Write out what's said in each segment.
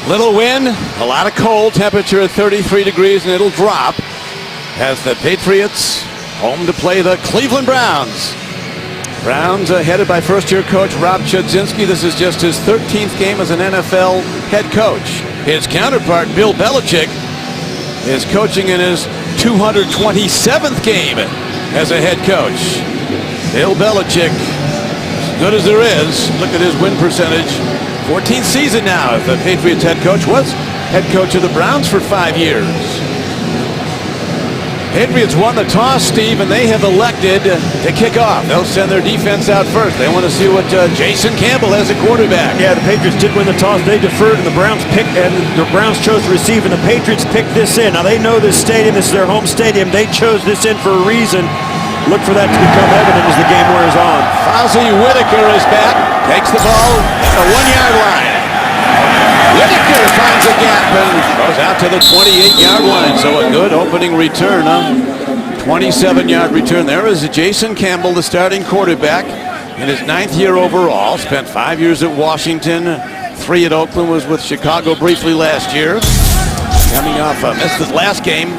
Little wind, a lot of cold, temperature at 33 degrees, and it'll drop as the Patriots home to play the Cleveland Browns. Browns headed by first-year coach Rob Chudzinski. This is just his 13th game as an NFL head coach. His counterpart, Bill Belichick, is coaching in his 227th game as a head coach. Bill Belichick, as good as there is. Look at his win percentage. 14th season now as the Patriots head coach. Was head coach of the Browns for 5 years. Patriots won the toss, Steve, and they have elected to kick off. They'll send their defense out first. They want to see what Jason Campbell has at quarterback. Yeah, the Patriots did win the toss. They deferred, and the Browns chose to receive, and the Patriots picked this in. Now, they know this stadium. This is their home stadium. They chose this in for a reason. Look for that to become evident as the game wears on. Fozzie Whitaker is back. Takes the ball at the 1-yard line. Whitaker finds a gap and goes out to the 28-yard line. So a good opening return, 27-yard return. There is Jason Campbell, the starting quarterback, in his 9th year overall. Spent 5 years at Washington, 3 at Oakland, was with Chicago briefly last year. Coming off missed his last game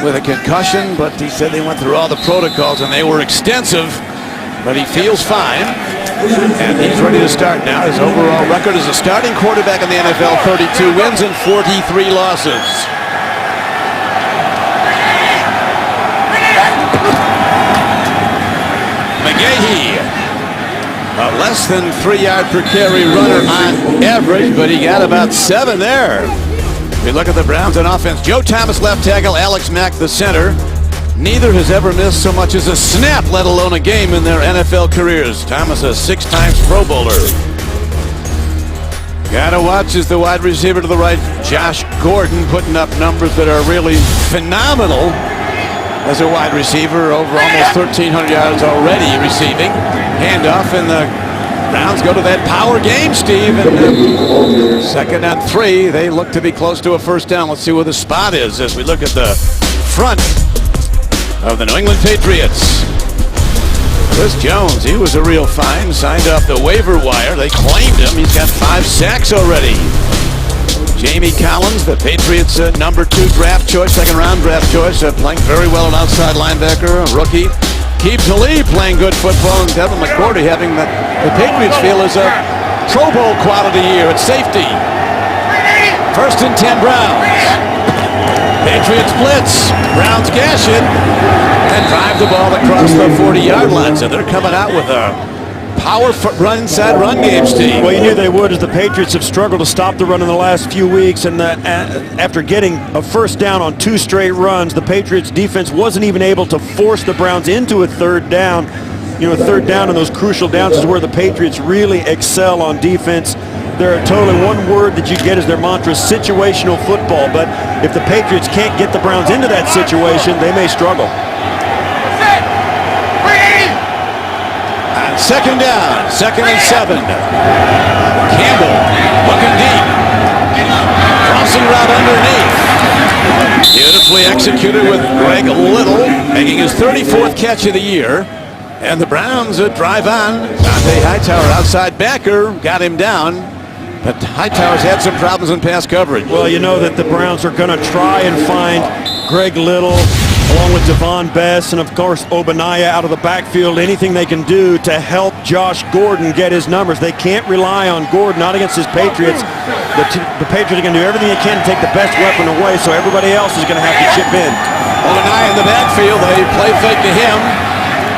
with a concussion, but he said they went through all the protocols and they were extensive, but he feels fine. And he's ready to start now. His overall record as a starting quarterback in the NFL, 32 wins and 43 losses. McGahee, a less than 3-yard per carry runner on average, but he got about 7 there. We look at the Browns on offense. Joe Thomas left tackle, Alex Mack the center. Neither has ever missed so much as a snap, let alone a game in their NFL careers. Thomas, a 6-time Pro Bowler. Gotta watch is the wide receiver to the right, Josh Gordon, putting up numbers that are really phenomenal as a wide receiver. Over almost 1,300 yards already receiving. Handoff, and the Browns go to that power game, Steve. And 2nd and 3. They look to be close to a first down. Let's see where the spot is as we look at the front of the New England Patriots. Chris Jones, he was a real find. Signed off the waiver wire. They claimed him. He's got 5 sacks already. Jamie Collins, the Patriots' number 2 draft choice, 2nd-round draft choice, playing very well, an outside linebacker, a rookie. Aqib Talib playing good football, and Devin McCourty having the Patriots feel is a Pro Bowl quality year at safety. 1st and 10 Browns. Patriots blitz. Browns gash it and drive the ball across the 40-yard line. So they're coming out with a power inside run game, Steve. Well, you knew they would, as the Patriots have struggled to stop the run in the last few weeks. And after getting a first down on 2 straight runs, the Patriots defense wasn't even able to force the Browns into a 3rd down. You know, a 3rd down and those crucial downs is where the Patriots really excel on defense. They're totally, one word that you get is their mantra, situational football. But if the Patriots can't get the Browns into that situation, they may struggle. On 2nd down, 2nd and 7. Campbell looking deep. Crossing route underneath. Beautifully executed with Greg Little, making his 34th catch of the year. And the Browns drive on. Dante Hightower, outside backer, got him down. But Hightower's had some problems in pass coverage. Well, you know that the Browns are going to try and find Greg Little, along with Devon Bess, and of course Obanaya out of the backfield. Anything they can do to help Josh Gordon get his numbers. They can't rely on Gordon, not against his Patriots. The Patriots are going to do everything they can to take the best weapon away, so everybody else is going to have to chip in. Obanaya in the backfield. They play fake to him.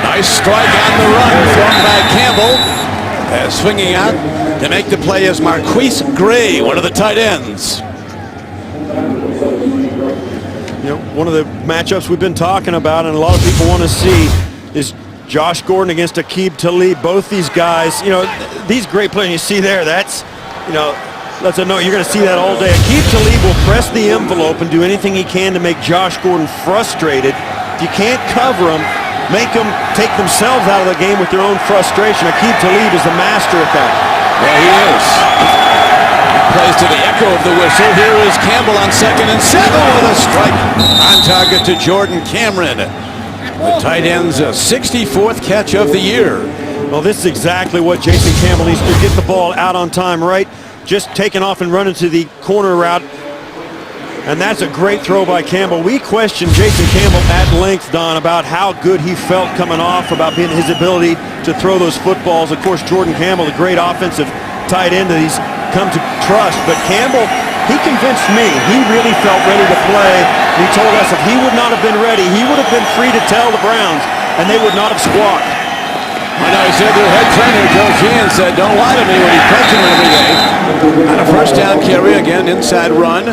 Nice strike on the run, thrown by Campbell. Swinging out to make the play is Marquise Gray, one of the tight ends. You know, one of the matchups we've been talking about and a lot of people want to see is Josh Gordon against Aqib Talib. Both these guys, you know, these great players you see there, that's, you know, lets us know you're going to see that all day. Aqib Talib will press the envelope and do anything he can to make Josh Gordon frustrated. If you can't cover him, make them take themselves out of the game with their own frustration. Aqib Talib is the master at that. Well, he is. He plays to the echo of the whistle. Here is Campbell on 2nd and 7 with a strike on target to Jordan Cameron. The tight end's 64th catch of the year. Well, this is exactly what Jason Campbell needs to do. Get the ball out on time, right? just taking off and running to the corner route. And that's a great throw by Campbell. We questioned Jason Campbell at length, Don, about how good he felt coming off, about being his ability to throw those footballs. Of course, Jordan Campbell, the great offensive tight end that he's come to trust. But Campbell, he convinced me. He really felt ready to play. He told us if he would not have been ready, he would have been free to tell the Browns, and they would not have squawked. I know, he said their head trainer, Joe Sheehan, said, don't lie to me when he coaching every day. On a first down carry, again, inside run.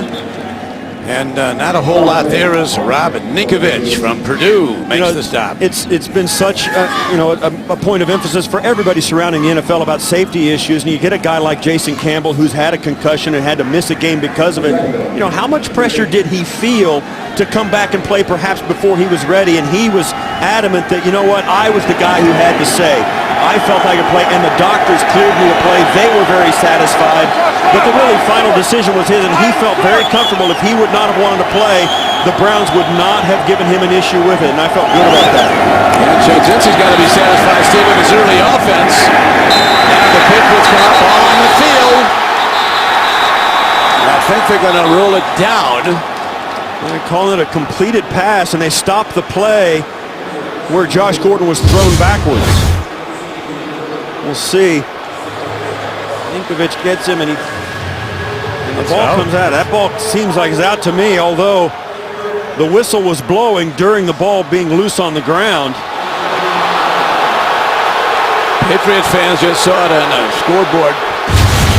And not a whole lot there as Rob Ninkovich from Purdue makes the stop. It's been such a point of emphasis for everybody surrounding the NFL about safety issues, and you get a guy like Jason Campbell who's had a concussion and had to miss a game because of it. You know, how much pressure did he feel to come back and play perhaps before he was ready? And he was adamant that, you know what, I was the guy who had to say. I felt I could play, and the doctors cleared me to play. They were very satisfied. But the really final decision was his, and he felt very comfortable. If he would not have wanted to play, the Browns would not have given him an issue with it, and I felt good about that. Yeah, Chudzinski's got to be satisfied, Steve, with his early offense. And the Patriots come up all on the field. And I think they're going to roll it down. They're calling it a completed pass, and they stopped the play where Josh Gordon was thrown backwards. We'll see. Ninkovich gets him, and the ball comes out. That ball seems like it's out to me, although the whistle was blowing during the ball being loose on the ground. Patriots fans just saw it on the scoreboard.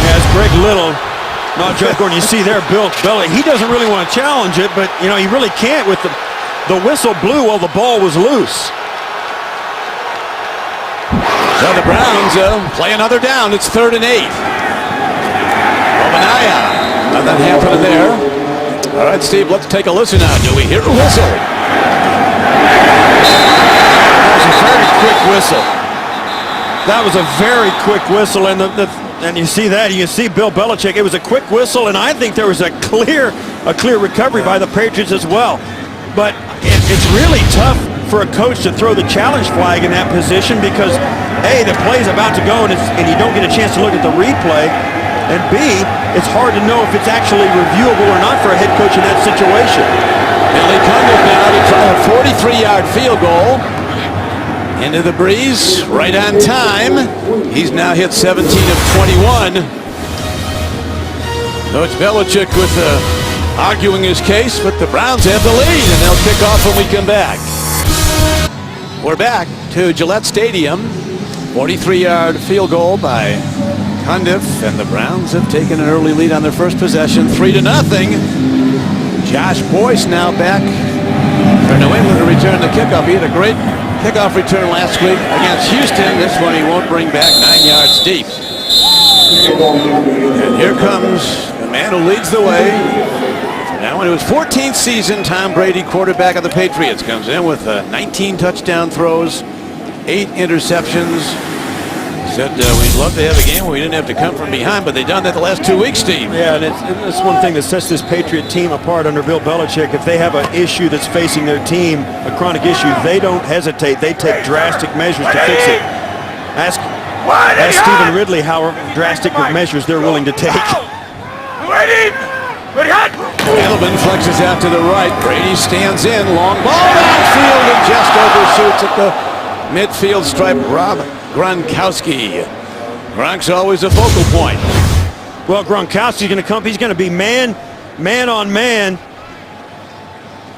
Yeah, it's Greg Little, not Josh Gordon. You see there, Bill Belichick. He doesn't really want to challenge it, but you know he really can't with the whistle blew while the ball was loose. So the Browns play another down. It's 3rd and 8. Obanaya. Nothing happening there. All right, Steve, let's take a listen now. Do we hear a whistle? That was a very quick whistle. That was a very quick whistle, and and you see that. You see Bill Belichick. It was a quick whistle, and I think there was a clear recovery by the Patriots as well. But it's really tough for a coach to throw the challenge flag in that position because A, the play's about to go and you don't get a chance to look at the replay, and B, it's hard to know if it's actually reviewable or not for a head coach in that situation. Billy Cundiff now to try a 43-yard field goal into the breeze, right on time. He's now hit 17 of 21. Coach Belichick with arguing his case, but the Browns have the lead, and they'll kick off when we come back. We're back to Gillette Stadium. 43-yard field goal by Cundiff, and the Browns have taken an early lead on their first possession, 3-0. Josh Boyce now back for New England to return the kickoff. He had a great kickoff return last week against Houston. This one he won't bring back, 9 yards deep. And here comes the man who leads the way. Now in his 14th season, Tom Brady, quarterback of the Patriots, comes in with 19 touchdown throws, 8 interceptions. Said we'd love to have a game where we didn't have to come from behind, but they've done that the last 2 weeks, Steve. Yeah, and it's one thing that sets this Patriot team apart under Bill Belichick. If they have an issue that's facing their team, a chronic issue, they don't hesitate. They take drastic measures to fix it. Ask Stephen Ridley how drastic of measures they're willing to take. Edelman flexes out to the right. Brady stands in. Long ball downfield and just overshoots at the midfield stripe. Rob Gronkowski. Gronk's always a focal point. Well, Gronkowski's going to come. He's going to be man on man.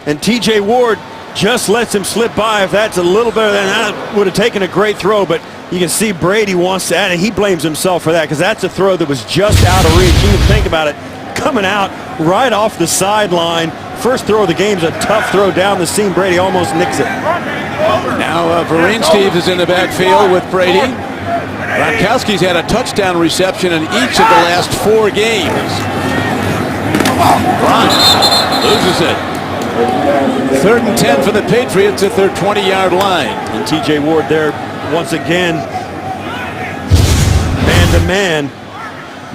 And T.J. Ward just lets him slip by. If that's a little better than that, would have taken a great throw. But you can see Brady wants to add it. He blames himself for that because that's a throw that was just out of reach. You can think about it. Coming out right off the sideline. First throw of the game is a tough throw down the seam. Brady almost nicks it. Now Vereen Steve is in the backfield with Brady. Gronkowski's had a touchdown reception in each of the last 4 games. Gronk loses it. 3rd and 10 for the Patriots at their 20-yard line. And T.J. Ward there once again, man-to-man.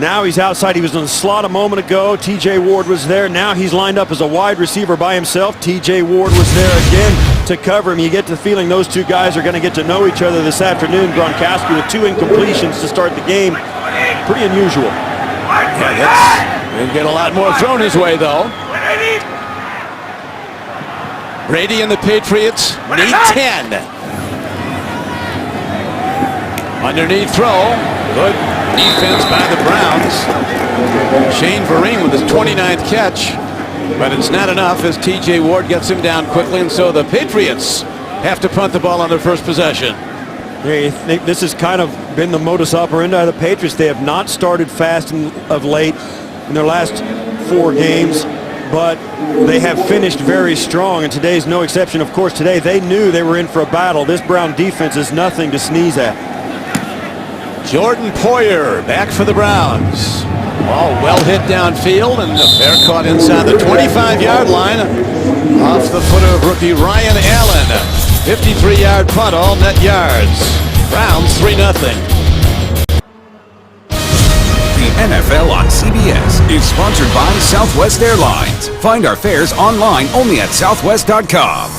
Now he's outside. He was in the slot a moment ago. T.J. Ward was there. Now he's lined up as a wide receiver by himself. T.J. Ward was there again to cover him. You get the feeling those two guys are going to get to know each other this afternoon. Gronkowski with 2 incompletions to start the game. Pretty unusual. He'll get a lot more thrown his way, though. Brady and the Patriots need 10. Underneath throw. Good defense by the Browns. Shane Vereen with his 29th catch. But it's not enough as T.J. Ward gets him down quickly. And so the Patriots have to punt the ball on their first possession. I think this has kind of been the modus operandi of the Patriots. They have not started fast of late in their last 4 games, but they have finished very strong, and today's no exception. Of course, today they knew they were in for a battle. This Brown defense is nothing to sneeze at. Jordan Poyer back for the Browns. Ball well hit downfield, and a fair caught inside the 25-yard line off the foot of rookie Ryan Allen. 53-yard punt, all net yards. Browns 3-0. The NFL on CBS is sponsored by Southwest Airlines. Find our fares online only at southwest.com.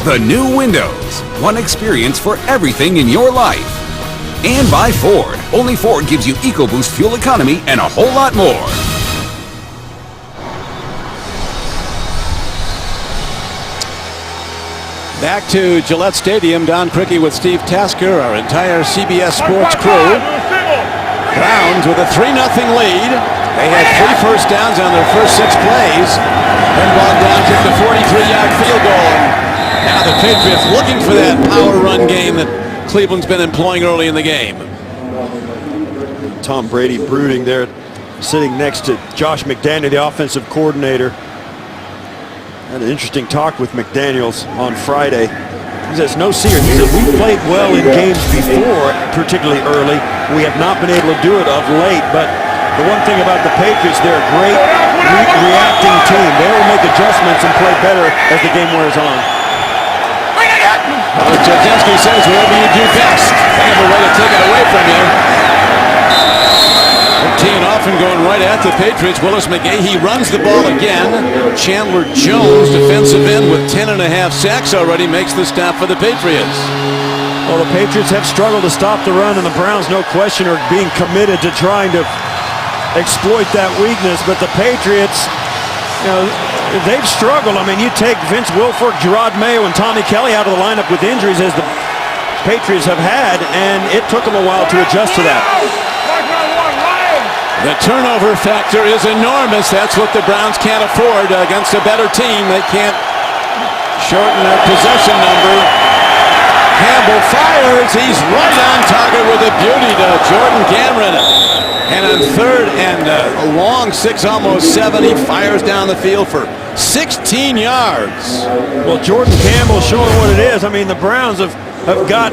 The new Windows, one experience for everything in your life. And by Ford. Only Ford gives you EcoBoost fuel economy and a whole lot more. Back to Gillette Stadium. Don Criqui with Steve Tasker, our entire CBS Sports crew. Browns with a 3-0 lead. They had 3 first downs on their first 6 plays. Then ball down, kicked a 43-yard field goal. And now the Patriots looking for that power run game that Cleveland's been employing early in the game. Tom Brady brooding there, sitting next to Josh McDaniel, the offensive coordinator. Had an interesting talk with McDaniels on Friday. He says, no secret. He said, we played well in games before, particularly early. We have not been able to do it of late, but the one thing about the Patriots, they're a great reacting team. They will make adjustments and play better as the game wears on. Well, Jasinski says, whatever you do best. Kind of a way to take it away from you. Teeing off and going right at the Patriots. Willis McGahee runs the ball again. Chandler Jones, defensive end with 10.5 sacks already, makes the stop for the Patriots. Well, the Patriots have struggled to stop the run, and the Browns, no question, are being committed to trying to exploit that weakness. But the Patriots, you know, they've struggled. I mean, you take Vince Wilfork, Gerard Mayo, and Tommy Kelly out of the lineup with injuries as the Patriots have had, and it took them a while to adjust to that. The turnover factor is enormous. That's what the Browns can't afford against a better team. They can't shorten their possession number. Campbell fires. He's right on target with a beauty to Jordan Cameron. And on 3rd and a long 6, almost 7, he fires down the field for 16 yards. Well, Jordan Campbell showing what it is. I mean, the Browns have got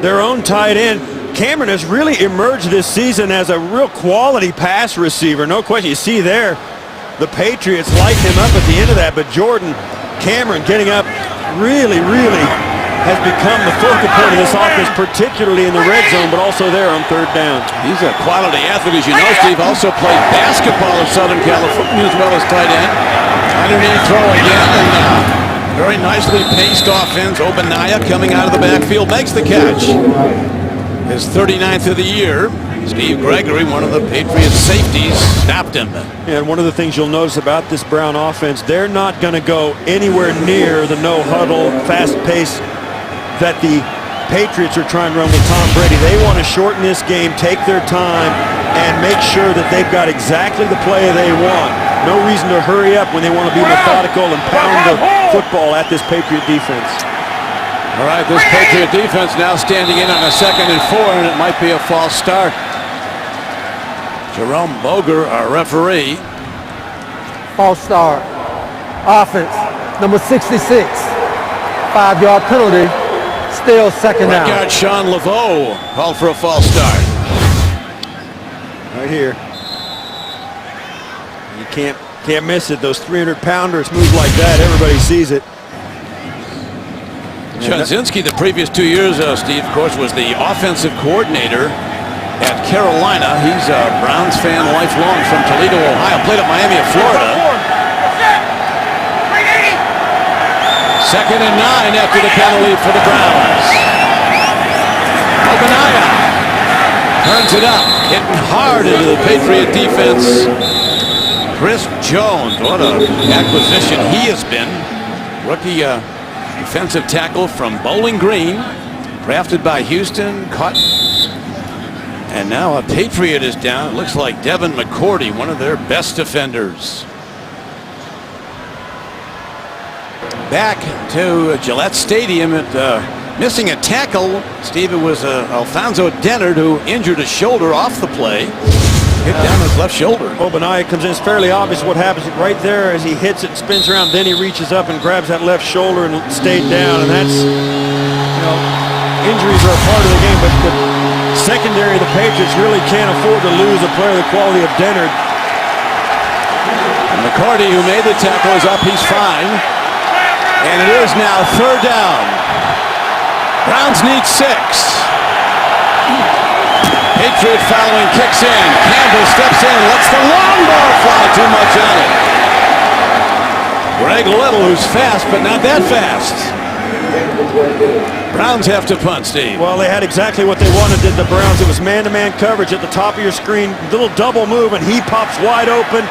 their own tight end. Cameron has really emerged this season as a real quality pass receiver. No question. You see there, the Patriots light him up at the end of that, but Jordan Cameron getting up really has become the focal point of this offense, particularly in the red zone, but also there on 3rd down. He's a quality athlete, as you know, Steve. Also played basketball in Southern California as well as tight end. Underneath throw again, and very nicely paced offense. Obanaya coming out of the backfield makes the catch. His 39th of the year. Steve Gregory, one of the Patriots safeties, stopped him. And one of the things you'll notice about this Brown offense, they're not going to go anywhere near the no-huddle, fast pace that the Patriots are trying to run with Tom Brady. They want to shorten this game, take their time, and make sure that they've got exactly the play they want. No reason to hurry up when they want to be methodical and pound the football at this Patriot defense. All right, this Patriot defense now standing in on a 2nd and 4, and it might be a false start. Jerome Boger, our referee. False start. Offense, number 66. 5-yard penalty. Still 2nd down. Right guard Sean Laveau called for a false start. Right here. You can't miss it. Those 300-pounders move like that. Everybody sees it. Jasinski, the previous 2 years, Steve, of course, was the offensive coordinator at Carolina. He's a Browns fan lifelong from Toledo, Ohio. Played at Miami of Florida. 2nd and 9 after the penalty for the Browns. Obanaya turns it up. Hitting hard into the Patriot defense. Chris Jones, what an acquisition he has been. Rookie defensive tackle from Bowling Green. Drafted by Houston, caught. And now a Patriot is down. It looks like Devin McCourty, one of their best defenders. Back to Gillette Stadium at missing a tackle. Steve, it was Alfonso Dennard who injured his shoulder off the play. Hit down his left shoulder. Obadiah comes in. It's fairly obvious what happens right there as he hits it, spins around, then he reaches up and grabs that left shoulder and stayed down. And that's, injuries are a part of the game, but the secondary, the Patriots really can't afford to lose a player of the quality of Dennard. And McCarty, who made the tackle, is up. He's fine. And it is now 3rd down. Browns need 6. Patriot following, kicks in. Campbell steps in, lets the long ball fly, too much on it. Greg Little, who's fast, but not that fast. Browns have to punt, Steve. Well, they had exactly what they wanted, did the Browns. It was man-to-man coverage at the top of your screen. Little double move, and he pops wide open.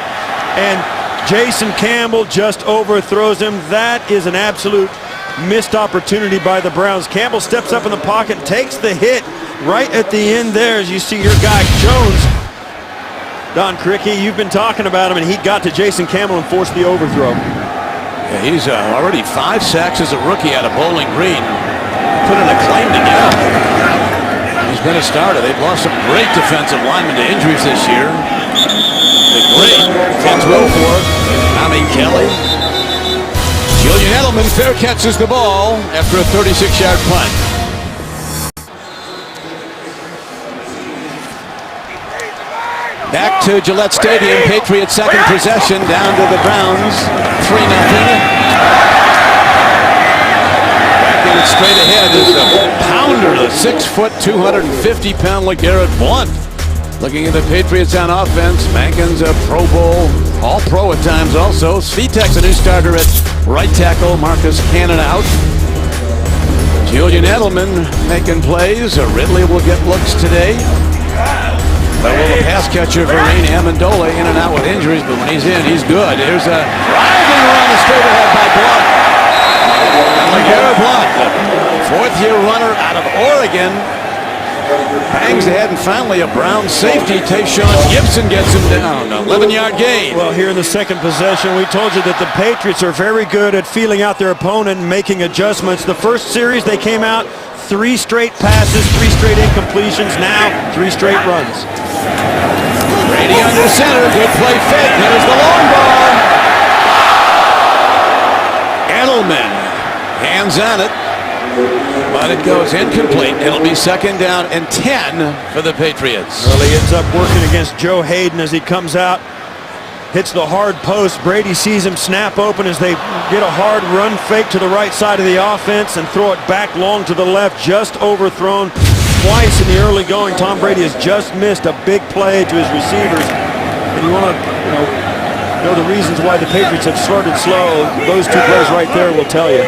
And Jason Campbell just overthrows him. That is an absolute missed opportunity by the Browns. Campbell steps up in the pocket, takes the hit right at the end there as you see your guy Jones. Don Criqui, you've been talking about him, and he got to Jason Campbell and forced the overthrow. Yeah, he's already 5 sacks as a rookie out of Bowling Green. Put in a claim to get him. He's been a starter. They've lost some great defensive linemen to injuries this year. The great Vince Wilfork, Tommy Kelly. Julian Edelman fair catches the ball after a 36-yard punt. Back to Gillette Stadium. Patriots second possession, down to the Browns. 3-0. Back in it straight ahead is the pounder, the 6', 250-pound LeGarrette Blount. Looking at the Patriots on offense, Mankin's a Pro Bowl, All-Pro at times also. Svitek's a new starter at right tackle. Marcus Cannon out. Julian Edelman making plays. Ridley will get looks today. But will the pass catcher Vereen Amendola in and out with injuries, but when he's in, he's good. Here's a driving run straight ahead by Blount. LeGarrette Blount, the 4th-year runner out of Oregon, bangs ahead, and finally a Brown safety. Tayshaun Gibson gets him down. 11-yard gain. Well, here in the second possession, we told you that the Patriots are very good at feeling out their opponent and making adjustments. The first series, they came out 3 straight passes, 3 straight incompletions. Now 3 straight runs. Brady under center, good play fake. There's the long ball. Edelman hands on it, but it goes incomplete. It'll be 2nd down and 10 for the Patriots. Well, he ends up working against Joe Hayden as he comes out, hits the hard post. Brady sees him snap open as they get a hard run fake to the right side of the offense and throw it back long to the left, just overthrown. Twice in the early going, Tom Brady has just missed a big play to his receivers. And you want to know the reasons why the Patriots have started slow. Those 2 plays right there will tell you.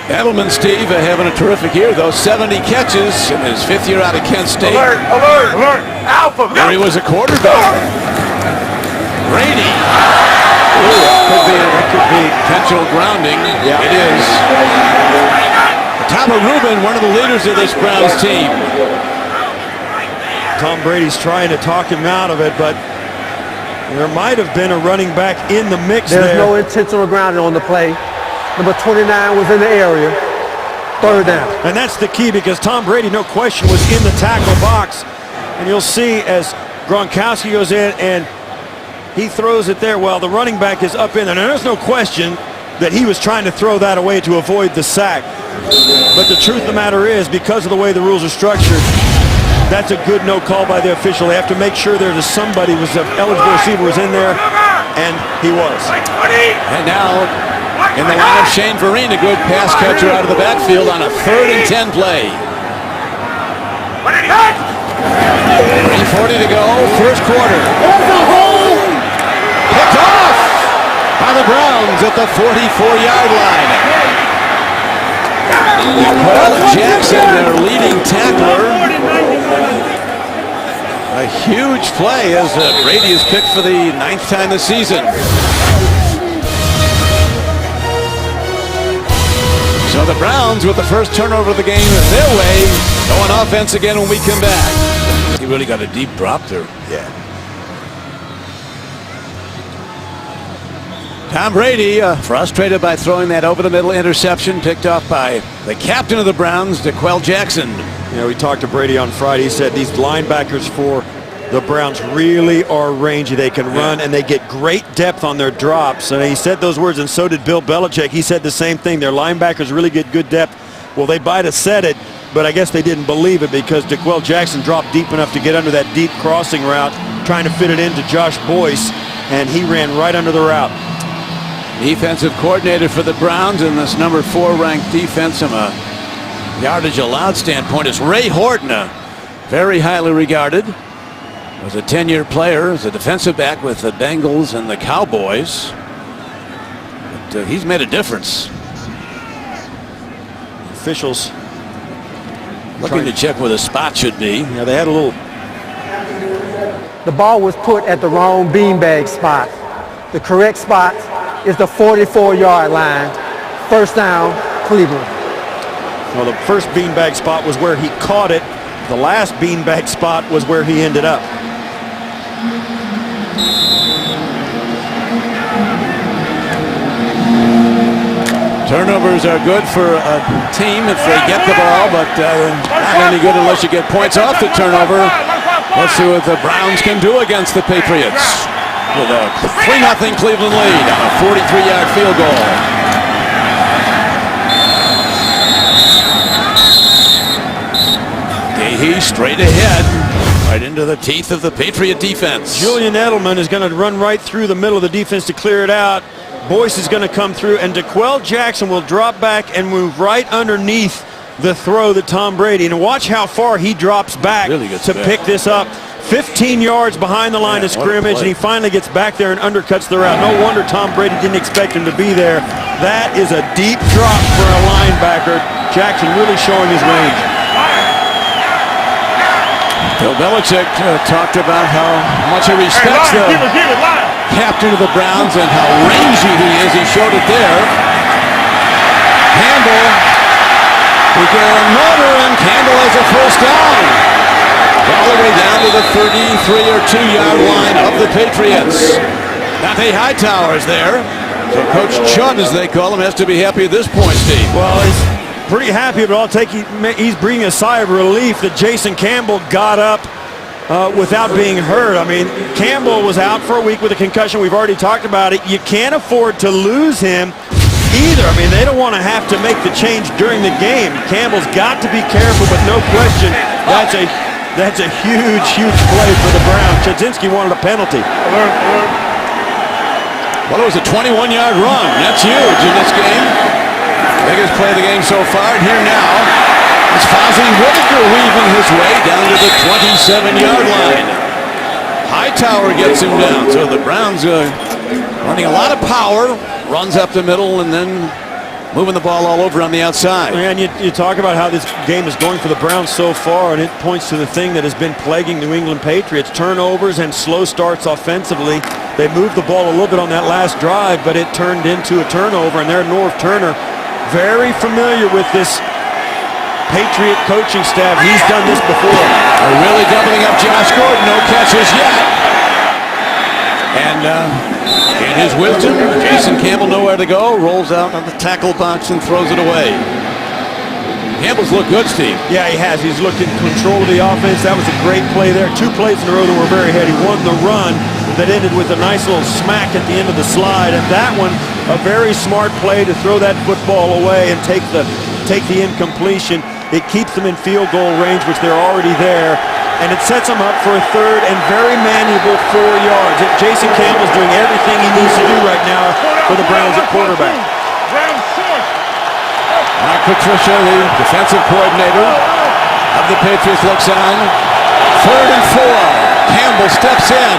Edelman, Steve, having a terrific year, though. 70 catches in his 5th year out of Kent State. Alert, alert, alert. Alpha. Where he was a quarterback. Brady. Ooh, could be potential grounding. Yeah. It is. Tom Rubin, one of the leaders of this Browns team. Tom Brady's trying to talk him out of it, but there might have been a running back in the mix there. There's no intentional grounding on the play. Number 29 was in the area. 3rd down. And that's the key, because Tom Brady, no question, was in the tackle box. And you'll see as Gronkowski goes in and he throws it there. Well, the running back is up in there. Now, there's no question that he was trying to throw that away to avoid the sack. But the truth of the matter is, because of the way the rules are structured, that's a good no call by the official. They have to make sure there's somebody was an eligible receiver was in there, and he was. And now in the line of Shane Vereen, a good pass catcher out of the backfield on a 3rd and 10 play. 3:40 to go, 1st quarter. Picked off by the Browns at the 44-yard line. Paul Jackson, their leading tackler, A huge play as Brady is picked for the 9th time this season. So the Browns with the first turnover of the game their way, going offense again when we come back. He really got a deep drop there. Yeah. Tom Brady frustrated by throwing that over the middle interception picked off by the captain of the Browns, DeQuell Jackson. You know, we talked to Brady on Friday. He said these linebackers for the Browns really are rangy. They can run and they get great depth on their drops. And he said those words, and so did Bill Belichick. He said the same thing. Their linebackers really get good depth. Well, they might have said it, but I guess they didn't believe it because DeQuell Jackson dropped deep enough to get under that deep crossing route, trying to fit it into Josh Boyce, and he ran right under the route. Defensive coordinator for the Browns in this number 4 ranked defense from a yardage allowed standpoint is Ray Horton, very highly regarded. Was a 10-year player as a defensive back with the Bengals and the Cowboys. But he's made a difference. Officials looking to check where the spot should be. Yeah, they had a little. The ball was put at the wrong beanbag spot. The correct spot is the 44-yard line. First down, Cleveland. Well, the first beanbag spot was where he caught it. The last beanbag spot was where he ended up. Turnovers are good for a team if they get the ball, but not any good unless you get points off the turnover. Let's see what the Browns can do against the Patriots. With a 3-0 Cleveland lead on a 43-yard field goal. Gahey straight ahead, right into the teeth of the Patriot defense. Julian Edelman is going to run right through the middle of the defense to clear it out. Boyce is going to come through, and DeQuell Jackson will drop back and move right underneath the throw that Tom Brady. And watch how far he drops back to pick this up. 15 yards behind the line of scrimmage, and he finally gets back there and undercuts the route. No wonder Tom Brady didn't expect him to be there. That is a deep drop for a linebacker. Jackson really showing his range. Bill Belichick talked about how much he respects the captain of the Browns and how rangy he is. He showed it there. Campbell began motor, and Campbell has a first down. All the way down to the 33 or 2-yard line of the Patriots. Dante Hightower's there. So Coach Chud, as they call him, has to be happy at this point, Steve. Well, he's pretty happy, but I'll take he's breathing a sigh of relief that Jason Campbell got up without being hurt. I mean, Campbell was out for a week with a concussion. We've already talked about it. You can't afford to lose him either. I mean, they don't want to have to make the change during the game. Campbell's got to be careful, but no question, that's a huge, huge play for the Browns. Chudzinski wanted a penalty. Well, it was a 21-yard run. That's huge in this game. Biggest play of the game so far. And here now is Fozzie Whitaker weaving his way down to the 27-yard line. Hightower gets him down. So the Browns running a lot of power. Runs up the middle and then moving the ball all over on the outside. And you talk about how this game is going for the Browns so far, and it points to the thing that has been plaguing New England Patriots: turnovers and slow starts offensively. They moved the ball a little bit on that last drive, but it turned into a turnover, and there Norv Turner, very familiar with this Patriot coaching staff. He's done this before. They're really doubling up Josh Gordon. No catches yet. And in his wisdom, Jason Campbell nowhere to go, rolls out on the tackle box and throws it away. Campbell's looked good, Steve. Yeah, he has. He's looked in control of the offense. That was a great play there. 2 plays in a row that were very heady. One, the run that ended with a nice little smack at the end of the slide. And that one, a very smart play to throw that football away and take the incompletion. It keeps them in field goal range, which they're already there. And it sets him up for a 3rd and very manageable 4 yards. Jason Campbell's doing everything he needs to do right now for the Browns at quarterback. Mark Patricia, the defensive coordinator of the Patriots, looks on. 3rd and 4. Campbell steps in.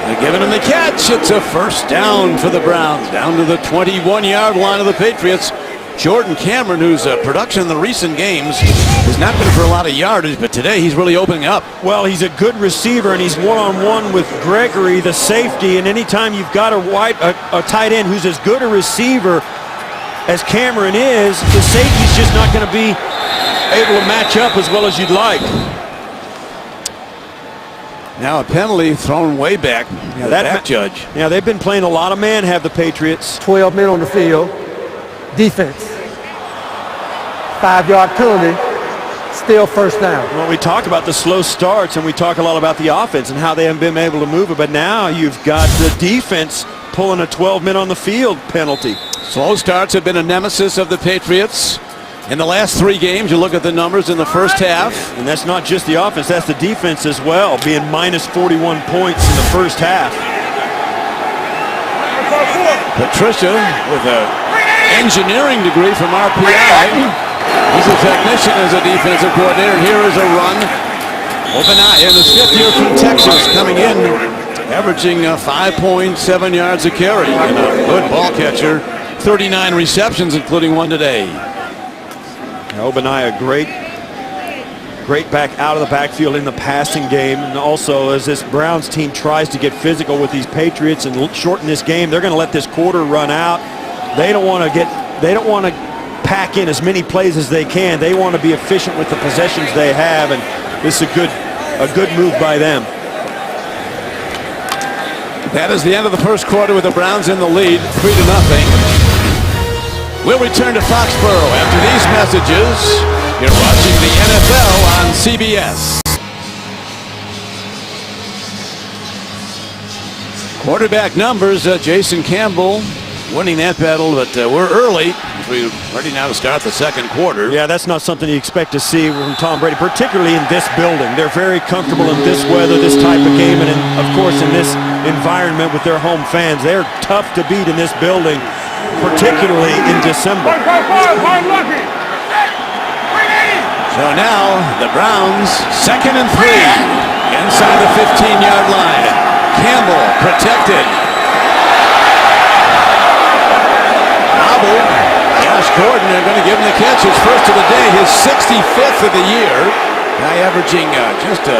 They're giving him the catch. It's a first down for the Browns. Down to the 21-yard line of the Patriots. Jordan Cameron, whose production in the recent games has not been for a lot of yardage, but today he's really opening up. Well, he's a good receiver, and he's one-on-one with Gregory, the safety, and anytime you've got a tight end who's as good a receiver as Cameron is, the safety's just not going to be able to match up as well as you'd like. Now a penalty thrown way back. Yeah, that judge. Yeah, they've been playing a lot of man, have the Patriots. 12 men on the field. Defense. 5-yard penalty. Still first down. Well, we talk about the slow starts, and we talk a lot about the offense and how they haven't been able to move it, but now you've got the defense pulling a 12 men on the field penalty. Slow starts have been a nemesis of the Patriots. In the last 3 games, you look at the numbers in the first half. And that's not just the offense, that's the defense as well, being minus 41 points in the first half. Patricia with an engineering degree from RPI. He's a technician as a defensive coordinator. Here is a run. Ogbonnaya in his 5th year from Texas coming in, averaging 5.7 yards a carry. And a good ball catcher. 39 receptions, including 1 today. Ogbonnaya, great back out of the backfield in the passing game, and also as this Browns team tries to get physical with these Patriots and shorten this game, they're going to let this quarter run out. They don't want to pack in as many plays as they can. They want to be efficient with the possessions they have, and this is a good move by them. That is the end of the first quarter with the Browns in the lead, 3-0. We'll return to Foxborough after these messages. You're watching the NFL on CBS. Quarterback numbers, Jason Campbell winning that battle, but we're early. We're ready now to start the second quarter. Yeah, that's not something you expect to see from Tom Brady, particularly in this building. They're very comfortable in this weather, this type of game, and of course in this environment with their home fans. They're tough to beat in this building, particularly in December. So now the Browns 2nd and 3 inside the 15-yard line. Campbell protected. Nobble, Josh Gordon, they're going to give him the catch. His first of the day, his 65th of the year. Guy averaging just a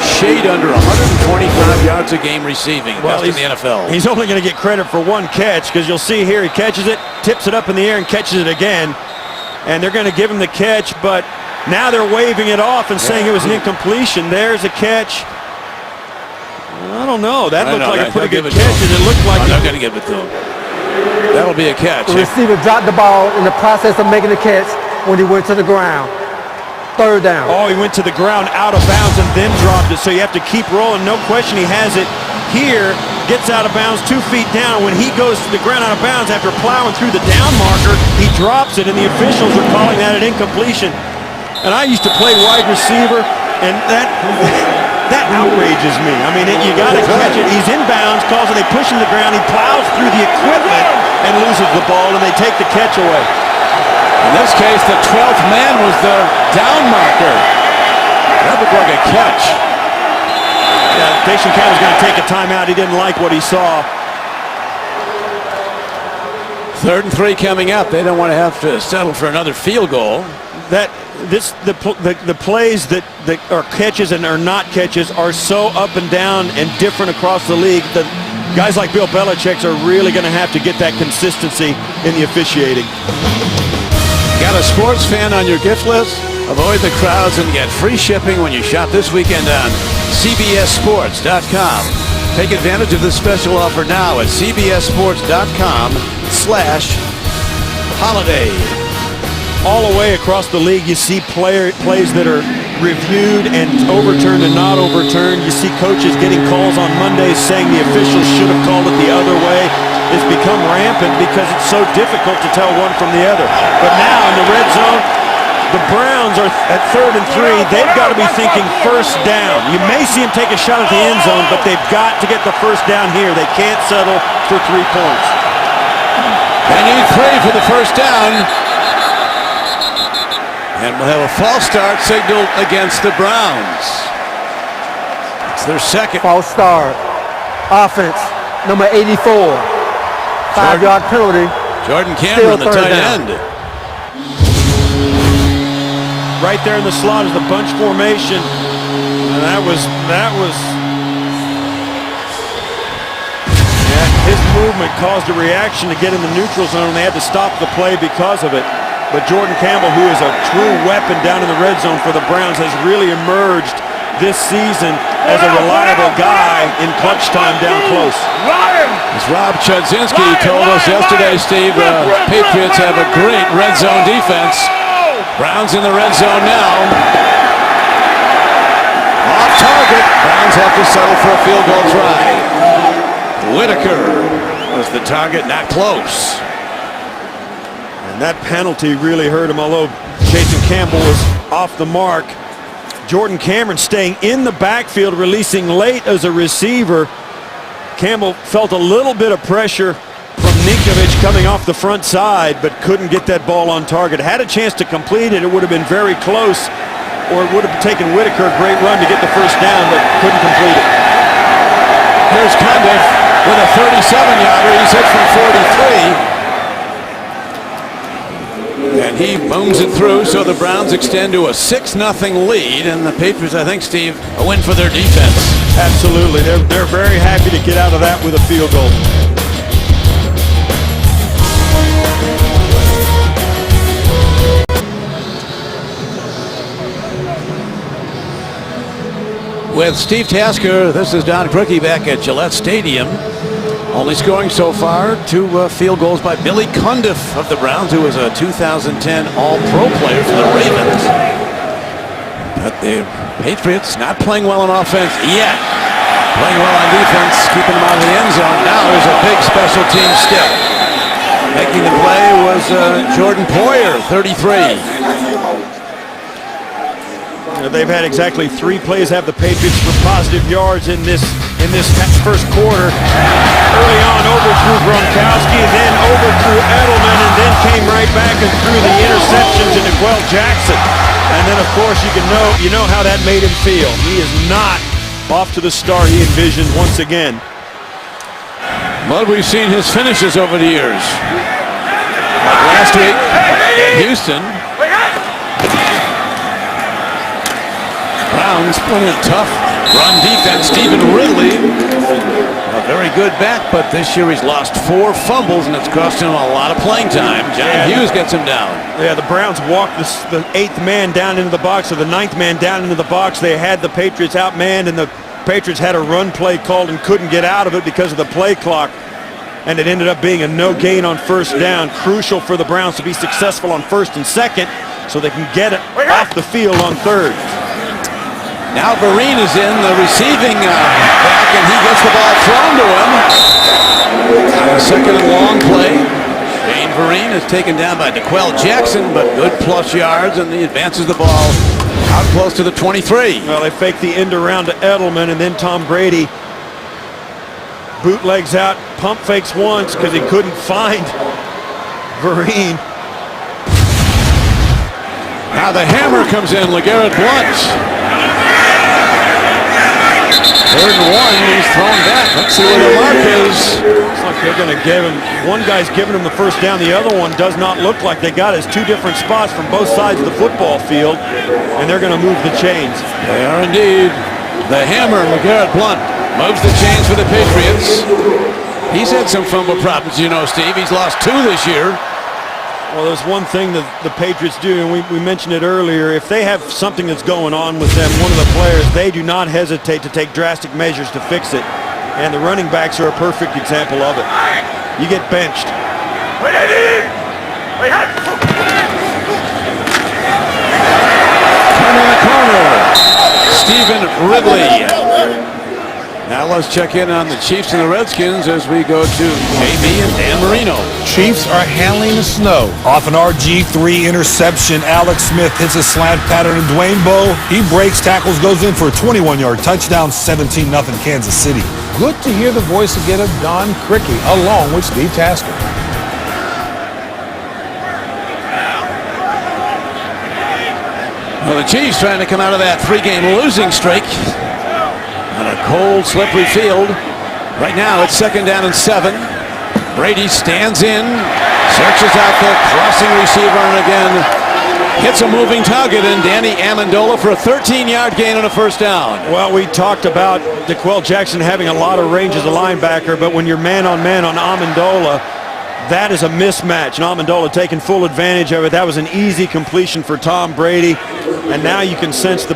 shade under 125 yards a game receiving. Well, best in the NFL. He's only going to get credit for 1 catch, because you'll see here he catches it, tips it up in the air, and catches it again. And they're going to give him the catch, but now they're waving it off and saying it was an incompletion. There's a catch. I don't know. That looked like a pretty good catch, and it looked like I'm not going to give it to him. That'll be a catch. The receiver dropped the ball in the process of making the catch when he went to the ground. 3rd down. Oh, he went to the ground out of bounds and then dropped it, so you have to keep rolling. No question he has it here, gets out of bounds 2 feet down. When he goes to the ground out of bounds after plowing through the down marker, he drops it, and the officials are calling that an incompletion. And I used to play wide receiver, and that outrages me. I mean, you got to catch it. He's in bounds, they push him to the ground, he plows through the equipment and loses the ball, and they take the catch away. In this case, the 12th man was the down marker. That looked like a catch. Yeah, Dacian Campbell's going to take a timeout. He didn't like what he saw. 3rd and 3 coming up. They don't want to have to settle for another field goal. The plays that are catches and are not catches are so up and down and different across the league that guys like Bill Belichick are really going to have to get that consistency in the officiating. Got a sports fan on your gift list? Avoid the crowds and get free shipping when you shop this weekend on CBSSports.com. Take advantage of this special offer now at CBSSports.com/holiday. All the way across the league, you see plays that are reviewed and overturned and not overturned. You see coaches getting calls on Mondays saying the officials should have called it the other way. It's become rampant because it's so difficult to tell one from the other. But now in the red zone, the Browns are at 3rd and 3. They've got to be thinking first down. You may see them take a shot at the end zone, but they've got to get the first down here. They can't settle for 3 points. They need 3 for the first down. And we'll have a false start signaled against the Browns. It's their second. False start. Offense, number 84. 5-yard penalty. Jordan Cameron, the tight end. right there in the slot is the bunch formation. And that was his movement caused a reaction to get in the neutral zone, and they had to stop the play because of it. But Jordan Campbell, who is a true weapon down in the red zone for the Browns, has really emerged this season as a reliable guy in clutch time down close. As Rob Chudzinski told us yesterday, Steve, the Patriots have a great red zone defense. Browns in the red zone now. Off target. Browns have to settle for a field goal try. Whitaker was the target, not close. And that penalty really hurt him, although Jason Campbell was off the mark. Jordan Cameron staying in the backfield, releasing late as a receiver. Campbell felt a little bit of pressure from Ninkovich coming off the front side, but couldn't get that ball on target. Had a chance to complete it, it would have been very close, or it would have taken Whitaker a great run to get the first down, but couldn't complete it. Here's Cundiff with a 37-yarder. He's hit from 43. And he booms it through, so the Browns extend to a 6-0 lead, and the Patriots, I think, Steve, a win for their defense. Absolutely. They're very happy to get out of that with a field goal. With Steve Tasker, this is Don Criqui back at Gillette Stadium. Only scoring so far 2 field goals by Billy Cundiff of the Browns, who was a 2010 All-Pro player for the Ravens. But the Patriots not playing well on offense yet. Playing well on defense, keeping them out of the end zone. Now there's a big special team step. Making the play was Jordan Poyer, 33. They've had exactly 3 plays have the Patriots for positive yards in this first quarter. Early on, overthrew Gronkowski, then overthrew Edelman, and then came right back and threw the interception to Niquel Jackson. And then, of course, you know how that made him feel. He is not off to the start he envisioned once again. But we've seen his finishes over the years. Like last week in Houston. Browns playing a tough run defense. Stephen Ridley, a very good back, but this year he's lost 4 fumbles, and it's cost him a lot of playing time. John Hughes gets him down. Yeah, the Browns walked the 8th man down into the box, or the 9th man down into the box. They had the Patriots outmanned, and the Patriots had a run play called and couldn't get out of it because of the play clock. And it ended up being a no gain on first down. Crucial for the Browns to be successful on 1st and 2nd so they can get it off the field on 3rd. Now Vereen is in, the receiving back, and he gets the ball thrown to him. On a 2nd and long play. Shane Vereen is taken down by Niquel Jackson, but good plus yards, and he advances the ball out close to the 23. Well, they faked the end around to Edelman, and then Tom Brady bootlegs out, pump fakes once because he couldn't find Vereen. Now the hammer comes in, LeGarrette Blount. 3rd and 1, he's thrown back. Let's see where the mark is. Looks like they're going to give him, one guy's giving him the first down, the other one does not look like they got his 2 different spots from both sides of the football field, and they're going to move the chains. They are indeed. The hammer, LeGarrette Blount, moves the chains for the Patriots. He's had some fumble problems, you know, Steve. He's lost 2 this year. Well, there's one thing that the Patriots do, and we mentioned it earlier. If they have something that's going on with them, one of the players, they do not hesitate to take drastic measures to fix it. And the running backs are a perfect example of it. You get benched. Turn in the corner. Stephen Ridley. Now let's check in on the Chiefs and the Redskins as we go to JB and Dan Marino. Chiefs are handling the snow. Off an RG3 interception, Alex Smith hits a slant pattern, and Dwayne Bowe, he breaks tackles, goes in for a 21-yard touchdown, 17-0 Kansas City. Good to hear the voice again of Don Criqui, along with Steve Tasker. Well, the Chiefs trying to come out of that 3-game losing streak on a cold, slippery field. Right now, it's 2nd down and 7. Brady stands in, searches out the crossing receiver, and again, hits a moving target in Danny Amendola for a 13-yard gain on a first down. Well, we talked about DeQuell Jackson having a lot of range as a linebacker, but when you're man-on-man on Amendola, that is a mismatch. And Amendola taking full advantage of it. That was an easy completion for Tom Brady. And now you can sense the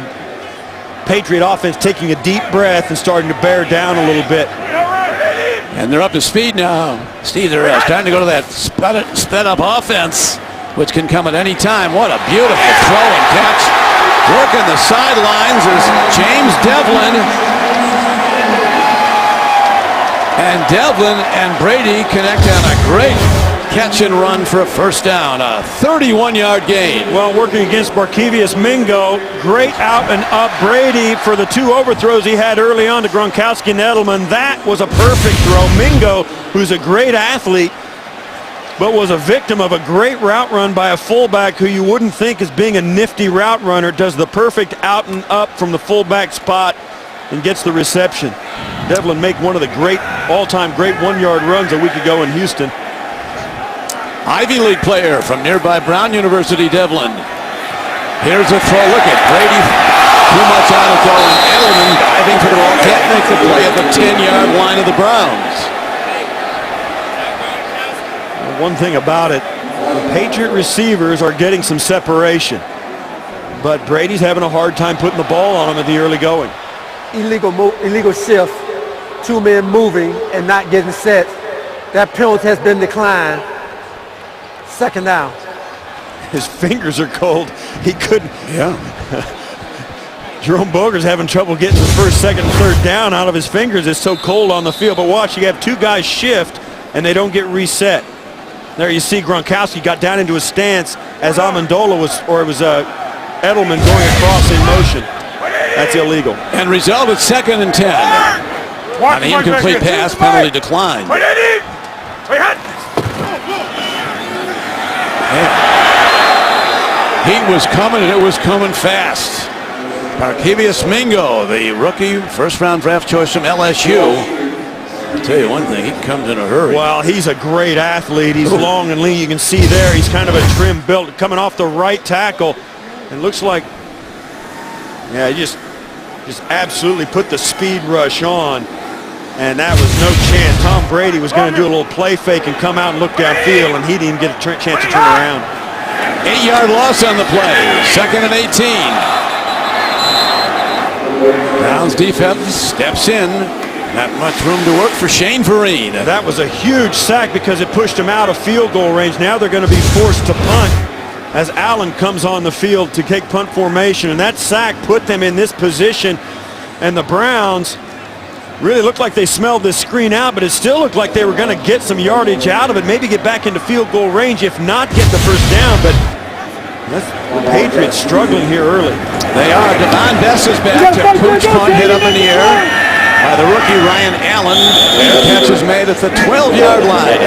Patriot offense taking a deep breath and starting to bear down a little bit. And they're up to speed now. Steve, they're starting to go to that sped-up offense, which can come at any time. What a beautiful throw and catch. Working the sidelines is James Devlin. And Devlin and Brady connect on a great catch and run for a first down. A 31-yard gain. Well, working against Barkevious Mingo, great out and up Brady for the 2 overthrows he had early on to Gronkowski and Edelman. That was a perfect throw. Mingo, who's a great athlete, but was a victim of a great route run by a fullback who you wouldn't think is being a nifty route runner, does the perfect out and up from the fullback spot and gets the reception. Devlin make one of the great, all-time great 1-yard runs a week ago in Houston. Ivy League player from nearby Brown University, Devlin. Here's a throw. Look at Brady. Too much on it though. And Edelman diving for the ball. Can't make the play at the 10-yard line of the Browns. One thing about it, the Patriot receivers are getting some separation, but Brady's having a hard time putting the ball on him at the early going. Illegal shift, 2 men moving and not getting set. That penalty has been declined. Second down. His fingers are cold. He couldn't. Yeah. Jerome Boger's having trouble getting the first, second, and third down out of his fingers. It's so cold on the field. But watch, you have 2 guys shift and they don't get reset. There you see Gronkowski got down into his stance as Amendola was, or it was Edelman going across in motion. That's illegal. And result is 2nd and 10. On the incomplete pass, penalty declined. Heat was coming, and it was coming fast. Barkevious Mingo, the rookie first-round draft choice from LSU. I'll tell you one thing, he comes in a hurry. Well, he's a great athlete. He's long and lean. You can see there he's kind of a trim build coming off the right tackle. It looks like, yeah, he just absolutely put the speed rush on. And that was no chance. Tom Brady was going to do a little play fake and come out and look downfield, and he didn't get a chance to turn around. 8-yard loss on the play. 2nd and 18. Browns defense steps in. Not much room to work for Shane Vereen. That was a huge sack because it pushed him out of field goal range. Now they're going to be forced to punt as Allen comes on the field to take punt formation. And that sack put them in this position. And the Browns really looked like they smelled this screen out, but it still looked like they were going to get some yardage out of it, maybe get back into field goal range, if not get the first down. But the Patriots struggling here early. They are. Devon Bess is back to Pooch punt hit up in the air by the rookie Ryan Allen. Their catch is made at the 12-yard line.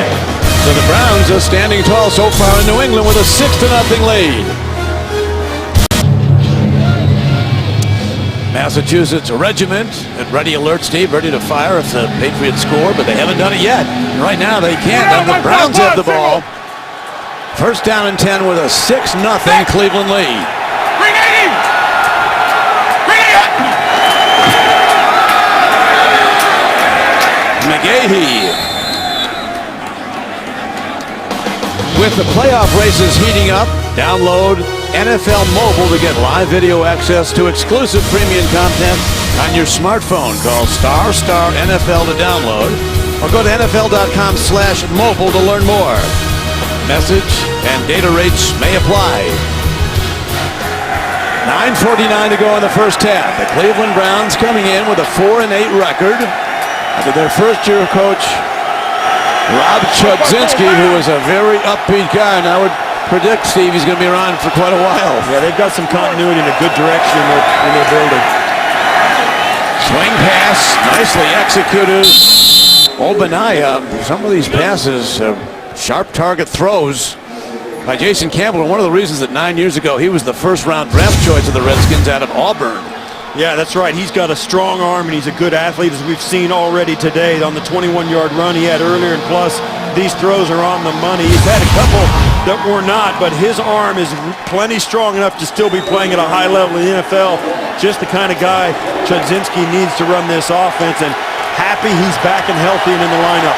So the Browns are standing tall so far in New England with a 6-0 lead. Massachusetts regiment at ready alert, Steve, ready to fire if the Patriots score, but they haven't done it yet. Right now they can't, and the Browns have the ball. First down and 10 with a 6-0 Cleveland lead. McGahee. With the playoff races heating up, download NFL Mobile to get live video access to exclusive premium content on your smartphone. Call ** NFL to download or go to NFL.com/mobile to learn more. Message and data rates may apply. 9:49 to go in the first half. The Cleveland Browns coming in with a 4-8 record under their first-year coach, Rob Chudzinski, who is a very upbeat guy, and I would predict, Steve, he's going to be around for quite a while. Yeah, they've got some continuity in a good direction in their building. Swing pass, nicely executed. Obanaya, some of these passes, sharp target throws by Jason Campbell, and one of the reasons that 9 years ago he was the first-round draft choice of the Redskins out of Auburn. Yeah, that's right. He's got a strong arm and he's a good athlete, as we've seen already today on the 21-yard run he had earlier. And plus, these throws are on the money. He's had a couple that were not, but his arm is plenty strong enough to still be playing at a high level in the NFL. Just the kind of guy Chudzinski needs to run this offense, and happy he's back and healthy and in the lineup.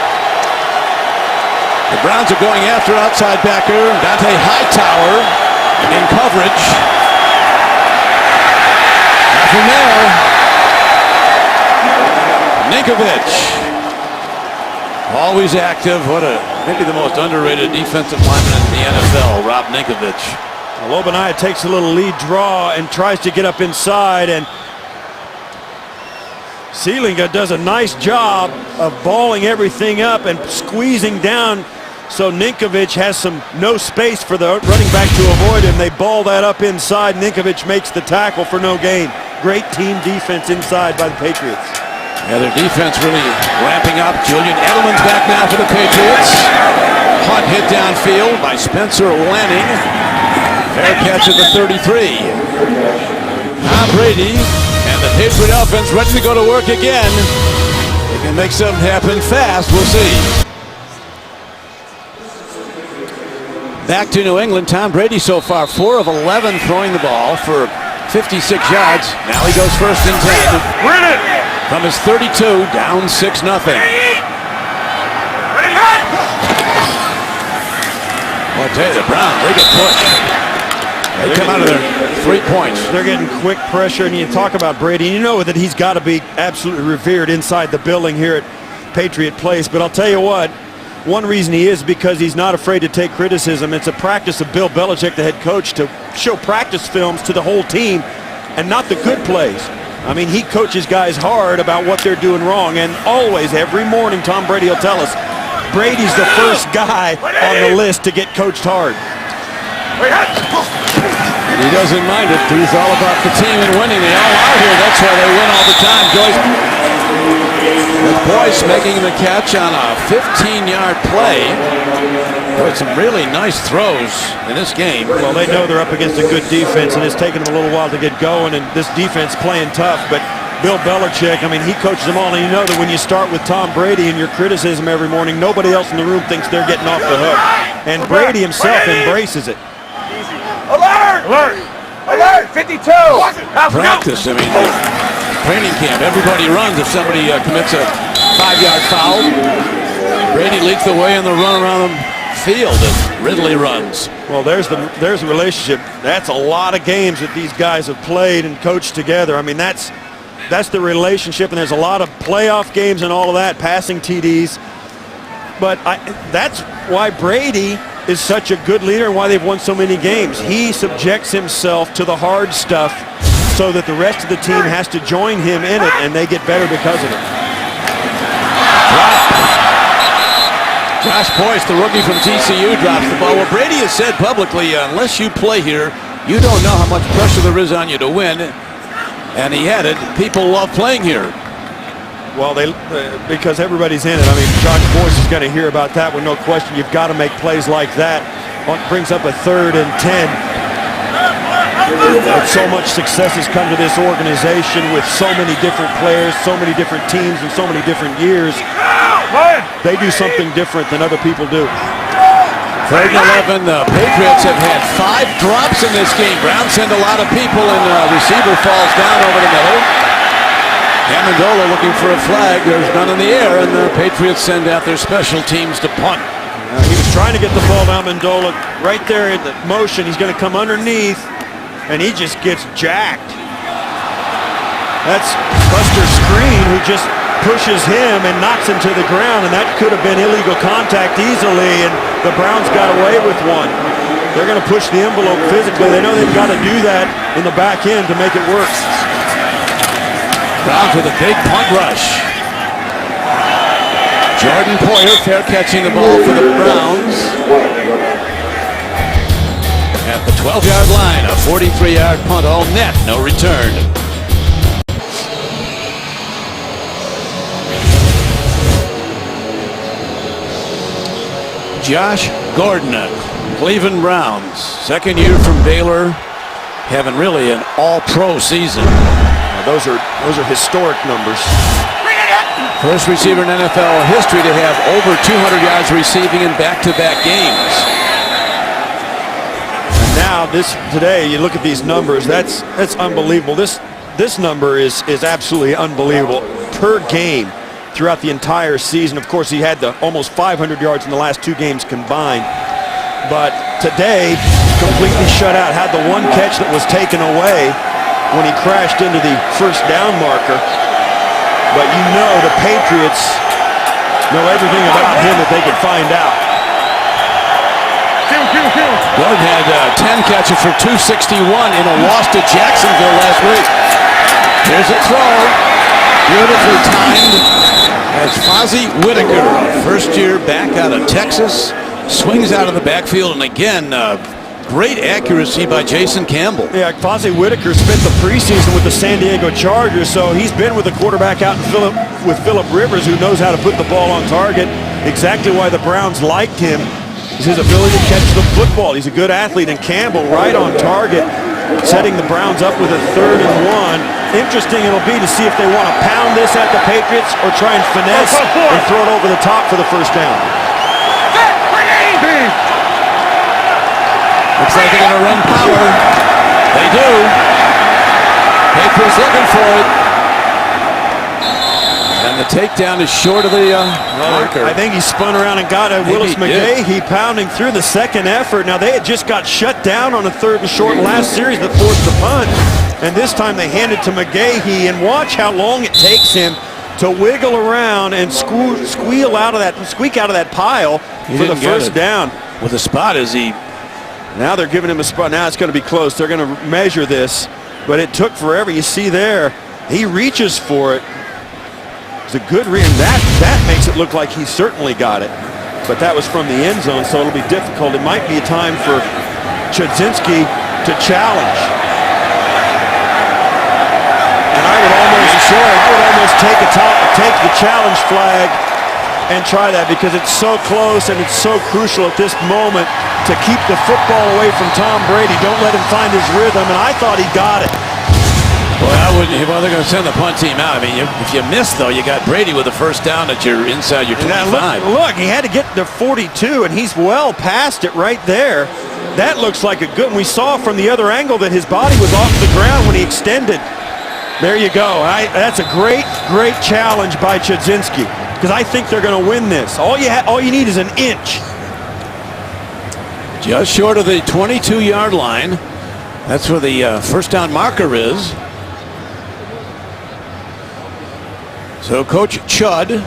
The Browns are going after outside backer Dante Hightower in coverage. From there, Ninkovich, always active. Maybe the most underrated defensive lineman in the NFL, Rob Ninkovich. Lobaniah takes a little lead draw and tries to get up inside, and Seelinga does a nice job of balling everything up and squeezing down, so Ninkovich has no space for the running back to avoid him. They ball that up inside. Ninkovich makes the tackle for no gain. Great team defense inside by the Patriots. Yeah, their defense really ramping up. Julian Edelman's back now for the Patriots. Hunt hit downfield by Spencer Lanning. Fair catch at the 33. Tom Brady and the Patriot offense ready to go to work again. They can make something happen fast. We'll see. Back to New England. Tom Brady so far 4 of 11 throwing the ball for 56 yards. Now he goes first and 10. From his 32, down 6-0. Well, I tell you, the Browns, they get pushed. They come out of there 3 points. They're getting quick pressure, and you talk about Brady. You know that he's got to be absolutely revered inside the building here at Patriot Place. But I'll tell you what, one reason he is because he's not afraid to take criticism. It's a practice of Bill Belichick, the head coach, to show practice films to the whole team and not the good plays. I mean, he coaches guys hard about what they're doing wrong, and always, every morning, Tom Brady will tell us, Brady's the first guy on the list to get coached hard. He doesn't mind it. He's all about the team and winning. They all are here. That's why they win all the time. Boyce making the catch on a 15-yard play. With some really nice throws in this game. Well, they know they're up against a good defense, and it's taken them a little while to get going, and this defense playing tough. But Bill Belichick, I mean, he coaches them all, and you know that when you start with Tom Brady and your criticism every morning, nobody else in the room thinks they're getting off the hook. And Brady himself embraces it. Alert! Alert! Alert! 52! Practice, I mean, training camp, everybody runs if somebody commits a 5-yard foul. Brady leads the way in the run around the field and Ridley runs. Well, there's the relationship. That's a lot of games that these guys have played and coached together. I mean, that's the relationship, and there's a lot of playoff games and all of that, passing TDs. But that's why Brady is such a good leader and why they've won so many games. He subjects himself to the hard stuff so that the rest of the team has to join him in it, and they get better because of it. Josh Boyce, the rookie from TCU, drops the ball. Well, Brady has said publicly, unless you play here, you don't know how much pressure there is on you to win. And he added, people love playing here. Well, because everybody's in it. I mean, Josh Boyce is going to hear about that with no question. You've got to make plays like that. Brings up a 3rd and 10. But so much success has come to this organization with so many different players, so many different teams, and so many different years. They do something different than other people do. 3rd and 11, the Patriots have had 5 drops in this game. Browns send a lot of people, and receiver falls down over the middle. Amendola looking for a flag. There's none in the air, and the Patriots send out their special teams to punt. He was trying to get the ball to Amendola right there in the motion. He's going to come underneath, and he just gets jacked. That's Buster Screen, who just pushes him and knocks him to the ground, and that could have been illegal contact easily, and the Browns got away with one. They're going to push the envelope physically. They know they've got to do that in the back end to make it work. Browns with a big punt rush. Jordan Poyer fair catching the ball for the Browns. At the 12-yard line, a 43-yard punt, all net, no return. Josh Gordon, Cleveland Browns, 2nd year from Baylor, having really an all-pro season. Those are historic numbers. First receiver in NFL history to have over 200 yards receiving in back-to-back games. And now today, you look at these numbers. That's unbelievable. This number is absolutely unbelievable per game throughout the entire season. Of course, he had almost 500 yards in the last 2 games combined. But today, completely shut out. Had the one catch that was taken away when he crashed into the first down marker. But you know the Patriots know everything about him that they could find out. Gordon had 10 catches for 261 in a loss to Jacksonville last week. Here's a throw. Beautifully timed as Fozzie Whitaker, first year back out of Texas, swings out of the backfield. And again, great accuracy by Jason Campbell. Yeah, Fozzie Whitaker spent the preseason with the San Diego Chargers, so he's been with the quarterback out with Phillip Rivers, who knows how to put the ball on target. Exactly why the Browns liked him is his ability to catch the football. He's a good athlete, and Campbell right on target, setting the Browns up with a 3rd and 1. Interesting it'll be to see if they want to pound this at the Patriots or try and finesse and throw it over the top for the first down. Looks like they're going to run power. They do. Patriots looking for it. And the takedown is short of the marker. I think he spun around and got it. Willis McGahee pounding through the second effort. Now, they had just got shut down on a 3rd and short last series that forced the punt. And this time they hand it to McGahee. And watch how long it takes him to wiggle around and squeak out of that pile for the first down. With a spot as he... Now they're giving him a spot. Now it's going to be close. They're going to measure this. But it took forever. You see there, he reaches for it. It's a good read. That makes it look like he certainly got it. But that was from the end zone, so it'll be difficult. It might be a time for Chudzinski to challenge. And I would almost take the challenge flag and try that, because it's so close and it's so crucial at this moment to keep the football away from Tom Brady. Don't let him find his rhythm, and I thought he got it. Well, they're going to send the punt team out. I mean, if you miss, though, you got Brady with a first down at your inside your 25. Look, he had to get to 42, and he's well past it right there. That looks like a good one. We saw from the other angle that his body was off the ground when he extended. There you go. That's a great challenge by Chudzinski, because I think they're going to win this. All you need is an inch. Just short of the 22-yard line. That's where the first down marker is. So Coach Chud,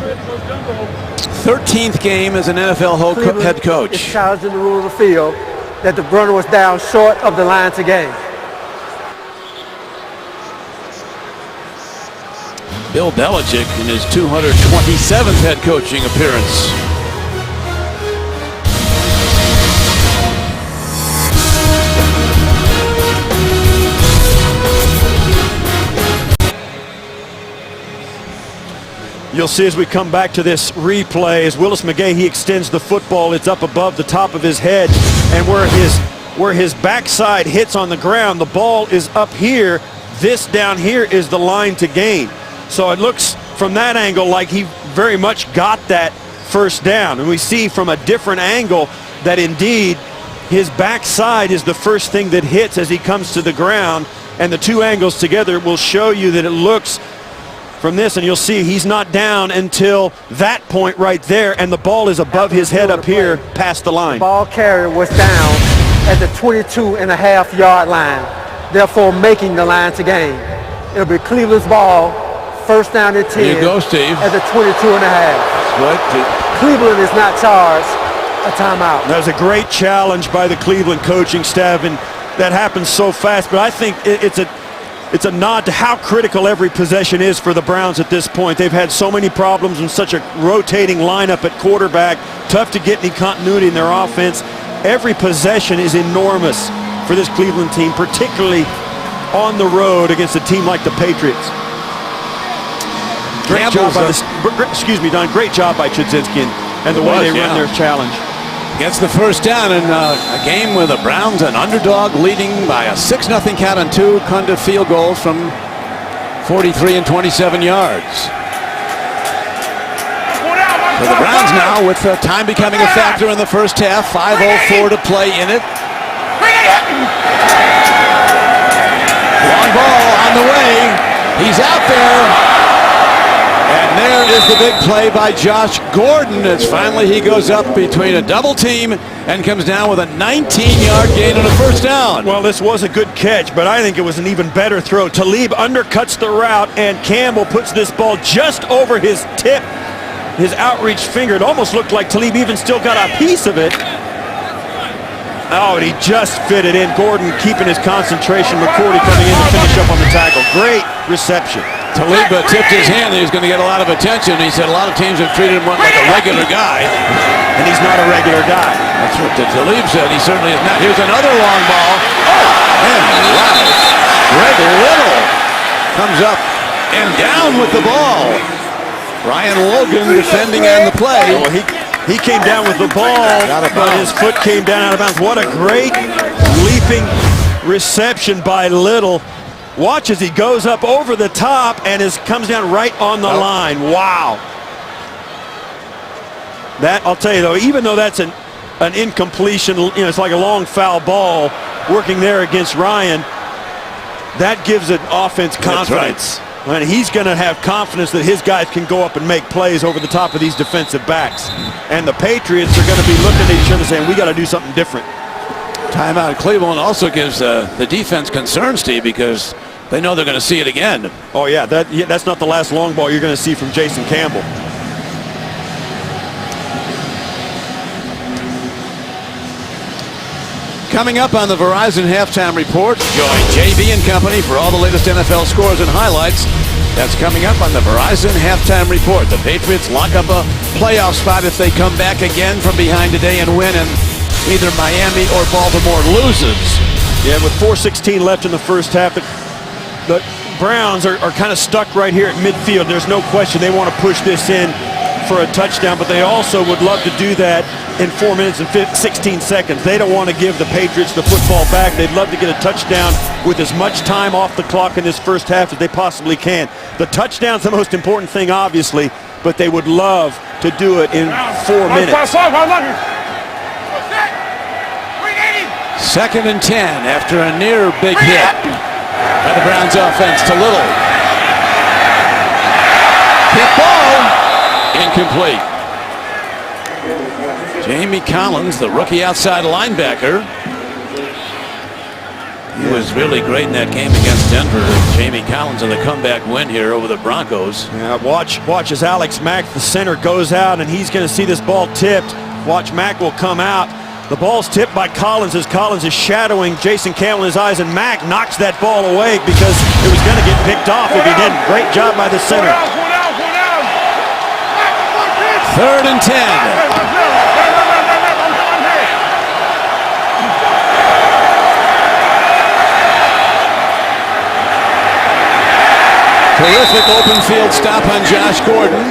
13th game as an NFL head coach. It's challenged in the rule of the field that the runner was down short of the line to gain. Bill Belichick in his 227th head coaching appearance. You'll see as we come back to this replay, as Willis McGahee extends the football, it's up above the top of his head, and where his backside hits on the ground, the ball is up here. This down here is the line to gain. So it looks from that angle like he very much got that first down. And we see from a different angle that indeed his backside is the first thing that hits as he comes to the ground. And the two angles together will show you that it looks from this, and you'll see he's not down until that point right there, and the ball is above his head up here past the line. The ball carrier was down at the 22.5-yard line, therefore making the line to gain. It'll be Cleveland's ball, first down at 10. Here you go, Steve. At the 22.5. Cleveland is not charged a timeout. That was a great challenge by the Cleveland coaching staff, and that happens so fast, but I think it's a nod to how critical every possession is for the Browns at this point. They've had so many problems and such a rotating lineup at quarterback. Tough to get any continuity in their offense. Every possession is enormous for this Cleveland team, particularly on the road against a team like the Patriots. Great job by Don. Great job by Chudzinski and the way they run their challenge. Gets the first down in a game where the Browns, an underdog, leading by a 6-0 count on 2 Cundiff field goals from 43 and 27 yards. For the Browns now, with time becoming a factor in the first half, 5:04 to play in it. Long ball on the way. He's out there. And there is the big play by Josh Gordon as finally he goes up between a double team and comes down with a 19-yard gain and a first down. Well, this was a good catch, but I think it was an even better throw. Talib undercuts the route, and Campbell puts this ball just over his tip, his outreach finger. It almost looked like Talib even still got a piece of it. Oh, and he just fit it in. Gordon keeping his concentration. McCourty coming in to finish up on the tackle. Great reception. Talib tipped his hand that he was going to get a lot of attention. He said a lot of teams have treated him like a regular guy. And he's not a regular guy. That's what Talib said. He certainly is not. Here's another long ball. And wow. Greg Little comes up and down with the ball. Ryan Logan defending on the play. Oh, he came down with the ball, but his foot came down out of bounds. What a great leaping reception by Little. Watch as he goes up over the top and comes down right on the line. Wow. That, I'll tell you though, even though that's an incompletion, it's like a long foul ball working there against Ryan, that gives an offense confidence. And he's going to have confidence that his guys can go up and make plays over the top of these defensive backs. And the Patriots are going to be looking at each other saying, we got to do something different. Timeout. Cleveland also gives the defense concern, Steve, because they know they're going to see it again. Oh, yeah, that's not the last long ball you're going to see from Jason Campbell. Coming up on the Verizon Halftime Report, join JB and company for all the latest NFL scores and highlights. That's coming up on the Verizon Halftime Report. The Patriots lock up a playoff spot if they come back again from behind today and win, and either Miami or Baltimore loses. Yeah, with 4:16 left in the first half, the Browns are kind of stuck right here at midfield. There's no question they want to push this in for a touchdown, but they also would love to do that in 4 minutes and 16 seconds. They don't want to give the Patriots the football back. They'd love to get a touchdown with as much time off the clock in this first half as they possibly can. The touchdown's the most important thing, obviously, but they would love to do it in 4 minutes. 2nd and 10 after a near big hit by the Browns offense to Little. Hit ball. Incomplete. Jamie Collins, the rookie outside linebacker. He was really great in that game against Denver. Jamie Collins in the comeback win here over the Broncos. Yeah, watch as Alex Mack, the center, goes out, and he's going to see this ball tipped. Watch, Mack will come out. The ball's tipped by Collins as Collins is shadowing Jason Campbell in his eyes, and Mack knocks that ball away because it was going to get picked off if he didn't. Great job by the center. 3rd and 10. Terrific open field stop on Josh Gordon.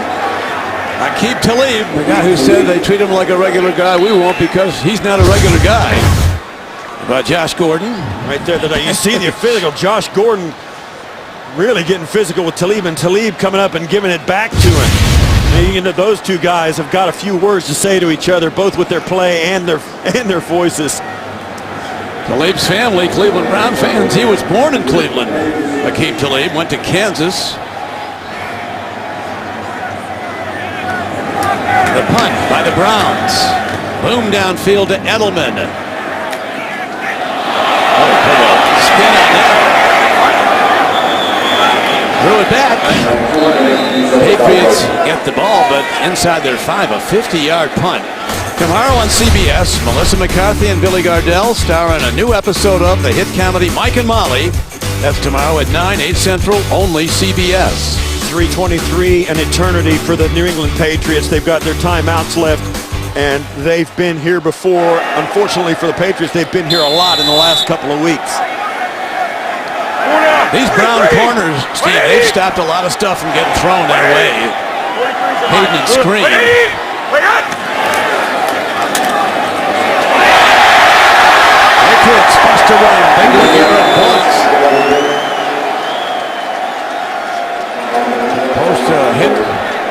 Aqib Talib, the guy who said they treat him like a regular guy, we won't because he's not a regular guy. But Josh Gordon. Right there, you see the physical. Josh Gordon really getting physical with Talib, and Talib coming up and giving it back to him. And those two guys have got a few words to say to each other, both with their play and their voices. Talib's family, Cleveland Brown fans. He was born in Cleveland. Aqib Talib went to Kansas. The punt by the Browns. Boom downfield to Edelman. Spin on that. Threw it back. Patriots get the ball, but inside their 5, a 50-yard punt. Tomorrow on CBS, Melissa McCarthy and Billy Gardell star in a new episode of the hit comedy Mike and Molly. That's tomorrow at 9, 8 Central, only CBS. 3:23, an eternity for the New England Patriots. They've got their timeouts left, and they've been here before. Unfortunately for the Patriots, they've been here a lot in the last couple of weeks. These Brown corners, Steve, they've stopped a lot of stuff from getting thrown their way. Hayden and Screen. Patriots bust around. Big look here at points. hit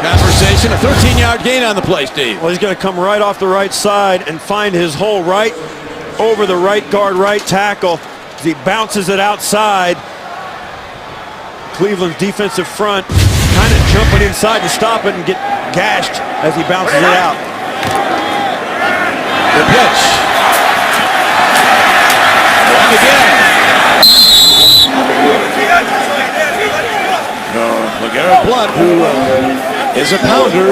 conversation. A 13-yard gain on the play, Steve. Well, he's going to come right off the right side and find his hole right over the right guard, right tackle. As he bounces it outside. Cleveland's defensive front kind of jumping inside to stop it and get gashed as he bounces it out. The pitch. One again. LeGarrette Blount, who is a pounder,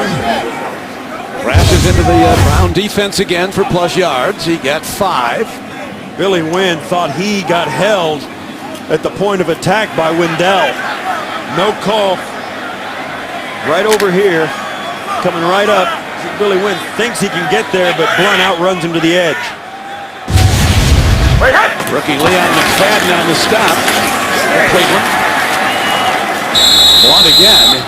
crashes into the Brown defense again for plus yards. He got 5. Billy Wynn thought he got held at the point of attack by Wendell. No call. Right over here, coming right up. Billy Wynn thinks he can get there, but Blount outruns him to the edge. Rookie Leon McFadden on the stop for Cleveland. Blount again.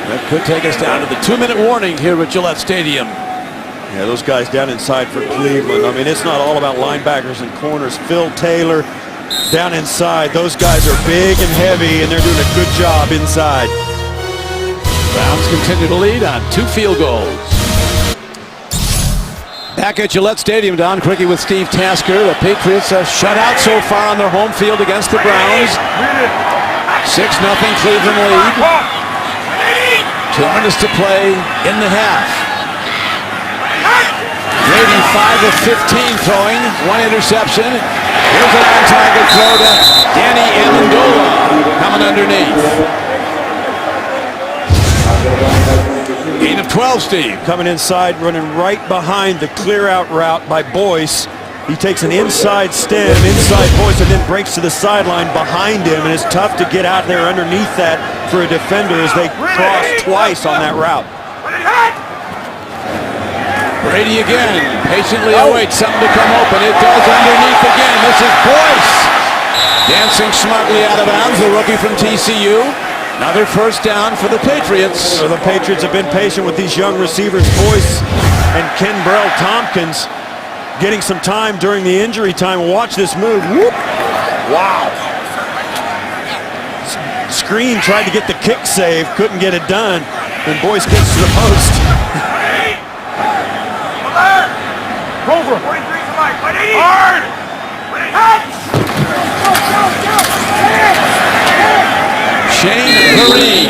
That could take us down to the 2-minute warning here at Gillette Stadium. Yeah, those guys down inside for Cleveland. I mean, it's not all about linebackers and corners. Phil Taylor down inside. Those guys are big and heavy, and they're doing a good job inside. Browns continue to lead on 2 field goals. Back at Gillette Stadium, Don Criqui with Steve Tasker. The Patriots are shut out so far on their home field against the Browns. 6-0 Cleveland lead. 2 minutes to play in the half. Brady 5 of 15 throwing, 1 interception. Here's an on-target throw to Danny Amendola coming underneath. Gain of 12, Steve. Coming inside, running right behind the clear-out route by Boyce. He takes an inside stem, inside Boyce, and then breaks to the sideline behind him, and it's tough to get out there underneath that for a defender as they cross twice on that route. Brady again, patiently awaits something to come open. It does underneath again. This is Boyce. Dancing smartly out of bounds, the rookie from TCU. Another first down for the Patriots. So the Patriots have been patient with these young receivers, Boyce and Kenbrell Tompkins, getting some time during the injury time. Watch this move. Whoop. Wow. Screen tried to get the kick save, couldn't get it done. And Boyce gets to the post. Over. 43 to Mike. Hard. Shane Vereen.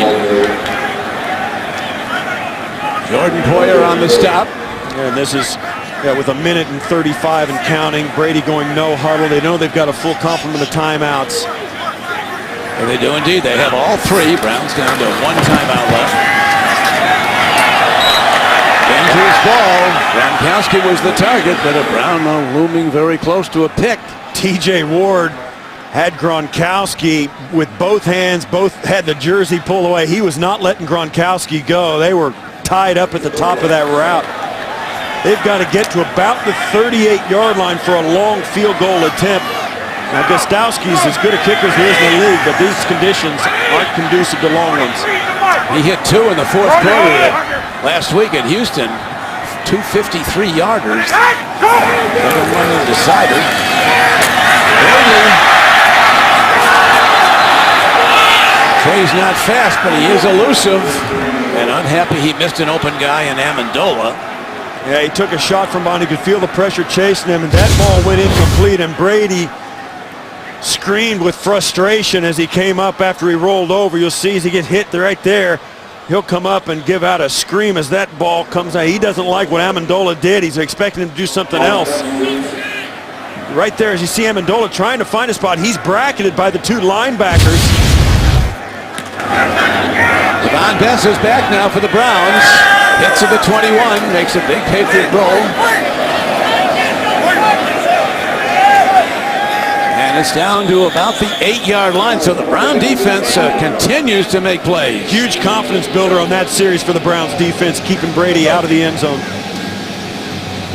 Jordan Poyer on the stop. And this is with 1:35 and counting. Brady going no huddle. They know they've got a full complement of timeouts. And they do indeed. They have all 3. Browns down to 1 timeout left. Into his ball. Gronkowski was the target, but a Brown looming very close to a pick. TJ Ward had Gronkowski with both hands, both had the jersey pulled away. He was not letting Gronkowski go. They were tied up at the top of that route. They've got to get to about the 38-yard line for a long field goal attempt. Now, Gostowski's as good a kicker as there is in the league, but these conditions aren't conducive to long ones. He hit 2 in the 4th quarter last week at Houston. 2 53-yarders. Another one in the decider. Trey's not fast, but he is elusive. And unhappy he missed an open guy in Amendola. Yeah, he took a shot from behind. He could feel the pressure chasing him, and that ball went incomplete, and Brady screamed with frustration as he came up after he rolled over. You'll see as he gets hit right there, he'll come up and give out a scream as that ball comes out. He doesn't like what Amendola did. He's expecting him to do something else. Right there, as you see Amendola trying to find a spot, he's bracketed by the 2 linebackers. Devon Bess is back now for the Browns. Hits at the 21, makes a big Patriot roll. And it's down to about the 8-yard line, so the Brown defense continues to make plays. Huge confidence builder on that series for the Browns defense, keeping Brady out of the end zone.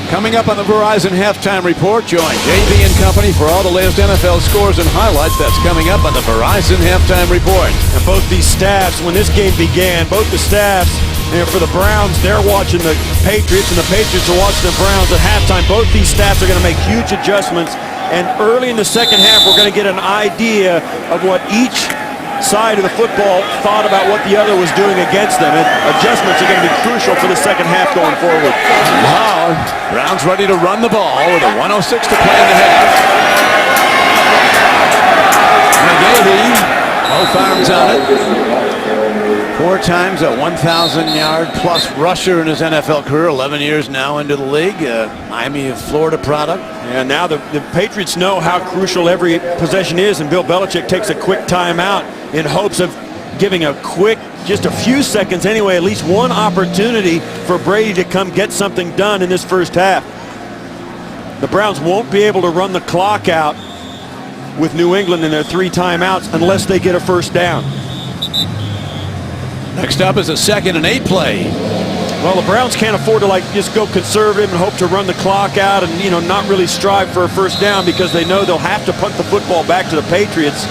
Coming up on the Verizon Halftime Report, join JV and Company for all the latest NFL scores and highlights. That's coming up on the Verizon Halftime Report. And both these staffs, when this game began, both the staffs, for the Browns, they're watching the Patriots, and the Patriots are watching the Browns at halftime. Both these staffs are going to make huge adjustments, and early in the second half, we're going to get an idea of what each side of the football thought about what the other was doing against them. And adjustments are going to be crucial for the second half going forward. Wow. Browns ready to run the ball with a 1:06 to play in the half. McGahee, both arms on it. 4 times a 1,000-yard plus rusher in his NFL career, 11 years now into the league. Miami of Florida product. And now the Patriots know how crucial every possession is, and Bill Belichick takes a quick timeout in hopes of giving a quick, just a few seconds anyway, at least one opportunity for Brady to come get something done in this first half. The Browns won't be able to run the clock out with New England in their 3 timeouts unless they get a first down. Next up is a 2nd and 8 play. Well, the Browns can't afford to just go conservative and hope to run the clock out and not really strive for a first down, because they know they'll have to punt the football back to the Patriots.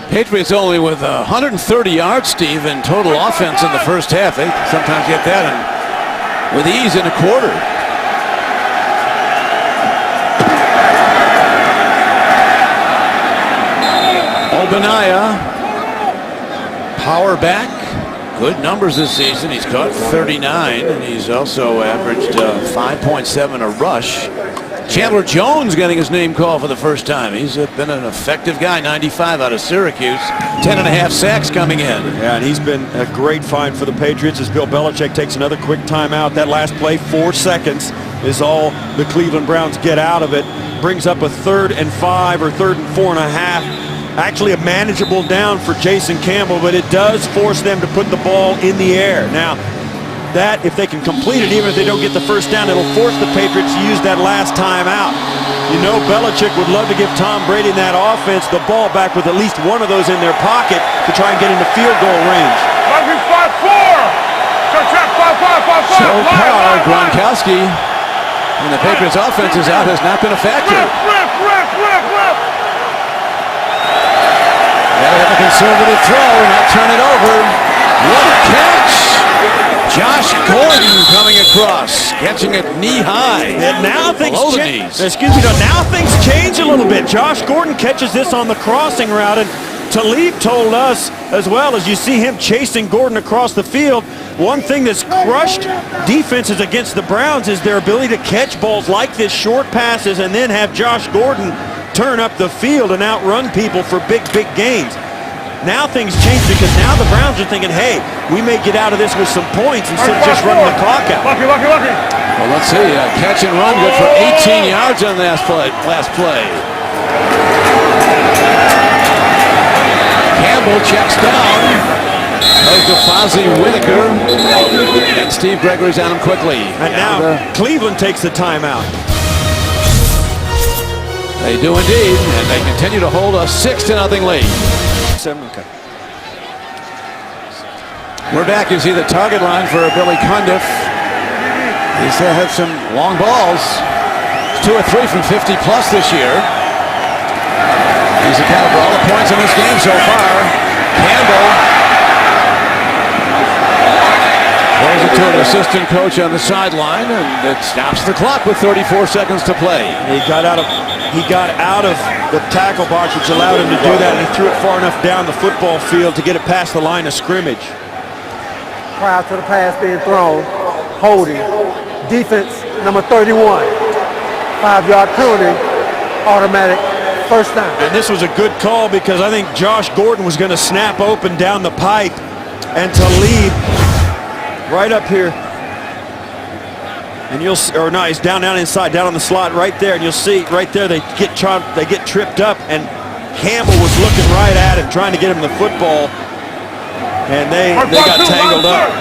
Patriots only with 130 yards, Steve, in total offense in the first half. They sometimes get that with ease in a quarter. Obaniah, power back, good numbers this season. He's caught 39, and he's also averaged 5.7 a rush. Chandler Jones getting his name called for the first time. He's been an effective guy, 95 out of Syracuse. 10.5 sacks coming in. Yeah, and he's been a great find for the Patriots as Bill Belichick takes another quick timeout. That last play, 4 seconds, is all the Cleveland Browns get out of it. Brings up a 3rd and 5 or 3rd and 4.5. Actually a manageable down for Jason Campbell, but it does force them to put the ball in the air. Now, that, if they can complete it, even if they don't get the first down, it'll force the Patriots to use that last time out. Belichick would love to give Tom Brady and that offense the ball back with at least one of those in their pocket to try and get into field goal range. So far, Gronkowski and the Patriots offense is out, has not been a factor. Gotta have a conservative throw, not turn it over. What a catch! Josh Gordon coming across, catching it knee high. And now things change. Now things change a little bit. Josh Gordon catches this on the crossing route, and Talib told us as well, as you see him chasing Gordon across the field, one thing that's crushed defenses against the Browns is their ability to catch balls like this, short passes, and then have Josh Gordon turn up the field and outrun people for big gains. Now things change, because now the Browns are thinking, hey, we may get out of this with some points instead of just running the clock out. Well, let's see. Catch and run, good for 18 yards on last play. Campbell checks down. Goes to Fozzie Whitaker. And Steve Gregory's on him quickly. And now Cleveland takes the timeout. They do indeed, and they continue to hold a 6-0 lead. Okay. We're back. You see the target line for Billy Cundiff. He's had some long balls. 2 or 3 from 50 plus this year. He's accounted for all the points in this game so far. Campbell throws it to an assistant coach on the sideline, and it stops the clock with 34 seconds to play. He got out of the tackle box, which allowed him to do that, and he threw it far enough down the football field to get it past the line of scrimmage. Prior to the pass being thrown, holding, defense number 31, 5-yard penalty, automatic first down. And this was a good call, because I think Josh Gordon was going to snap open down the pipe, and Talib right up here. And you'll see, or no, he's down inside, down on the slot right there, and you'll see right there they get tripped up, and Campbell was looking right at him, trying to get him the football, and they got tangled up.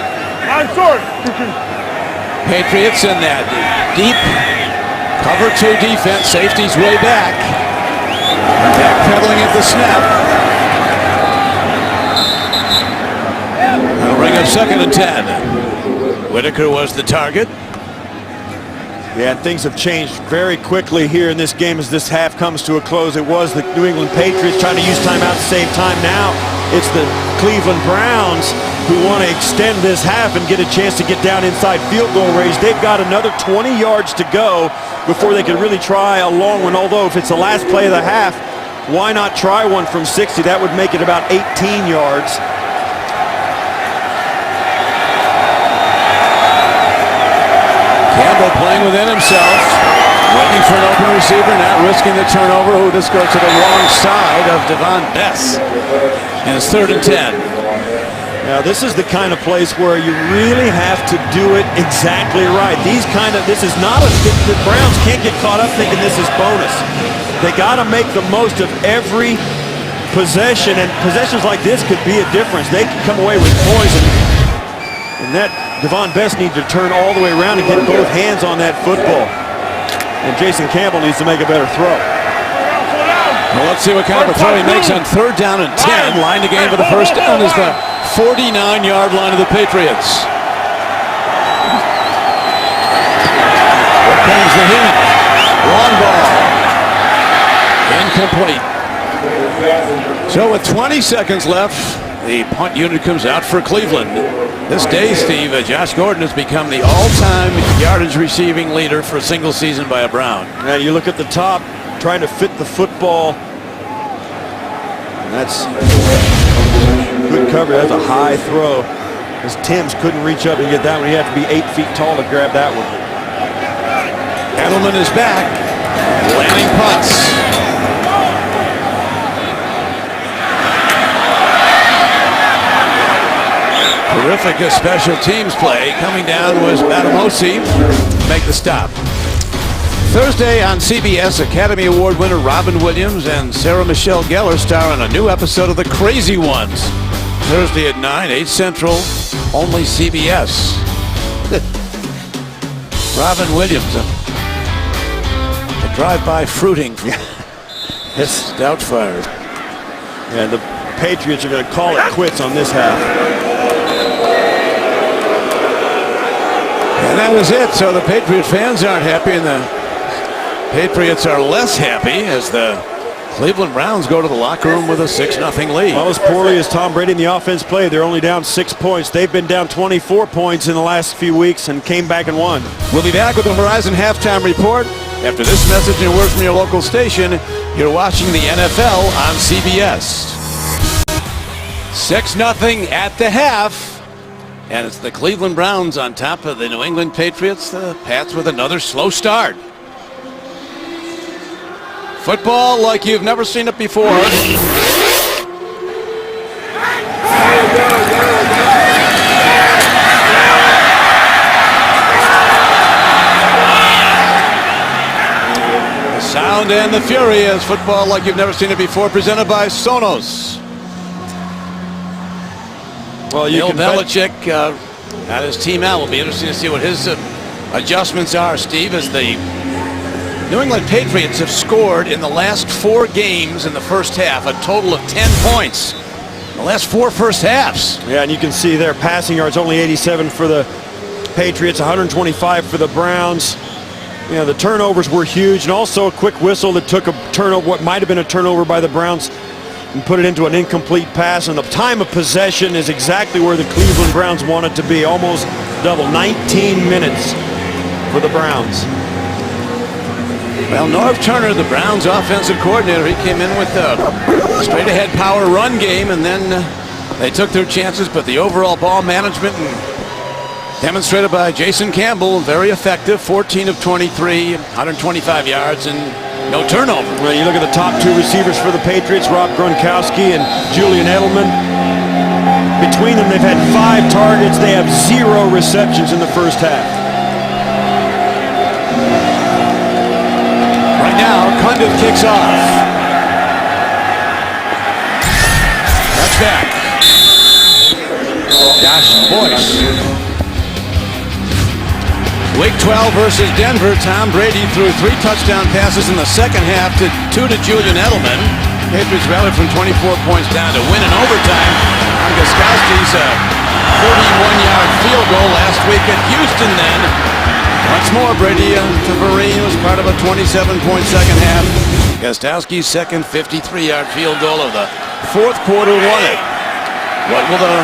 Patriots in that deep cover 2 defense. Safety's way back. Backpedaling at the snap. That'll bring up 2nd and 10. Whitaker was the target. Yeah, and things have changed very quickly here in this game as this half comes to a close. It was the New England Patriots trying to use timeout to save time. Now it's the Cleveland Browns who want to extend this half and get a chance to get down inside field goal range. They've got another 20 yards to go before they can really try a long one, although if it's the last play of the half, why not try one from 60? That would make it about 18 yards. Campbell playing within himself, looking for an open receiver, not risking the turnover. Oh, this goes to the wrong side of Devon Bess. And it's 3rd and 10. Now, this is the kind of place where you really have to do it exactly right. This is not the Browns can't get caught up thinking this is bonus. They got to make the most of every possession, and possessions like this could be a difference. They could come away with points, and that Devon Bess needs to turn all the way around and get both hands on that football. And Jason Campbell needs to make a better throw. Well, let's see what kind of a throw he makes on 3rd down and 10. Line to gain for the first down is the 49-yard line of the Patriots. Here comes the heat. Long ball. Incomplete. So with 20 seconds left, the punt unit comes out for Cleveland. This day, Steve, Josh Gordon has become the all-time yardage receiving leader for a single season by a Brown. Now you look at the top, trying to fit the football. That's good cover. That's a high throw. As Timms couldn't reach up and get that one. He had to be 8 feet tall to grab that one. Edelman is back. Landing punts. Terrific special teams play. Coming down was Batamosi to make the stop. Thursday on CBS, Academy Award winner Robin Williams and Sarah Michelle Gellar star in a new episode of The Crazy Ones. Thursday at 9, 8 Central, only CBS. Robin Williams, a drive-by fruiting from his Doubtfire. And the Patriots are going to call it quits on this half. And that was it. So the Patriot fans aren't happy, and the Patriots are less happy as the Cleveland Browns go to the locker room with a 6-0 lead. Well, as poorly as Tom Brady and the offense played, they're only down 6 points. They've been down 24 points in the last few weeks and came back and won. We'll be back with the Verizon Halftime Report. After this message and word from your local station, you're watching the NFL on CBS. 6-0 at the half. And it's the Cleveland Browns on top of the New England Patriots. The Pats with another slow start. Football like you've never seen it before. The sound and the fury is football like you've never seen it before, presented by Sonos. Well, Bill Belichick got his team out. Will be interesting to see what his adjustments are, Steve, as the New England Patriots have scored in the last 4 games in the first half, a total of 10 points. The last 4 first halves. Yeah, and you can see their passing yards only 87 for the Patriots, 125 for the Browns. You know, the turnovers were huge, and also a quick whistle that took a turnover, what might have been a turnover by the Browns, and put it into an incomplete pass. And the time of possession is exactly where the Cleveland Browns want it to be, almost double, 19 minutes for the Browns. Well, Norv Turner, the Browns offensive coordinator, he came in with a straight-ahead power run game, and then they took their chances, but the overall ball management demonstrated by Jason Campbell, very effective, 14 of 23, 125 yards, and no turnover. Well, you look at the top 2 receivers for the Patriots, Rob Gronkowski and Julian Edelman. Between them, they've had 5 targets. They have 0 receptions in the first half. Right now, Cundiff kicks off. That's back. Josh Boyce. Week 12 versus Denver. Tom Brady threw 3 touchdown passes in the second half, to 2 to Julian Edelman. Patriots rallied from 24 points down to win in overtime on Gostkowski's 41-yard field goal last week at Houston. Then once more, Brady to Vereen was part of a 27-point second half. Gostkowski's second 53-yard field goal of the 4th quarter won it. What will the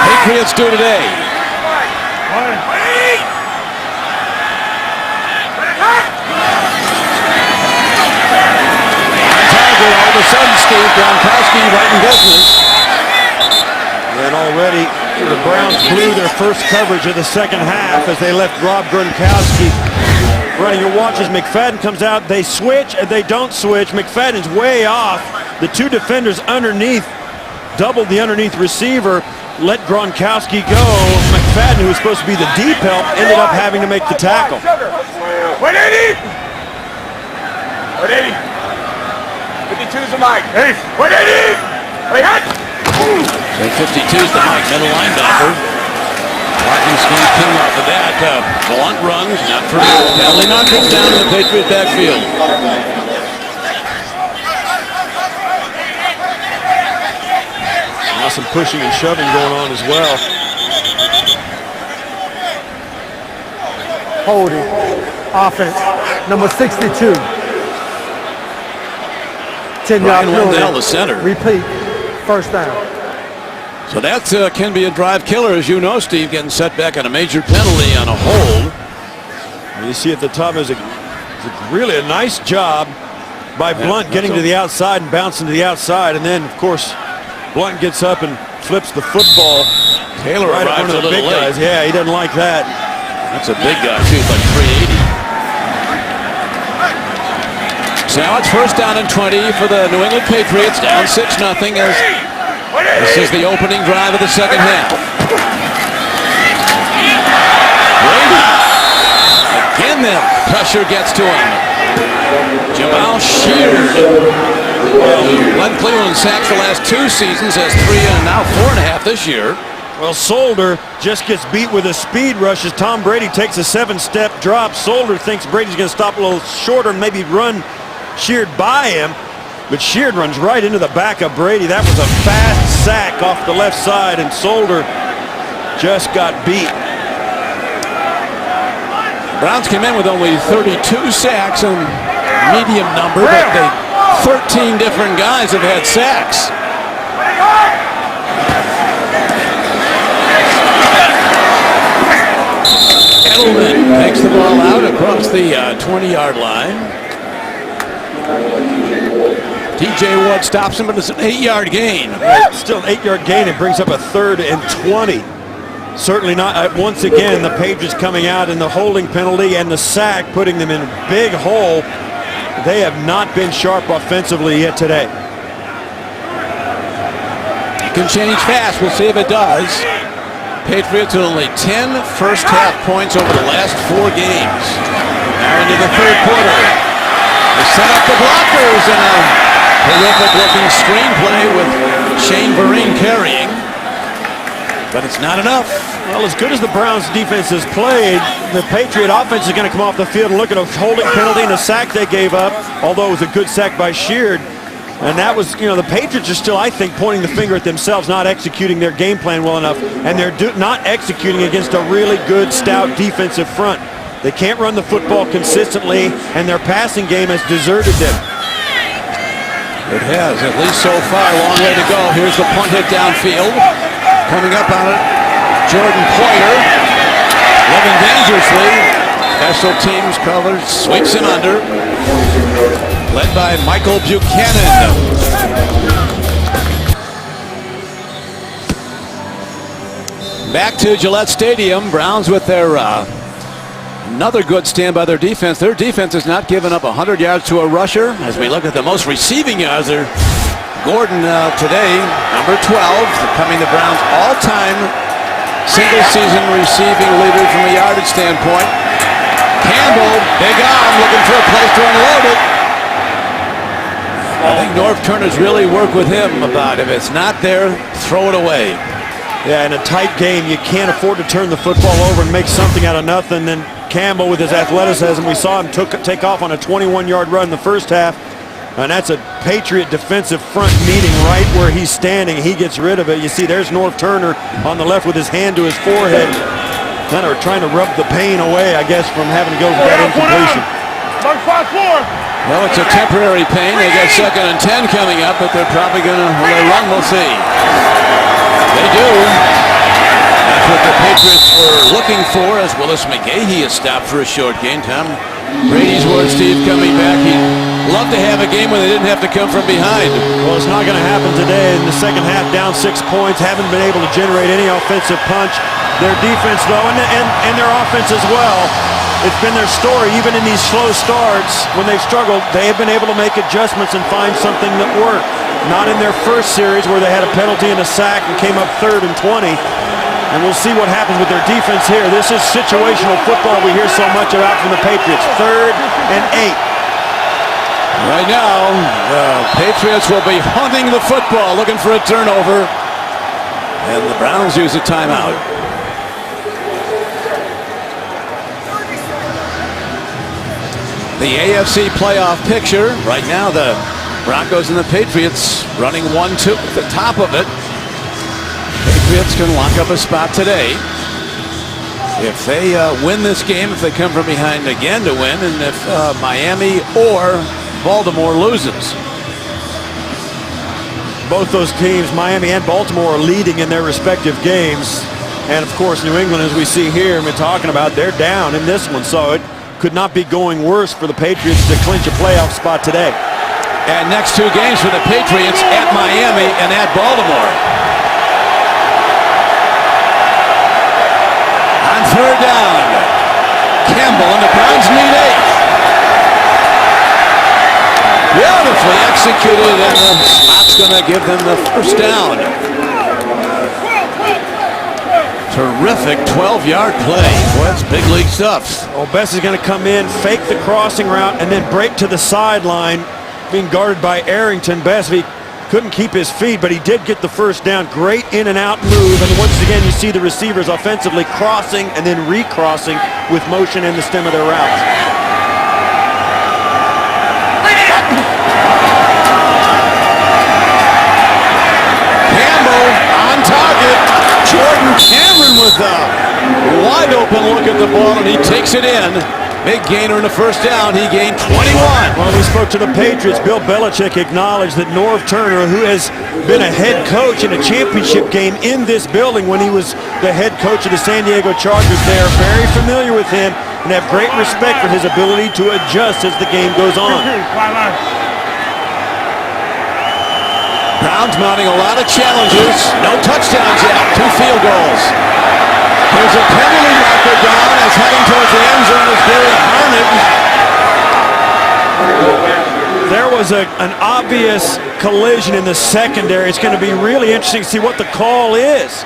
Patriots do today? good all of a sudden, Steve. Gronkowski right in business. And already the Browns blew their first coverage of the second half as they left Rob Gronkowski running. You watch as McFadden comes out. They switch and they don't switch. McFadden's way off. The two defenders underneath doubled the underneath receiver, let Gronkowski go. McFadden, who was supposed to be the deep help, ended up having to make the tackle. 180! 180! 52's the mic. Hey, 180! Hey, hot! So 52's the Mike, middle linebacker. Watkins came off of that. Blunt runs, not for penalty knockers down in the Patriot backfield. Now some pushing and shoving going on as well. Holding. Offense. Number 62. 10-yard Ryan Wendell, the center. Repeat. First down. So that can be a drive killer, as you know, Steve, getting set back on a major penalty on a hold. You see at the top is really a nice job by Blunt getting to the outside and bouncing to the outside. And then, of course, Blunt gets up and flips the football. Taylor right arrives at one of a the big little late. guys. Yeah, he doesn't like that. That's a big guy, too. It's like 380. So now it's first down and 20 for the New England Patriots, down 6-0 as this is the opening drive of the second half. Brady. Again, the pressure gets to him. Jamal Sheard. Glenn Cleveland sacks the last 2 seasons, has 3 and now 4.5 this year. Well, Solder just gets beat with a speed rush as Tom Brady takes a 7-step drop. Solder thinks Brady's going to stop a little shorter and maybe run Sheard by him, but Sheard runs right into the back of Brady. That was a fast sack off the left side, and Solder just got beat. Browns came in with only 32 sacks, a medium number, but 13 different guys have had sacks. Edelman takes the ball out across the 20-yard line. TJ Watt stops him, but it's an 8-yard gain. Still an 8-yard gain. It brings up a 3rd and 20. Certainly not. Once again, the Patriots coming out in the holding penalty and the sack, putting them in a big hole. They have not been sharp offensively yet today. It can change fast. We'll see if it does. Patriots with only 10 first-half points over the last 4 games. Now into the third quarter. They set up the blockers in a terrific-looking screenplay with Shane Vereen carrying. But it's not enough. Well, as good as the Browns defense has played, the Patriot offense is going to come off the field and look at a holding penalty and a sack they gave up, although it was a good sack by Sheard. And that was, the Patriots are still, I think, pointing the finger at themselves, not executing their game plan well enough. And they're not executing against a really good, stout defensive front. They can't run the football consistently, and their passing game has deserted them. It has, at least so far. A long way to go. Here's the punt hit downfield. Coming up on it, Jordan Poyer. Living dangerously. Special teams coverage, sweeps him under. Led by Michael Buchanan. Back to Gillette Stadium. Browns with their another good stand by their defense. Their defense has not given up 100 yards to a rusher. As we look at the most receiving yards, they're Gordon today, number 12, becoming the Browns' all-time single-season receiving leader from a yardage standpoint. Campbell, big arm, looking for a place to unload it. I think Norv Turner's really worked with him about if it's not there, throw it away. Yeah, in a tight game, you can't afford to turn the football over and make something out of nothing. Then Campbell, with his athleticism, we saw him take off on a 21-yard run in the first half. And that's a Patriot defensive front meeting right where he's standing. He gets rid of it. You see, there's Norv Turner on the left with his hand to his forehead, kind of trying to rub the pain away, I guess, from having to go for that incompletion. Well, it's a temporary pain. They got 2nd and 10 coming up, but they're probably going to run. We'll see. They do. That's what the Patriots were looking for, as Willis McGahee is stopped for a short gain. Tom Brady's word, Steve, coming back. He love to have a game where they didn't have to come from behind. Well, it's not going to happen today. In the second half, down 6 points, haven't been able to generate any offensive punch. Their defense, though, and their offense as well, it's been their story. Even in these slow starts, when they've struggled, they have been able to make adjustments and find something that worked. Not in their first series where they had a penalty and a sack and came up 3rd and 20. And we'll see what happens with their defense here. This is situational football we hear so much about from the Patriots. 3rd and 8. Right now, the Patriots will be hunting the football, looking for a turnover. And the Browns use a timeout. The AFC playoff picture. Right now, the Broncos and the Patriots running 1-2 at the top of it. Patriots can lock up a spot today. If they win this game, if they come from behind again to win, and if Miami or Baltimore loses. Both those teams, Miami and Baltimore, are leading in their respective games. And, of course, New England, as we see here and been talking about, they're down in this one. So it could not be going worse for the Patriots to clinch a playoff spot today. And next 2 games for the Patriots at Miami and at Baltimore. On 3rd down, Campbell and the Browns need 8. Beautifully executed, and the spot's going to give them the first down. Terrific 12-yard play. Boy, that's big league stuff. Well, Best is going to come in, fake the crossing route, and then break to the sideline, being guarded by Arrington. Best, he couldn't keep his feet, but he did get the first down. Great in and out move, and once again you see the receivers offensively crossing and then recrossing with motion in the stem of their routes. Campbell on target. Jordan Cameron with a wide open look at the ball, and he takes it in. Big gainer in the first down. He gained 21. Well, we spoke to the Patriots. Bill Belichick acknowledged that Norv Turner, who has been a head coach in a championship game in this building when he was the head coach of the San Diego Chargers, they are very familiar with him and have great respect for his ability to adjust as the game goes on. Browns mounting a lot of challenges. No touchdowns yet. 2 field goals. There's a penalty marker down as heading towards the end zone is Gary Harnett. There was an obvious collision in the secondary. It's going to be really interesting to see what the call is,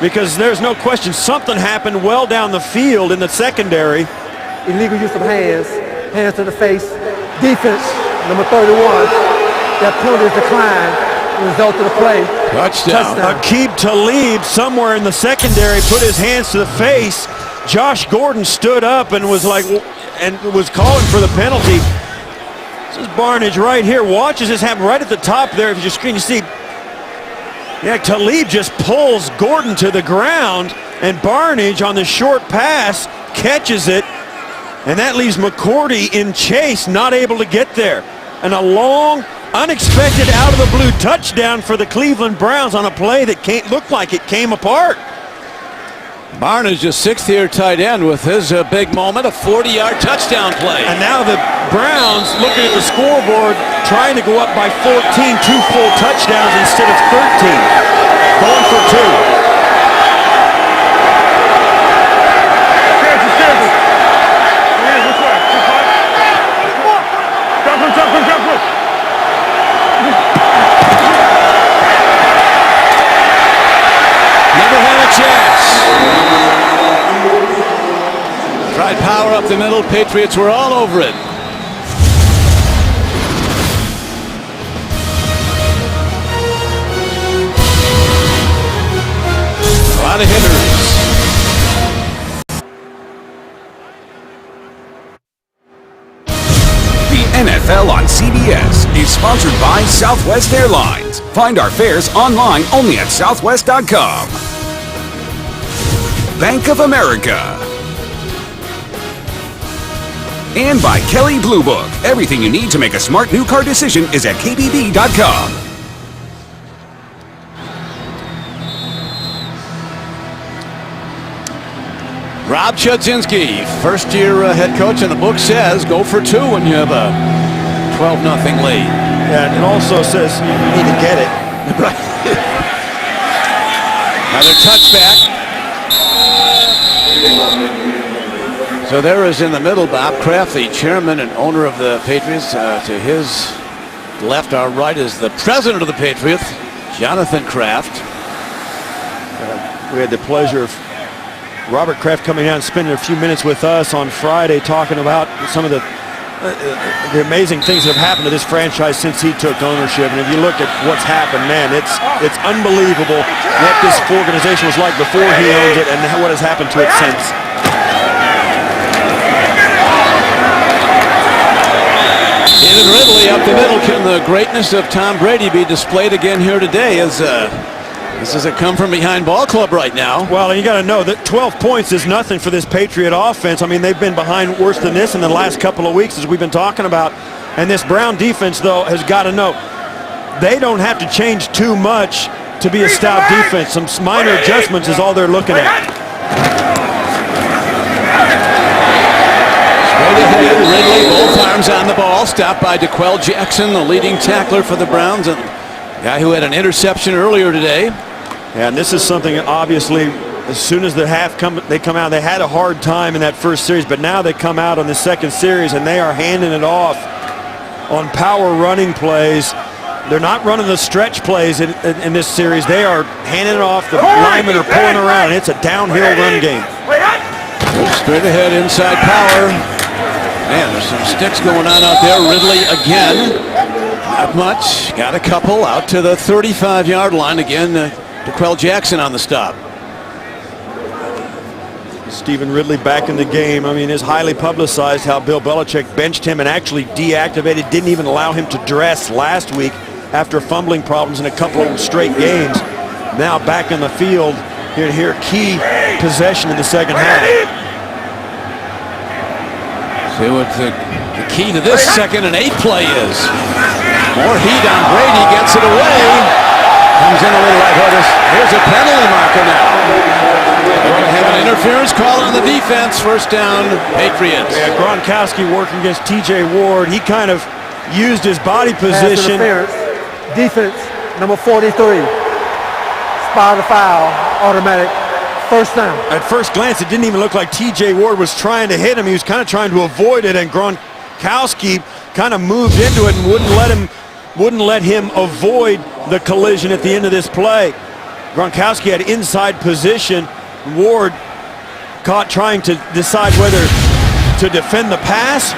because there's no question something happened well down the field in the secondary. Illegal use of hands to the face. Defense, number 31. That penalty is declined. Result of the play. Touchdown. Aqib Talib, somewhere in the secondary, put his hands to the face. Josh Gordon stood up and was calling for the penalty. This is Barnidge right here. Watches this happen right at the top there. If you just screen, you see, yeah, Talib just pulls Gordon to the ground, and Barnidge on the short pass catches it, and that leaves McCourty in chase, not able to get there. And a long, unexpected out-of-the-blue touchdown for the Cleveland Browns on a play that looked like it came apart. Barnes, just 6th-year tight end with his big moment, a 40-yard touchdown play. And now the Browns, looking at the scoreboard, trying to go up by 14, 2 full touchdowns instead of 13. Going for 2. Tried power up the middle. Patriots were all over it. A lot of hitters. The NFL on CBS is sponsored by Southwest Airlines. Find our fares online only at southwest.com. Bank of America. And by Kelley Blue Book. Everything you need to make a smart new car decision is at kbb.com. Rob Chudzinski, first-year head coach, and the book says go for 2 when you have a 12-0 lead. Yeah, and it also says you need to get it. Another touchback. So there is in the middle Bob Kraft, the chairman and owner of the Patriots. To his left, our right, is the president of the Patriots, Jonathan Kraft. We had the pleasure of Robert Kraft coming out and spending a few minutes with us on Friday talking about some of the amazing things that have happened to this franchise since he took ownership. And if you look at what's happened, man, it's unbelievable what this organization was like before he owned it and what has happened to it since. David Ridley up the middle. Can the greatness of Tom Brady be displayed again here today? As this is a come-from-behind ball club right now. Well, and you got to know that 12 points is nothing for this Patriot offense. I mean, they've been behind worse than this in the last couple of weeks, as we've been talking about. And this Brown defense, though, has got to know they don't have to change too much to be a stout defense. Some minor adjustments is all they're looking at. Straight ahead, Ridley, both arms on the ball, stopped by DeQuell Jackson, the leading tackler for the Browns, and the guy who had an interception earlier today. And this is something, obviously, as soon as the they come out, they had a hard time in that first series, but now they come out on the second series and they are handing it off on power running plays. They're not running the stretch plays in this series. They are handing it off. The linemen are pulling around. It's a downhill run game. Straight ahead, inside power. Man, there's some sticks going on out there. Ridley again. Not much. Got a couple out to the 35-yard line again. DeQuell Jackson on the stop. Stephen Ridley back in the game. I mean, it's highly publicized how Bill Belichick benched him and actually deactivated, didn't even allow him to dress last week after fumbling problems in a couple of straight games. Now back in the field. Here, key possession in the second half. See what the key to this second and 8 play is. More heat on Brady, gets it away. Comes in a little lighthearted. Here's a penalty marker now. We're going to have an interference call on the defense. First down, Patriots. Yeah, Gronkowski working against T.J. Ward. He kind of used his body position. Defense, number 43. Spot the foul, automatic. First down. At first glance, it didn't even look like T.J. Ward was trying to hit him. He was kind of trying to avoid it, and Gronkowski kind of moved into it and wouldn't let him avoid the collision at the end of this play. Gronkowski had inside position. Ward caught trying to decide whether to defend the pass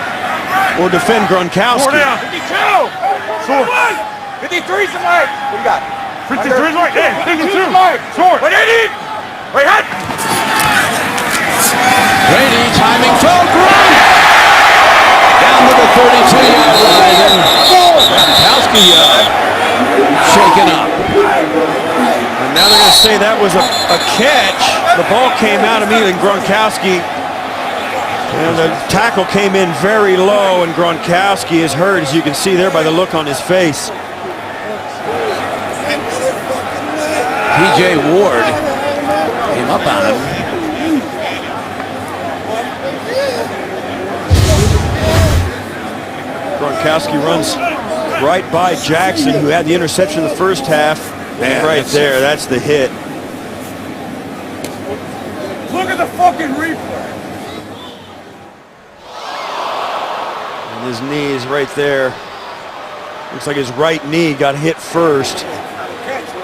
or defend Gronkowski. 53 tonight. What do you got? 53 right there. 52. Short. What do you need? Wait, hot. Brady timing throw. Gronk down to the 32-yard line. And Gronkowski shaken up. And now they're going to say that was a catch. The ball came out immediately, and Gronkowski, and the tackle came in very low, and Gronkowski is hurt, as you can see there by the look on his face. T.J. Ward came up on him. Gronkowski runs right by Jackson, who had the interception in the first half. Man, right there, that's the hit. Look at the fucking replay. And his knee is right there. Looks like his right knee got hit first.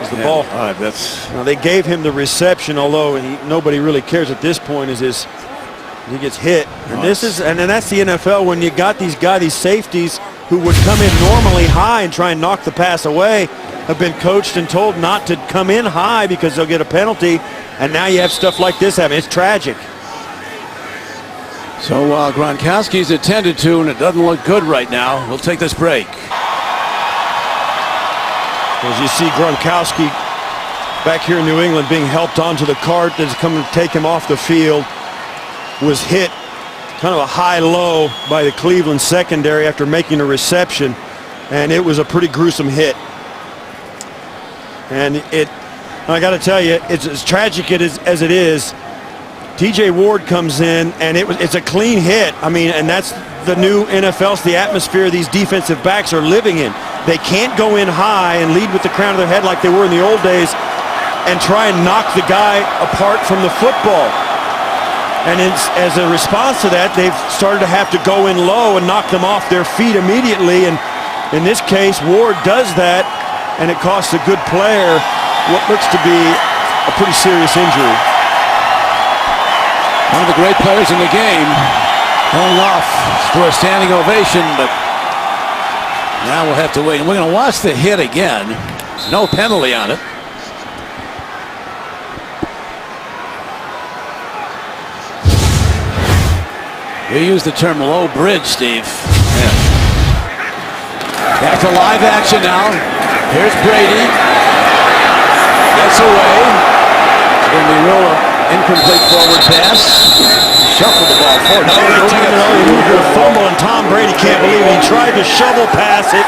The ball. Now they gave him the reception, although nobody really cares at this point. He gets hit, and then that's the NFL. When you got these safeties who would come in normally high and try and knock the pass away, have been coached and told not to come in high because they'll get a penalty, and now you have stuff like this happen. It's tragic. So while Gronkowski's attended to, and it doesn't look good right now, we'll take this break. As you see Gronkowski back here in New England being helped onto the cart that's coming to take him off the field, was hit kind of a high-low by the Cleveland secondary after making a reception, and it was a pretty gruesome hit. And I got to tell you, it's as tragic as it is. T.J. Ward comes in, and it's a clean hit. I mean, and that's the new NFL, it's the atmosphere these defensive backs are living in. They can't go in high and lead with the crown of their head like they were in the old days and try and knock the guy apart from the football. And as a response to that, they've started to have to go in low and knock them off their feet immediately. And in this case, Ward does that, and it costs a good player what looks to be a pretty serious injury. One of the great players in the game going off for a standing ovation, but now we'll have to wait. And we're going to watch the hit again. There's no penalty on it. We use the term low bridge, Steve. Yeah. Back to live action now. Here's Brady. Gets away. It's going to be real incomplete forward pass. Shuffle the ball forward. He moved to a fumble, and Tom Brady can't believe it. He tried to shovel pass it.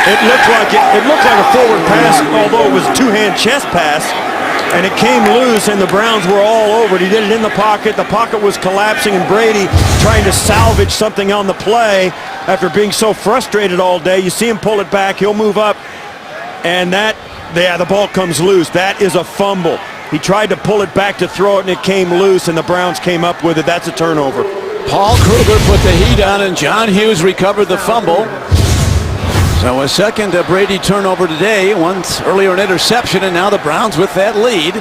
It looked like a forward pass, although it was a two-hand chest pass. And it came loose, and the Browns were all over it. He did it in the pocket. The pocket was collapsing, and Brady trying to salvage something on the play after being so frustrated all day. You see him pull it back. He'll move up, and the ball comes loose. That is a fumble. He tried to pull it back to throw it, and it came loose, and the Browns came up with it. That's a turnover. Paul Kruger put the heat on, and John Hughes recovered the fumble. So a second Brady turnover today. Once earlier an interception, and now the Browns with that lead.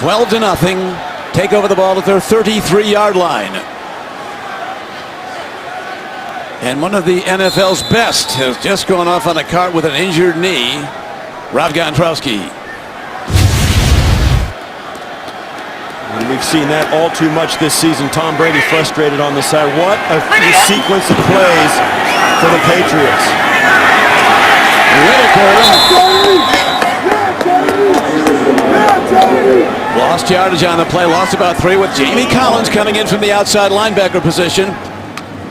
12-0. Take over the ball at their 33-yard line. And one of the NFL's best has just gone off on a cart with an injured knee. Rob Gontrowski. And we've seen that all too much this season. Tom Brady frustrated on the side. What a sequence of plays for the Patriots. Whitaker lost yardage on the play, lost about 3 with Jamie Collins coming in from the outside linebacker position.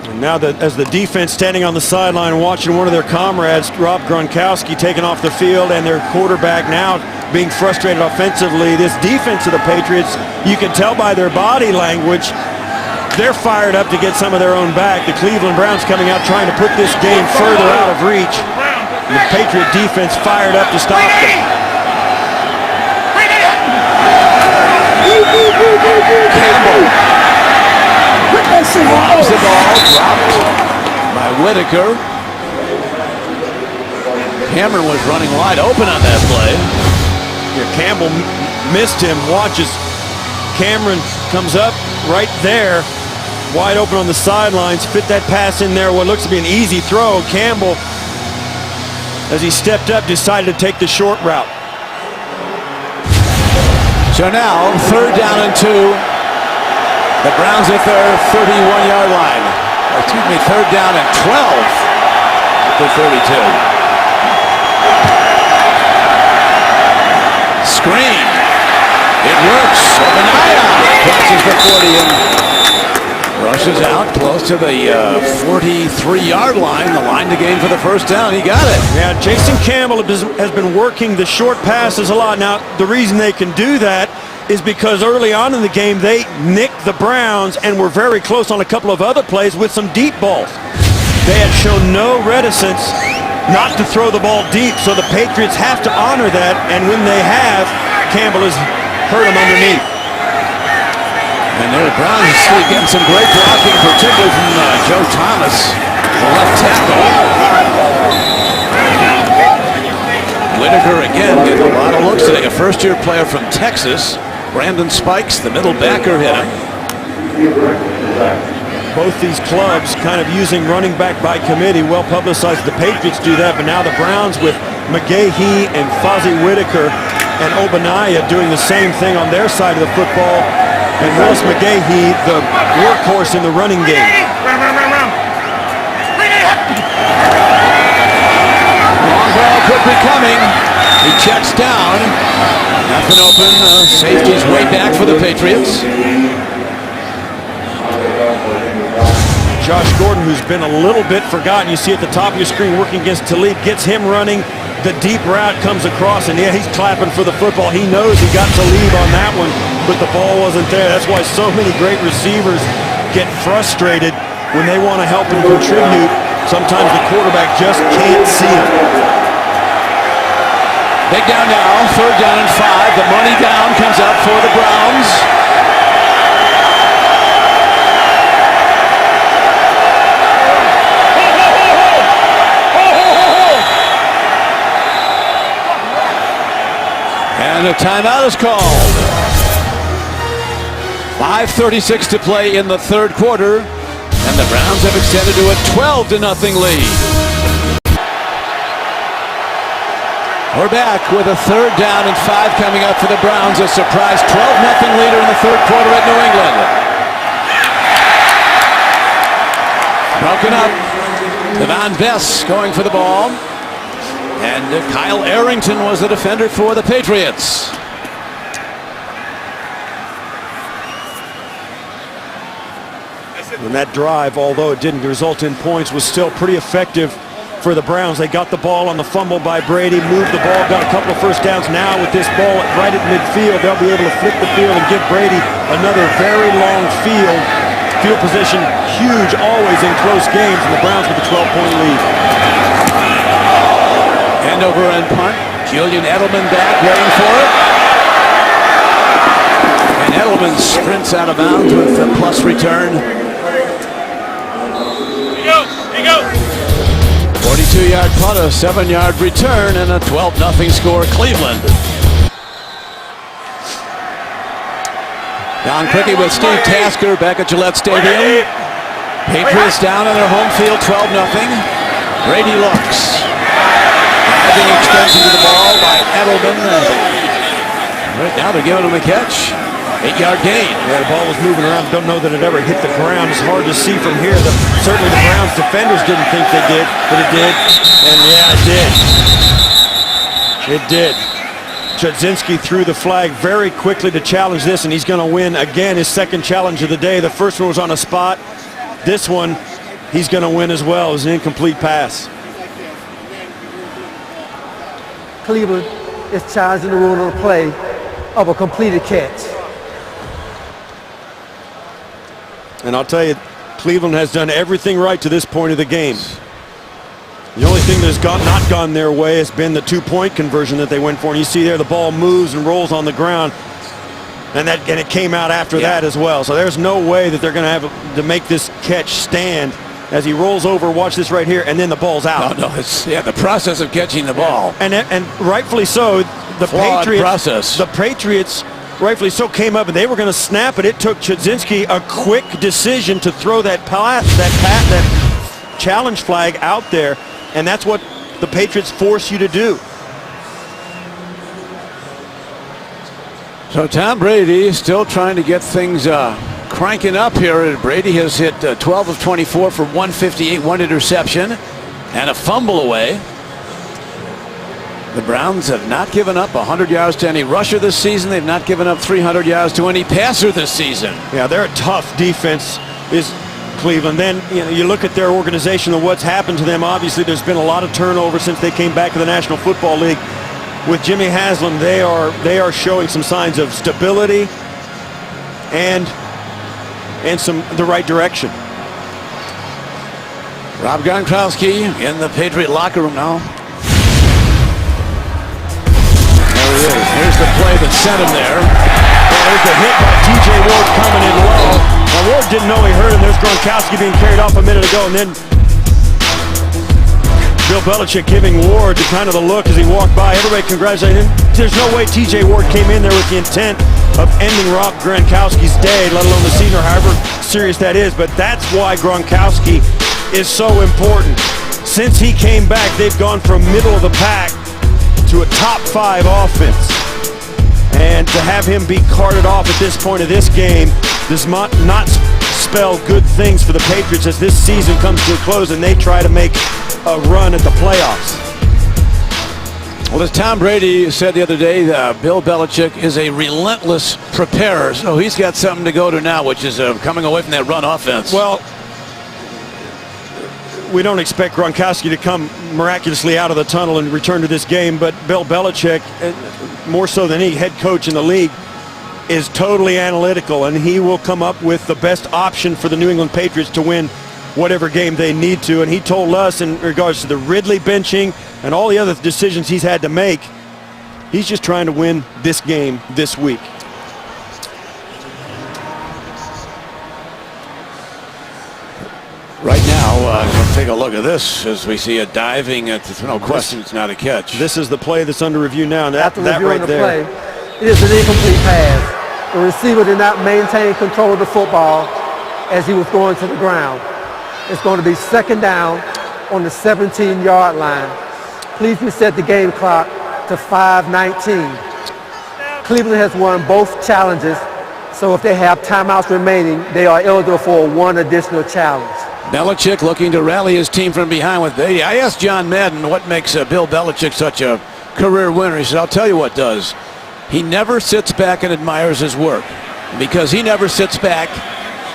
And now as the defense standing on the sideline watching one of their comrades, Rob Gronkowski, taken off the field, and their quarterback now being frustrated offensively. This defense of the Patriots, you can tell by their body language, they're fired up to get some of their own back. The Cleveland Browns coming out trying to put this game further out of reach. The Patriot defense fired up to stop them. Campbell drops the ball, dropped by Whitaker. Cameron was running wide open on that play. Yeah, Campbell missed him. Watches Cameron comes up right there, wide open on the sidelines. Fit that pass in there. What looks to be an easy throw. Campbell, as he stepped up, decided to take the short route. So now, 3rd down and 2. The Browns at their 31-yard line. Excuse me, 3rd down and 12 at the 32. Screen. It works. Obanaya crosses the 40 and rushes out close to the 43-yard line, the line to gain for the first down. He got it. Yeah, Jason Campbell has been working the short passes a lot. Now, the reason they can do that is because early on in the game, they nicked the Browns and were very close on a couple of other plays with some deep balls. They had shown no reticence not to throw the ball deep, so the Patriots have to honor that, and when they have, Campbell has hurt them underneath. And there the Browns getting some great blocking, particularly from Joe Thomas, the left tackle. Whitaker again getting a lot of looks today. A first-year player from Texas. Brandon Spikes, the middle backer, hit him. Both these clubs kind of using running back by committee. Well publicized. The Patriots do that, but now the Browns with McGahee and Fozzie Whitaker and Obanaya doing the same thing on their side of the football. And Willis McGahee, the workhorse in the running game. Long ball could be coming. He checks down. Nothing open. Safety's way back for the Patriots. Josh Gordon, who's been a little bit forgotten. You see at the top of your screen working against Talib, gets him running. The deep route comes across, and yeah, he's clapping for the football. He knows he got Talib on that one, but the ball wasn't there. That's why so many great receivers get frustrated when they want to help and contribute, sometimes the quarterback just can't see them. Big down now, 3rd down and 5. The money down comes out for the Browns. And a timeout is called. 5:36 to play in the 3rd quarter, and the Browns have extended to a 12-0 lead. We're back with a 3rd down and 5 coming up for the Browns. A surprise 12-0 leader in the 3rd quarter at New England. Broken up. Devon Bess going for the ball. And Kyle Arrington was the defender for the Patriots. And that drive, although it didn't result in points, was still pretty effective for the Browns. They got the ball on the fumble by Brady, moved the ball, got a couple of first downs. Now with this ball right at midfield, they'll be able to flip the field and give Brady another very long field. Field position huge always in close games, and the Browns with a 12-point lead. End over and punt. Julian Edelman back, waiting for it. And Edelman sprints out of bounds with a plus return. Here you go. 42-yard punt, a 7-yard return, and a 12-0 score, Cleveland. Don Criqui with Steve Tasker back at Gillette Stadium. Patriots down on their home field, 12-0. Brady looks. Driving extension to the ball by Edelman. Right now they're giving him a catch. 8-yard gain. Yeah, the ball was moving around. Don't know that it ever hit the ground. It's hard to see from here. Certainly the Browns defenders didn't think they did, but it did. And yeah, it did. It did. Chudzinski threw the flag very quickly to challenge this, and he's going to win again his 2nd challenge of the day. The first one was on a spot. This one, he's going to win as well. It was an incomplete pass. Cleveland is challenging the rule on the play of a completed catch. And I'll tell you, Cleveland has done everything right to this point of the game. The only thing that has not gone their way has been the 2-point conversion that they went for. And you see there the ball moves and rolls on the ground. And it came out after that as well. So there's no way that they're going to have to make this catch stand as he rolls over. Watch this right here, and then the ball's out. No, it's the process of catching the ball. And rightfully so, the Patriots rightfully so came up and they were going to snap it. It took Chudzinski a quick decision to throw that challenge flag out there, and that's what the Patriots force you to do. So Tom Brady still trying to get things cranking up here. Brady has hit 12 of 24 for 158, 1 interception, and a fumble away. The Browns have not given up 100 yards to any rusher this season. They've not given up 300 yards to any passer this season. Yeah, they're a tough defense, is Cleveland. Then you look at their organization and what's happened to them. Obviously, there's been a lot of turnover since they came back to the National Football League. With Jimmy Haslam, they are showing some signs of stability and the right direction. Rob Gronkowski in the Patriot locker room now. There he is. Here's the play that sent him there. Well, there's the hit by T.J. Ward coming in low. Now, Ward didn't know he hurt him. There's Gronkowski being carried off a minute ago, and then Bill Belichick giving Ward kind of the look as he walked by. Everybody congratulating him. There's no way T.J. Ward came in there with the intent of ending Rob Gronkowski's day, let alone the season, or however serious that is. But that's why Gronkowski is so important. Since he came back, they've gone from middle of the pack to a top 5 offense. And to have him be carted off at this point of this game does not spell good things for the Patriots as this season comes to a close and they try to make a run at the playoffs. Well, as Tom Brady said the other day, Bill Belichick is a relentless preparer, so he's got something to go to now, which is coming away from that run offense. Well, we don't expect Gronkowski to come miraculously out of the tunnel and return to this game, but Bill Belichick, more so than any head coach in the league, is totally analytical, and he will come up with the best option for the New England Patriots to win whatever game they need to. And he told us in regards to the Ridley benching and all the other decisions he's had to make, he's just trying to win this game this week. Right now, we'll take a look at this as we see a diving. No question, it's not a catch. This is the play that's under review now. And After that reviewing right the there. play, it is an incomplete pass. The receiver did not maintain control of the football as he was going to the ground. It's going to be second down on the 17-yard line. Please reset the game clock to 5:19. Cleveland has won both challenges, so if they have timeouts remaining, they are eligible for one additional challenge. Belichick looking to rally his team from behind with Beatty. I asked John Madden what makes Bill Belichick such a career winner. He said, I'll tell you what does. He never sits back and admires his work. Because he never sits back,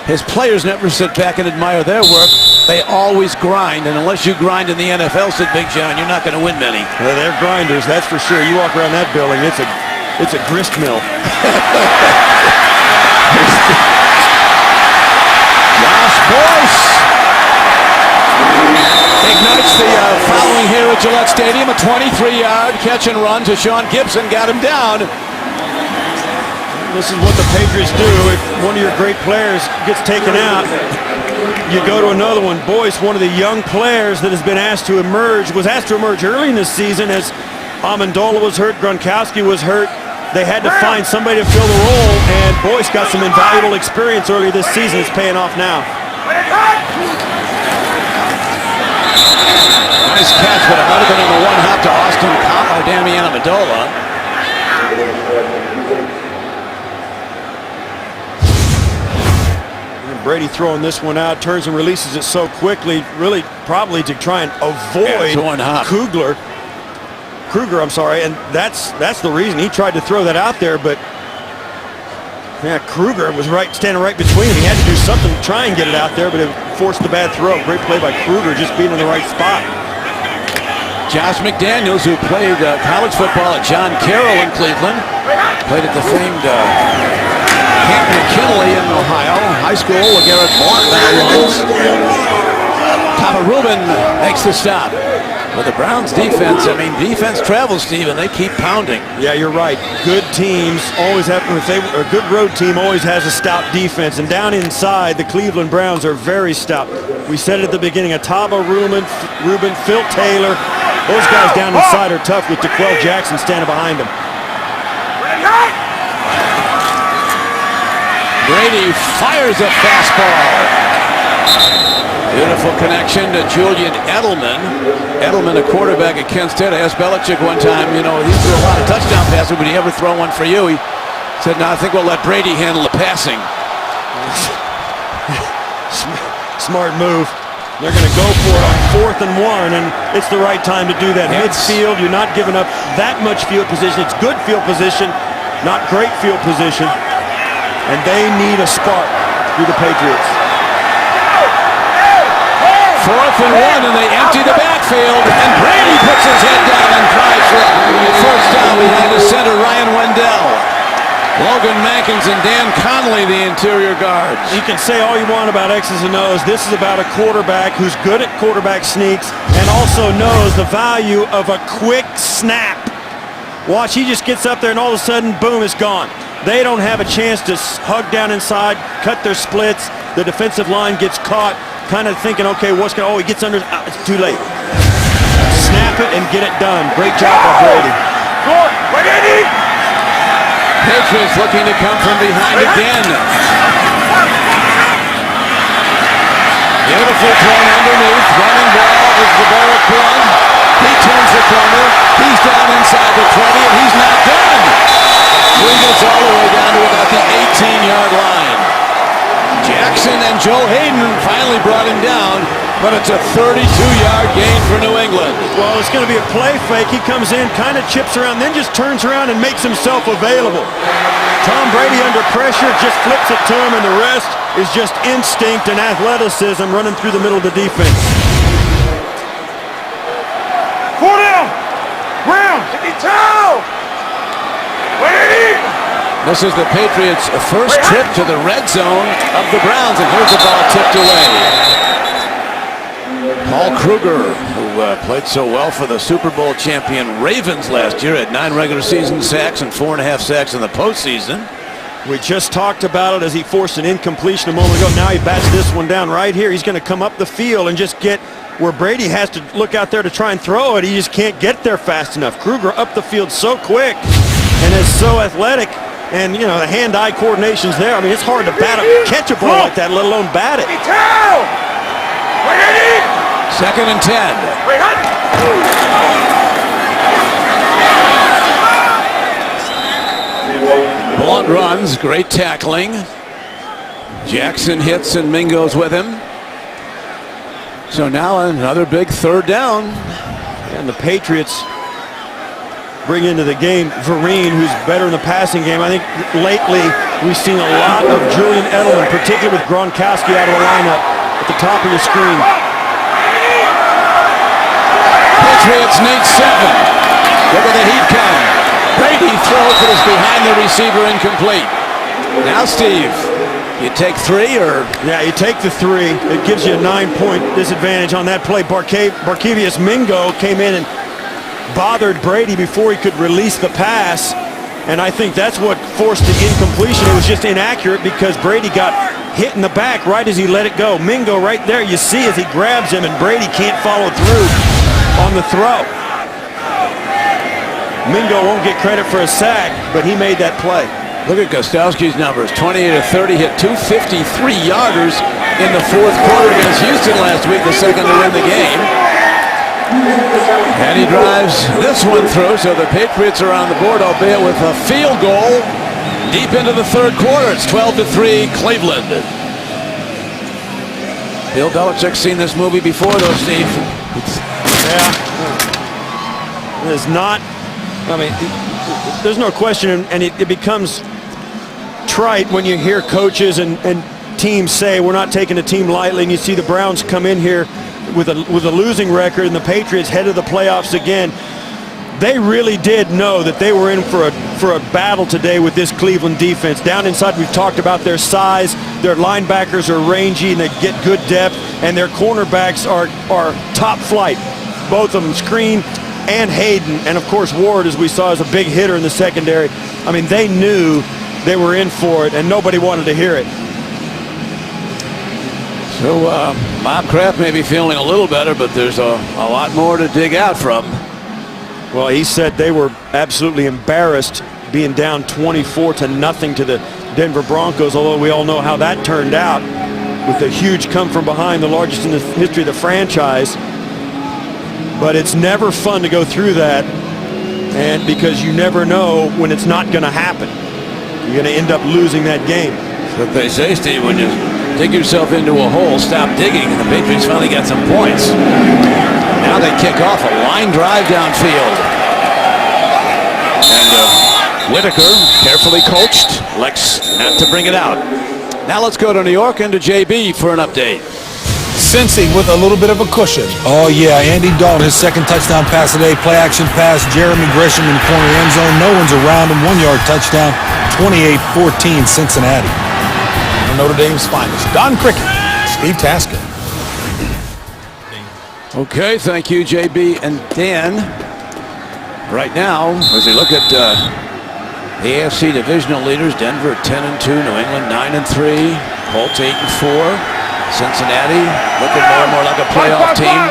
his players never sit back and admire their work. They always grind, and unless you grind in the NFL, said Big John, you're not going to win many. Well, they're grinders, that's for sure. You walk around that building, it's a grist mill. Josh Boyce ignites the following here at Gillette Stadium. A 23-yard catch and run to Sean Gibson. Got him down. This is what the Patriots do. If one of your great players gets taken out, you go to another one. Boyce, one of the young players that has been asked to emerge, was asked to emerge early in this season as Amendola was hurt, Gronkowski was hurt. They had to find somebody to fill the role, and Boyce got some invaluable experience early this season. It's paying off now. Nice catch, but it might have been on the one hop to Austin or Damian Amendola. Brady throwing this one out, turns and releases it so quickly, really probably to try and avoid Kruger, I'm sorry, and that's the reason he tried to throw that out there, but yeah, Kruger was standing right between him. He had to do something to try and get it out there, but it forced the bad throw. Great play by Kruger, just being in the right spot. Josh McDaniels, who played college football at John Carroll in Cleveland, played at the famed Canton McKinley in Ohio High School. LeGarrette Blount now runs. Papa Rubin makes the stop. But the Browns defense, defense travels, Steve, and they keep pounding. Yeah, you're right. Good teams always have, a good road team always has a stout defense. And down inside, the Cleveland Browns are very stout. We said it at the beginning, Ataba, Rubin, Phil Taylor, those guys down inside are tough with DeQuell Jackson standing behind them. Brady fires a fastball. Beautiful connection to Julian Edelman. Edelman, a quarterback at Kent State. I asked Belichick one time, he threw a lot of touchdown passes. Would he ever throw one for you? He said, no, I think we'll let Brady handle the passing. Smart move. They're going to go for it on 4th and 1, and it's the right time to do that. Midfield, you're not giving up that much field position. It's good field position, not great field position. And they need a spark through the Patriots. 4th and 1, and they empty the backfield, and Brady puts his head down and tries for first down behind the center, Ryan Wendell. Logan Mankins and Dan Connolly, the interior guards. You can say all you want about X's and O's. This is about a quarterback who's good at quarterback sneaks and also knows the value of a quick snap. Watch, he just gets up there and all of a sudden, boom, it's gone. They don't have a chance to hug down inside, cut their splits. The defensive line gets caught, kind of thinking, okay, he gets under, it's too late. Snap it and get it done. Great job by Brady. Patriots looking to come from behind again. Beautiful thrown underneath. Running ball is LeGarrette Blount. He turns the corner. He's down inside the 20, and he's not done. He gets all the way down to about the 18-yard line. Jackson and Joe Hayden finally brought him down, but it's a 32-yard gain for New England. Well, it's going to be a play fake. He comes in, kind of chips around, then just turns around and makes himself available. Tom Brady under pressure just flips it to him, and the rest is just instinct and athleticism running through the middle of the defense. 4 down! Brown! 52! This is the Patriots' first trip to the red zone of the Browns, and here's the ball tipped away. Paul Kruger, who played so well for the Super Bowl champion Ravens last year, had 9 regular season sacks and 4.5 sacks in the postseason. We just talked about it as he forced an incompletion a moment ago. Now he bats this one down right here. He's going to come up the field and just get where Brady has to look out there to try and throw it. He just can't get there fast enough. Kruger up the field so quick and is so athletic. And, you know, the hand-eye coordination's there. I mean, it's hard to catch a ball like that, let alone bat it. 2nd and 10. Blunt runs, great tackling. Jackson hits and Mingo's with him. So now another big 3rd down. And the Patriots bring into the game Vereen, who's better in the passing game. I think lately we've seen a lot of Julian Edelman, particularly with Gronkowski out of the lineup at the top of the screen. Patriots need 7. Look at the heat come. Brady throws, but it's behind the receiver, incomplete. Now, Steve, you take 3 or? Yeah, you take the 3. It gives you a 9-point disadvantage on that play. Barkevious Mingo came in and bothered Brady before he could release the pass, and I think that's what forced the incompletion. It was just inaccurate because Brady got hit in the back right as he let it go. Mingo right there, you see as he grabs him, and Brady can't follow through on the throw. Mingo won't get credit for a sack, but he made that play. Look at Gostowski's numbers, 28 of 30, hit 253-yarders in the 4th quarter against Houston last week, the second to win the game. And he drives this one through, so the Patriots are on the board, albeit with a field goal deep into the 3rd quarter. It's 12-3 Cleveland. Bill Belichick's seen this movie before, though, Steve. Yeah. There's not, I mean, there's no question, and it becomes trite when you hear coaches and teams say we're not taking a team lightly, and you see the Browns come in here with a losing record and the Patriots head of the playoffs again. They really did know that they were in for a battle today with this Cleveland defense. Down inside, we've talked about their size. Their linebackers are rangy and they get good depth, and their cornerbacks are top flight. Both of them, Screen and Hayden, and of course Ward, as we saw, is a big hitter in the secondary. I mean, they knew they were in for it, and nobody wanted to hear it. So Bob Kraft may be feeling a little better, but there's a lot more to dig out from. Well, he said they were absolutely embarrassed being down 24-0 to the Denver Broncos, although we all know how that turned out with the huge come from behind, the largest in the history of the franchise. But it's never fun to go through that, and because you never know when it's not going to happen. You're going to end up losing that game. That's what they say, Steve, when you dig yourself into a hole, stop digging, and the Patriots finally got some points. Now they kick off a line drive downfield. And Whitaker, carefully coached, elects not to bring it out. Now let's go to New York and to JB for an update. Cincy with a little bit of a cushion. Oh, yeah, Andy Dalton, his 2nd touchdown pass today. Play-action pass, Jeremy Gresham in corner end zone. No one's around him. 1-yard touchdown, 28-14 Cincinnati. Notre Dame's finest. Don Cricket, Steve Tasker. Okay, thank you, JB and Dan. Right now, as we look at the AFC divisional leaders, Denver 10-2, New England 9-3, Colts 8-4. Cincinnati looking more and more like a playoff team.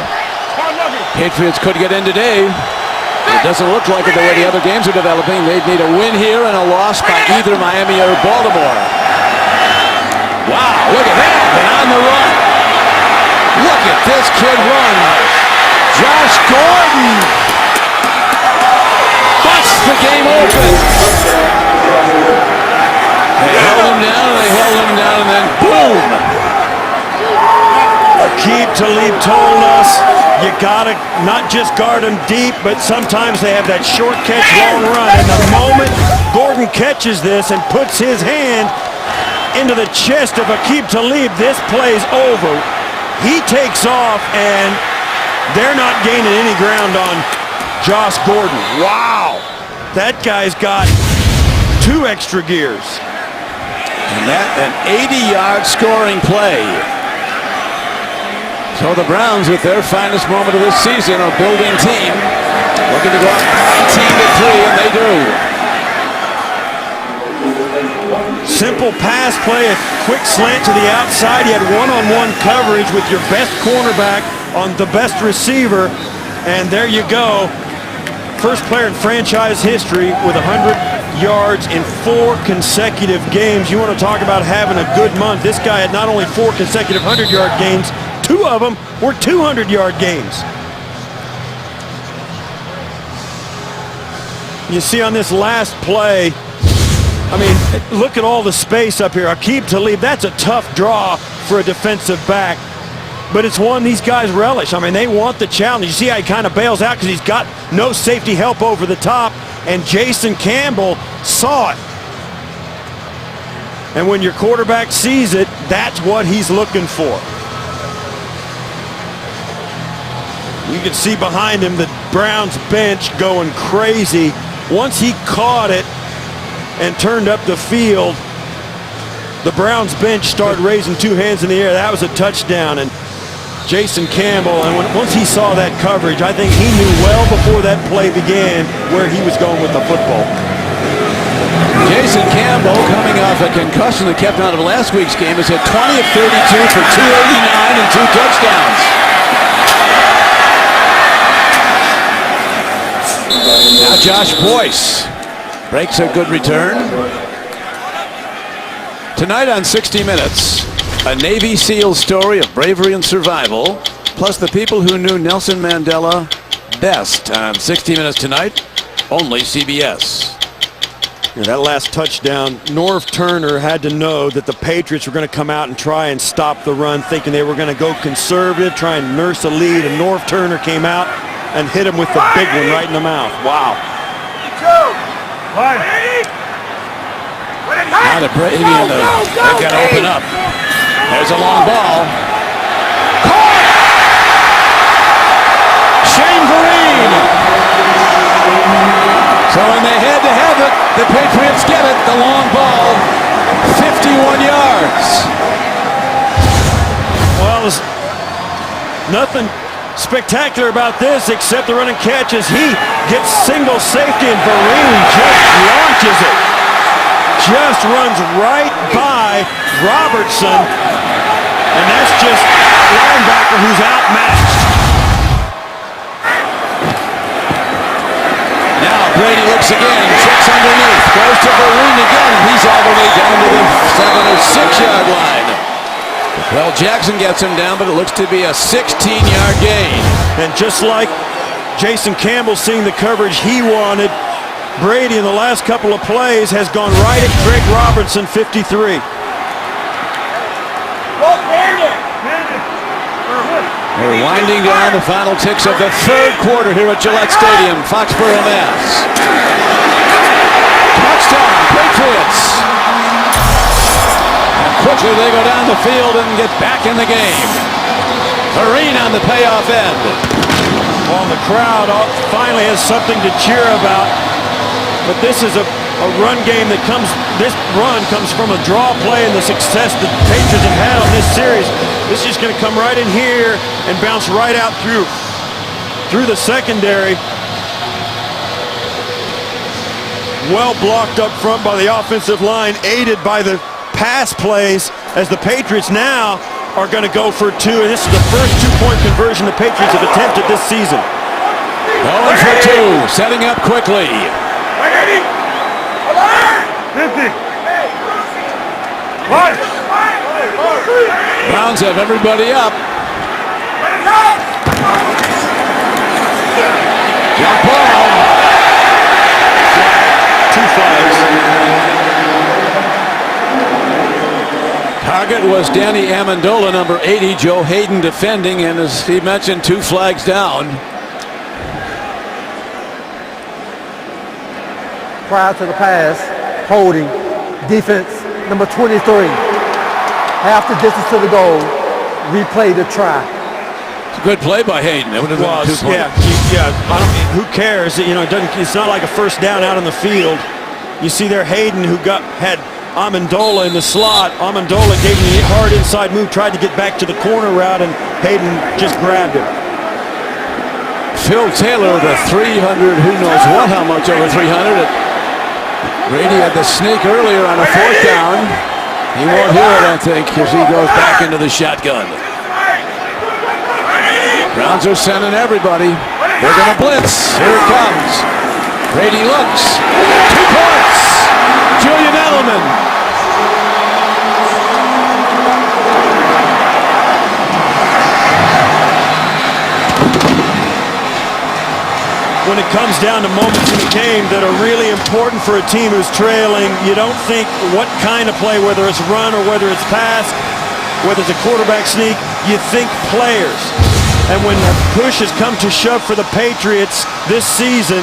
Patriots could get in today. It doesn't look like it the way the other games are developing. They'd need a win here and a loss by either Miami or Baltimore. Wow, look at that, and on the run. Look at this kid run. Josh Gordon busts the game open. They held him down, and then boom. Aqib Talib told us you gotta not just guard them deep, but sometimes they have that short catch, long run. And the moment Gordon catches this and puts his hand into the chest of Aqib Talib, this play's over. He takes off, and they're not gaining any ground on Josh Gordon. Wow, that guy's got 2 extra gears. And that an 80-yard scoring play. So the Browns, with their finest moment of this season, are building team, looking to go up 19-3, and they do. Simple pass play, a quick slant to the outside. He had one-on-one coverage with your best cornerback on the best receiver, and there you go. First player in franchise history with 100 yards in 4 consecutive games. You want to talk about having a good month. This guy had not only 4 consecutive 100-yard games, 2 of them were 200-yard games. You see on this last play, I mean, look at all the space up here. Aqib Talib, that's a tough draw for a defensive back. But it's one these guys relish. I mean, they want the challenge. You see how he kind of bails out because he's got no safety help over the top. And Jason Campbell saw it. And when your quarterback sees it, that's what he's looking for. You can see behind him the Browns bench going crazy. Once he caught it and turned up the field, the Browns bench started raising 2 hands in the air. That was a touchdown. And Jason Campbell, and once he saw that coverage, I think he knew well before that play began where he was going with the football. Jason Campbell, coming off a concussion that kept him out of last week's game, is at 20 of 32 for 289 and 2 touchdowns. Now Josh Boyce breaks a good return. Tonight on 60 Minutes, a Navy SEAL story of bravery and survival, plus the people who knew Nelson Mandela best on 60 Minutes tonight, only CBS. Yeah, that last touchdown, Norv Turner had to know that the Patriots were going to come out and try and stop the run, thinking they were going to go conservative, try and nurse a lead, and Norv Turner came out and hit him with the big one right in the mouth. Wow. Now the Brady and they've got to open up. There's a long ball. Caught! Shane Vereen. So when they had to have it, the Patriots get it. The long ball, 51 yards. Well, there's nothing spectacular about this except the run and catch as he gets single safety and Vereen just launches it. Just runs right by Robertson, and that's just a linebacker who's outmatched. Now Brady looks again, checks underneath, goes to Vereen again, and he's all the way down to the 7 or 6 yard line. Well, Jackson gets him down, but it looks to be a 16-yard gain. And just like Jason Campbell seeing the coverage he wanted, Brady in the last couple of plays has gone right at Craig Robertson, 53. We're winding down the final ticks of the 3rd quarter here at Gillette Stadium, Foxborough, Mass. Touchdown, Patriots! And quickly they go down the field and get back in the game. Vereen on the payoff end. Well, the crowd finally has something to cheer about. But this is a run game that this run comes from a draw play and the success the Patriots have had on this series. This is just going to come right in here and bounce right out through the secondary. Well blocked up front by the offensive line, aided by the pass plays as the Patriots now are going to go for 2. And this is the first 2-point conversion the Patriots have attempted this season. Going for 2, setting up quickly. 50. Browns have everybody up. Jump ball. 2 flags. Target was Danny Amendola, number 80. Joe Hayden defending, and as he mentioned, 2 flags down. Prior to the pass, holding, defense number 23. Half the distance to the goal, replay the try. It's a good play by Hayden. It would have been a 2-point. Yeah. Who cares? You know, it's not like a first down out on the field. You see there Hayden, who had Amendola in the slot. Amendola gave him the hard inside move, tried to get back to the corner route, and Hayden just grabbed him. Phil Taylor, the 300, who knows what, how much over 300. Brady had the sneak earlier on a 4th down. He won't hear it, I think, because he goes back into the shotgun. Browns are sending everybody. They're going to blitz. Here it comes. Brady looks. 2 points. Julian Edelman. When it comes down to moments in the game that are really important for a team who's trailing, you don't think what kind of play, whether it's run or whether it's pass, whether it's a quarterback sneak, you think players. And when the push has come to shove for the Patriots this season,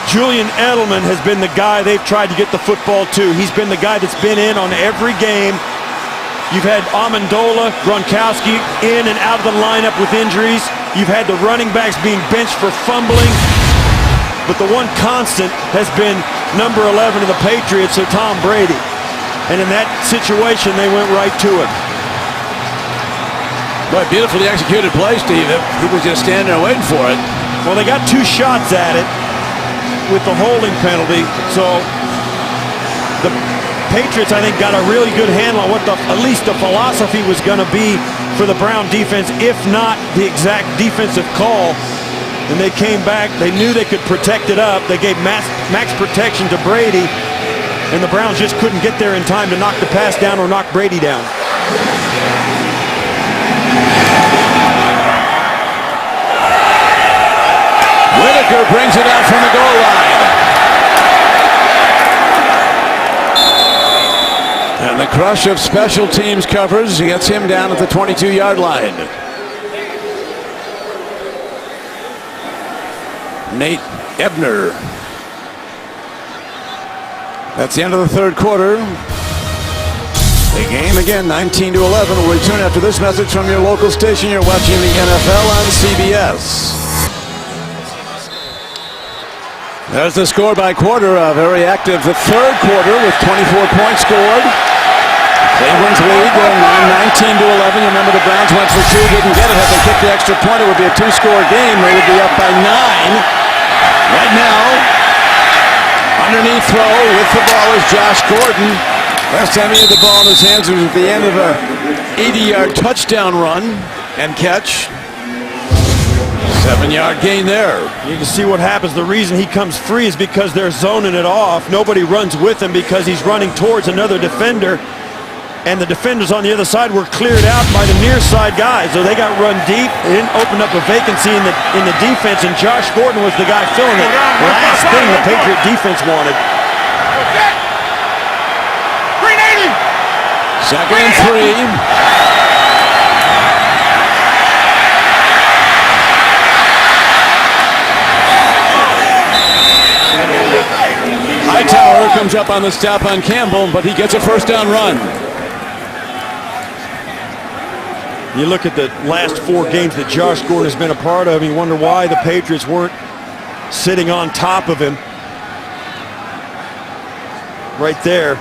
Julian Edelman has been the guy they've tried to get the football to. He's been the guy that's been in on every game. You've had Amendola, Gronkowski in and out of the lineup with injuries. You've had the running backs being benched for fumbling. But the one constant has been number 11 of the Patriots, so Tom Brady. And in that situation, they went right to him. But beautifully executed play, Steve. He was just standing there waiting for it. Well, they got 2 shots at it with the holding penalty. So the Patriots, I think, got a really good handle on what at least the philosophy was going to be for the Brown defense, if not the exact defensive call. And they came back. They knew they could protect it up. They gave max protection to Brady, and the Browns just couldn't get there in time to knock the pass down or knock Brady down. Whitaker brings it out from the goal line. And the crush of special teams covers gets him down at the 22-yard line. Nate Ebner. That's the end of the 3rd quarter. The game again, 19-11. We'll return after this message from your local station. You're watching the NFL on CBS. There's the score by quarter. Very active the 3rd quarter with 24 points scored. Cleveland's lead, 19-11. You remember the Browns went for 2, didn't get it. Had they kicked the extra point, it would be a 2-score game. They would be up by 9. Right now, underneath throw with the ball is Josh Gordon. Last time he had the ball in his hands was at the end of a 80-yard touchdown run and catch. 7-yard gain there. You can see what happens. The reason he comes free is because they're zoning it off. Nobody runs with him because he's running towards another defender. And the defenders on the other side were cleared out by the near side guys. So they got run deep. It didn't open up a vacancy in the defense, and Josh Gordon was the guy filling it. Last thing the Patriot defense wanted. 2nd and 3. Hightower comes up on the stop on Campbell, but he gets a 1st down run. You look at the last 4 games that Josh Gordon has been a part of, and you wonder why the Patriots weren't sitting on top of him. Right there.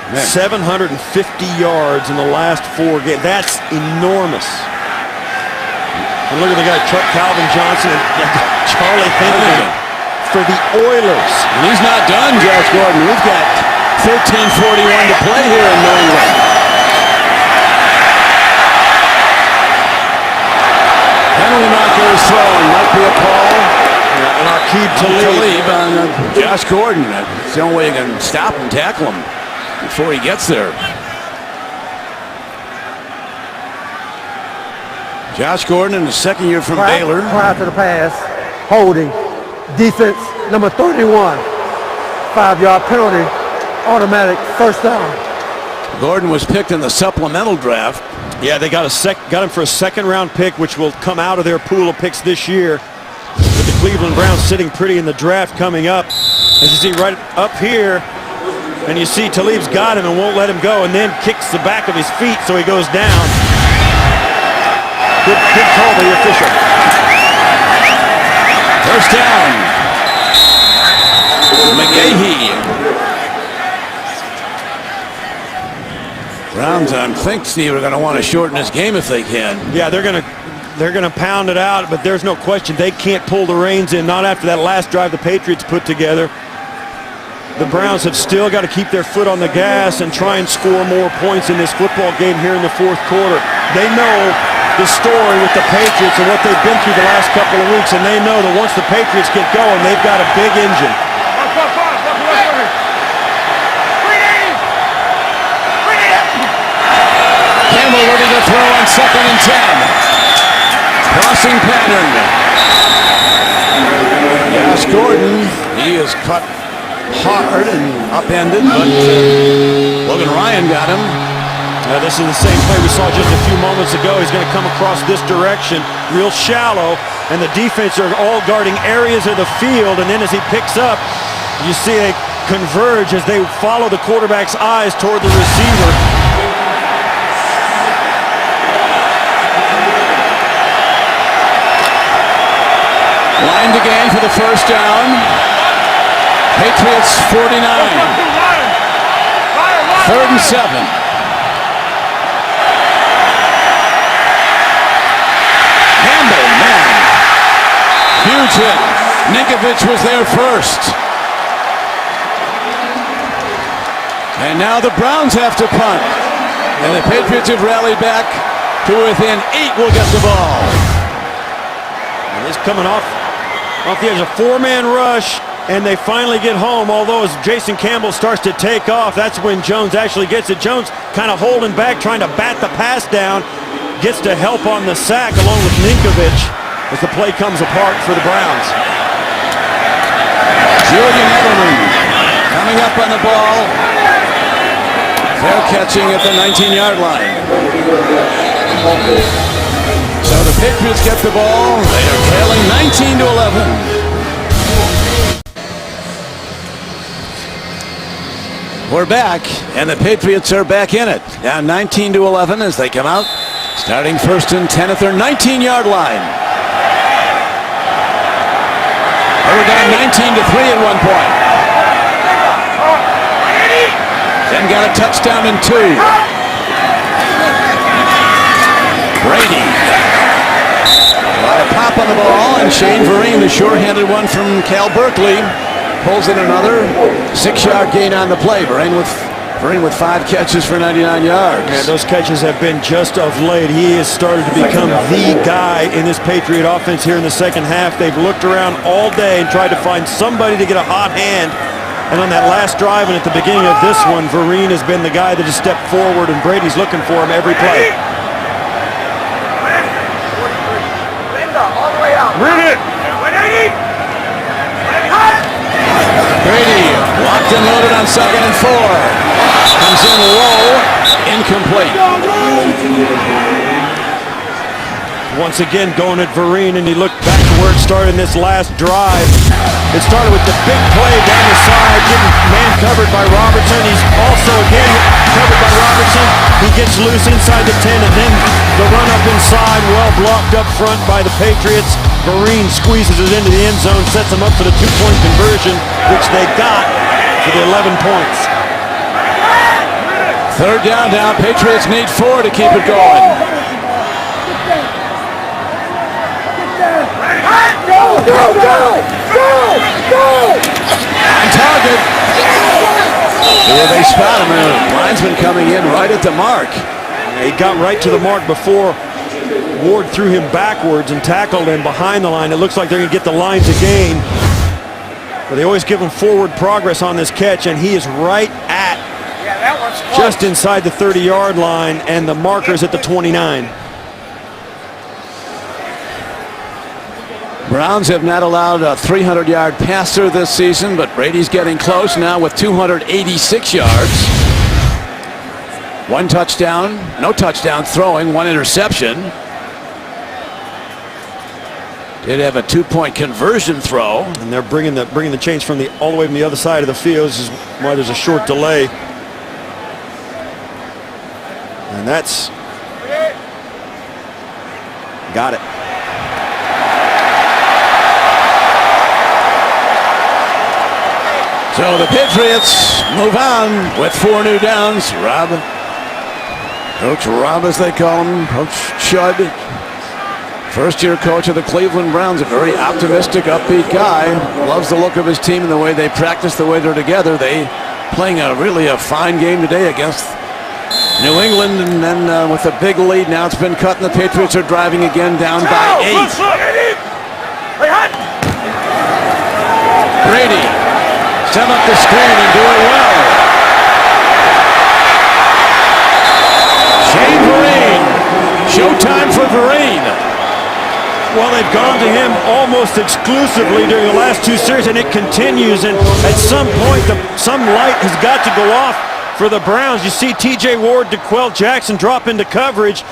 Man. 750 yards in the last 4 games. That's enormous. And look at the guy, Calvin Johnson and Charlie Henry for the Oilers. And he's not done, Josh Gordon. We've got 13:41 to play here in New England. Penalty marker is thrown. Might be a call. And Aqib Talib on Josh Gordon. That's the only way you can stop and tackle him before he gets there. Josh Gordon in the 2nd year from Baylor. Prior to the pass, holding, defense number 31, 5-yard penalty, automatic 1st down. Gordon was picked in the supplemental draft. Yeah, they got him for a 2nd-round pick, which will come out of their pool of picks this year. With the Cleveland Browns sitting pretty in the draft coming up. As you see right up here, and you see Talib's got him and won't let him go, and then kicks the back of his feet so he goes down. Good call by the official. 1st down. McGahee. Browns, I think, Steve, are going to want to shorten this game if they can. Yeah, they're gonna pound it out, but there's no question they can't pull the reins in, not after that last drive the Patriots put together. The Browns have still got to keep their foot on the gas and try and score more points in this football game here in the fourth quarter. They know the story with the Patriots and what they've been through the last couple of weeks, and they know that once the Patriots get going, they've got a big engine. Campbell ready to throw on 2nd and 10. Crossing pattern. Josh Gordon, he is cut hard and upended, but Logan Ryan got him. This is the same play we saw just a few moments ago. He's going to come across this direction, real shallow, and the defense are all guarding areas of the field, and then as he picks up, you see they converge as they follow the quarterback's eyes toward the receiver. Lined again for the first down. Patriots 49. 3rd and 7. Campbell, man. Huge hit. Ninkovich was there first. And now the Browns have to punt. And the Patriots have rallied back to within 8 will get the ball. And he's coming off the edge, a 4-man rush, and they finally get home. Although as Jason Campbell starts to take off, that's when Jones actually gets it. Jones kind of holding back, trying to bat the pass down, gets to help on the sack along with Ninkovich as the play comes apart for the Browns. Julian Edelman coming up on the ball. Fair catching at the 19-yard line. So the Patriots get the ball. They are trailing 19-11. We're back, and the Patriots are back in it. Down 19-11 as they come out, starting 1st and 10 at their 19-yard line. They were down 19-3 at one point. Then got a touchdown in 2. Brady. A pop on the ball, and Shane Vereen, the sure-handed one from Cal Berkeley, pulls in another 6-yard gain on the play. Vereen with 5 catches for 99 yards. And those catches have been just of late. He has started to become the guy in this Patriot offense here in the second half. They've looked around all day and tried to find somebody to get a hot hand. And on that last drive and at the beginning of this one, Vereen has been the guy that has stepped forward, and Brady's looking for him every play. Read it. Brady locked and loaded on 2nd and 4. Comes in low, incomplete. Once again going at Vereen, and he looked back to where it started in this last drive. It started with the big play down the side, getting man covered by Robertson. He's also again covered by Robertson. He gets loose inside the 10, and then the run up inside, well blocked up front by the Patriots. Vereen squeezes it into the end zone, sets them up for the 2-point conversion, which they got for the 11 points. 3rd down now. Patriots need 4 to keep it going. On target. Here they spot him. The linesman coming in right at the mark. He got right to the mark before Ward threw him backwards and tackled him behind the line. It looks like they're going to get the line to gain. But they always give him forward progress on this catch, and he is right at just inside the 30-yard line, and the marker's at the 29. Browns have not allowed a 300-yard passer this season, but Brady's getting close now with 286 yards. 1 touchdown, no touchdown throwing, 1 interception. Did have a 2-point conversion throw. And they're bringing the chains from all the way from the other side of the field. This is why there's a short delay. And that's got it. So the Patriots move on with 4 new downs. Rob, Coach Rob, as they call him, Coach Chud, first-year coach of the Cleveland Browns, a very optimistic, upbeat guy. Loves the look of his team and the way they practice, the way they're together. They playing really a fine game today against New England, and then with a big lead. Now it's been cut, and the Patriots are driving again, down by 8. Brady set up the screen and do it well. Shane Vereen. Showtime for Vereen. Well, they've gone to him almost exclusively during the last 2 series, and it continues. And at some point, some light has got to go off for the Browns. You see T.J. Ward, DeQuell Jackson drop into coverage,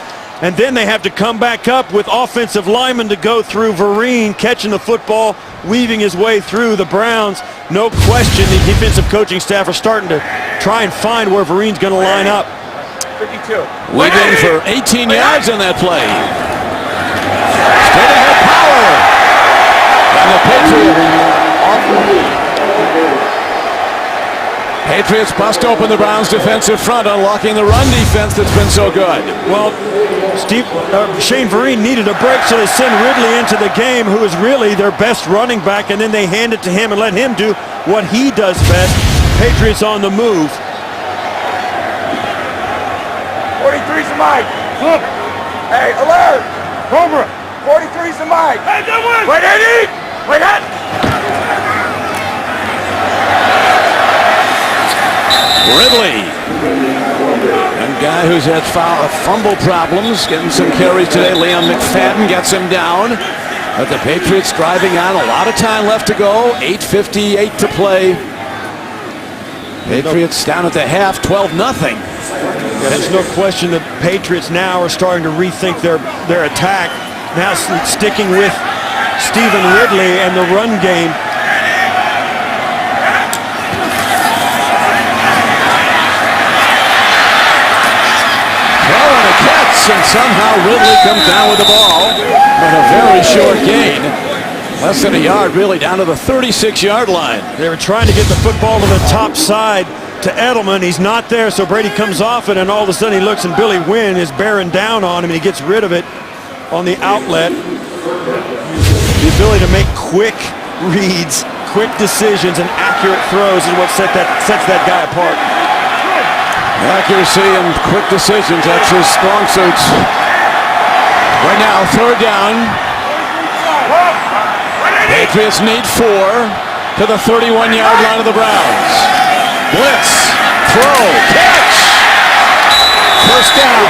and then they have to come back up with offensive linemen to go through. Vereen catching the football, weaving his way through the Browns. No question, the defensive coaching staff are starting to try and find where Vereen's going to line up. 52. Wiggin for 18 yards on that play. Straight ahead power. And the Patriots bust open the Browns' defensive front, unlocking the run defense that's been so good. Well, Shane Vereen needed a break, so they send Ridley into the game, who is really their best running back, and then they hand it to him and let him do what he does best. Patriots on the move. 43's the mic. Look. Hey, alert. Cobra. 43's the mic. Hey, that one. Wait, Eddie. Wait, that. Ridley, a guy who's had fumble problems, getting some carries today. Liam McFadden gets him down. But the Patriots driving on, a lot of time left to go. 8:58 to play. Patriots down at the half, 12-0. Yeah, there's no question the Patriots now are starting to rethink their attack. Now sticking with Stephen Ridley and the run game. Throw and a catch, and somehow Ridley comes down with the ball. But a very short gain. Less than a yard, really, down to the 36-yard line. They were trying to get the football to the top side to Edelman. He's not there, so Brady comes off it, and all of a sudden he looks, and Billy Wynn is bearing down on him, and he gets rid of it on the outlet. The ability to make quick reads, quick decisions, and accurate throws is what sets that guy apart. Accuracy and quick decisions, that's his strong suits. Right now, third down. Patriots need 4 to the 31-yard line of the Browns. Blitz, throw, catch. First down.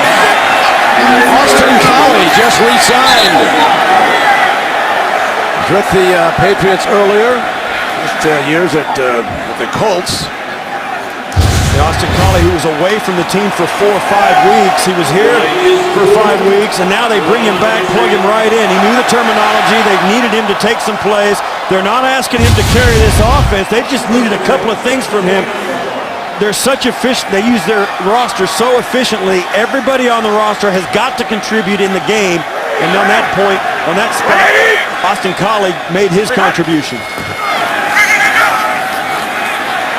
Austin Collie just re-signed. He's with the Patriots earlier, just years at the Colts. Austin Collie, who was away from the team for 4 or 5 weeks. He was here for 5 weeks, and now they bring him back, plug him right in. He knew the terminology. They needed him to take some plays. They're not asking him to carry this offense. They just needed a couple of things from him. They're such efficient. They use their roster so efficiently. Everybody on the roster has got to contribute in the game. And on that point, on that spot, Austin Collie made his contribution.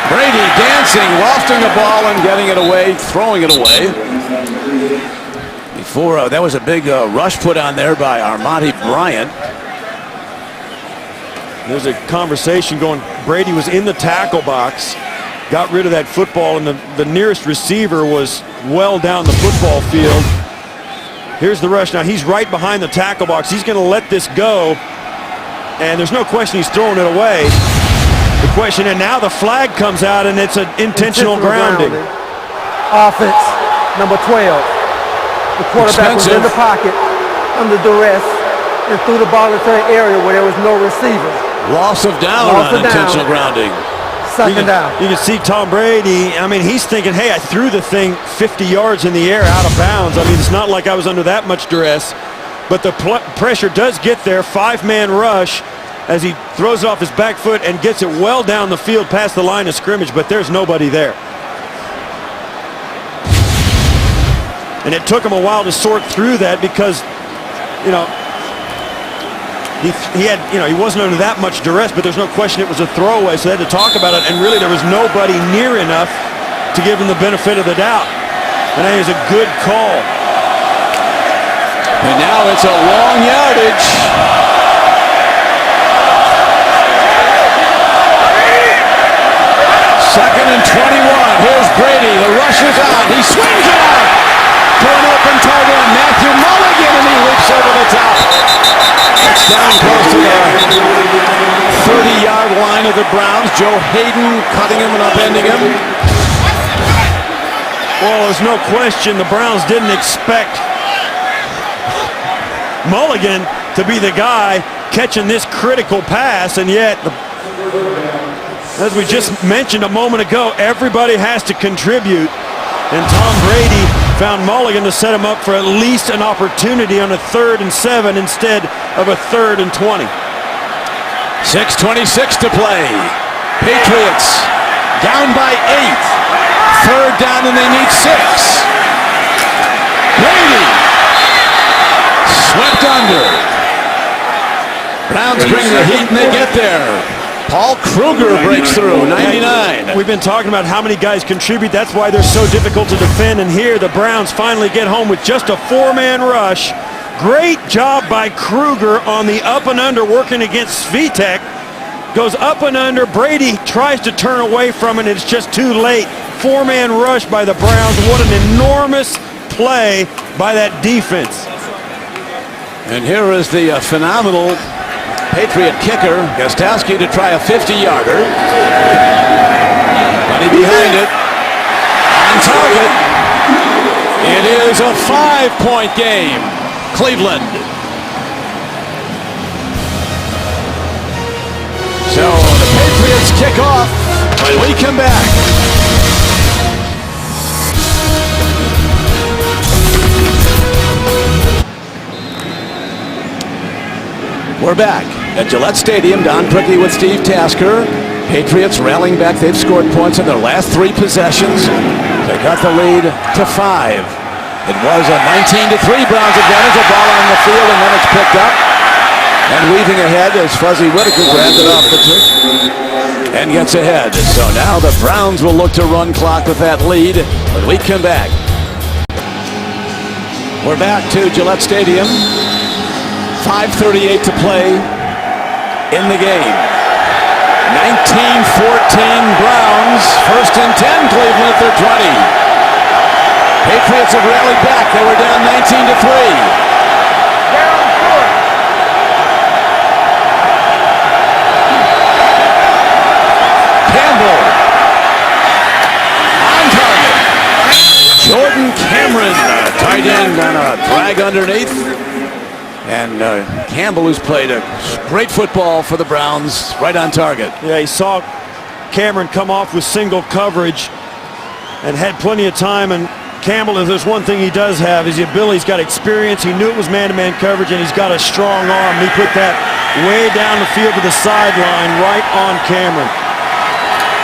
Brady dancing, lofting the ball and getting it away, throwing it away. Before that was a big rush put on there by Armani Bryant. There's a conversation going. Brady was in the tackle box, got rid of that football, and the nearest receiver was well down the football field. Here's the rush. Now he's right behind the tackle box. He's going to let this go, and there's no question he's throwing it away. The question, and now the flag comes out, and it's an intentional grounding. Offense, number 12. The quarterback was in the pocket, under duress, and threw the ball into an area where there was no receiver. Loss of down on intentional grounding. Second down. You can see Tom Brady, I mean, he's thinking, hey, I threw the thing 50 yards in the air out of bounds. I mean, it's not like I was under that much duress, but the pressure does get there. 5-man rush as he throws off his back foot and gets it well down the field past the line of scrimmage, but there's nobody there. And it took him a while to sort through that because, you know, he wasn't under that much duress, but there's no question it was a throwaway, so they had to talk about it, and really there was nobody near enough to give him the benefit of the doubt. And that is a good call. And now it's a long yardage. Second and 21. Here's Brady. The rush is on. He swings it out to an open tight end. Matthew Mulligan, and he leaps over the top. It's down close to the 30-yard line of the Browns. Joe Hayden cutting him and upending him. Well, there's no question the Browns didn't expect Mulligan to be the guy catching this critical pass, and yet, as we just mentioned a moment ago, everybody has to contribute, and Tom Brady found Mulligan to set him up for at least an opportunity on a 3rd and 7 instead of a 3rd and 20. 6:26 to play. Patriots down by 8. 3rd down and they need 6. Brady swept under. Browns bring the heat and they get there. Paul Kruger breaks through, 99. We've been talking about how many guys contribute. That's why they're so difficult to defend. And here the Browns finally get home with just a 4-man rush. Great job by Kruger on the up and under, working against Svitek. Goes up and under. Brady tries to turn away from it. It's just too late. 4-man rush by the Browns. What an enormous play by that defense. And here is the phenomenal Patriot kicker, Gostowski, to try a 50-yarder. Money behind it. On target. It is a 5-point game. Cleveland. So the Patriots kick off when we come back. We're back at Gillette Stadium. Don Prickey with Steve Tasker. Patriots rallying back. They've scored points in their last 3 possessions. They got the lead to 5. It was a 19-3 Browns advantage. A ball on the field, and then it's picked up. And weaving ahead as Fuzzy Whitaker grabbed it off the tip and gets ahead. So now the Browns will look to run clock with that lead when we come back. We're back to Gillette Stadium. 5:38 to play in the game. 19-14 Browns. 1st and 10 Cleveland at their 20. Patriots have rallied back. They were down 19-3. Campbell on target. Jordan Cameron, tight end on a drag underneath. And Campbell, who's played a great football for the Browns, right on target. Yeah, he saw Cameron come off with single coverage and had plenty of time. And Campbell, if there's one thing he does have, is the ability. He's got experience. He knew it was man-to-man coverage, and he's got a strong arm. He put that way down the field to the sideline, right on Cameron.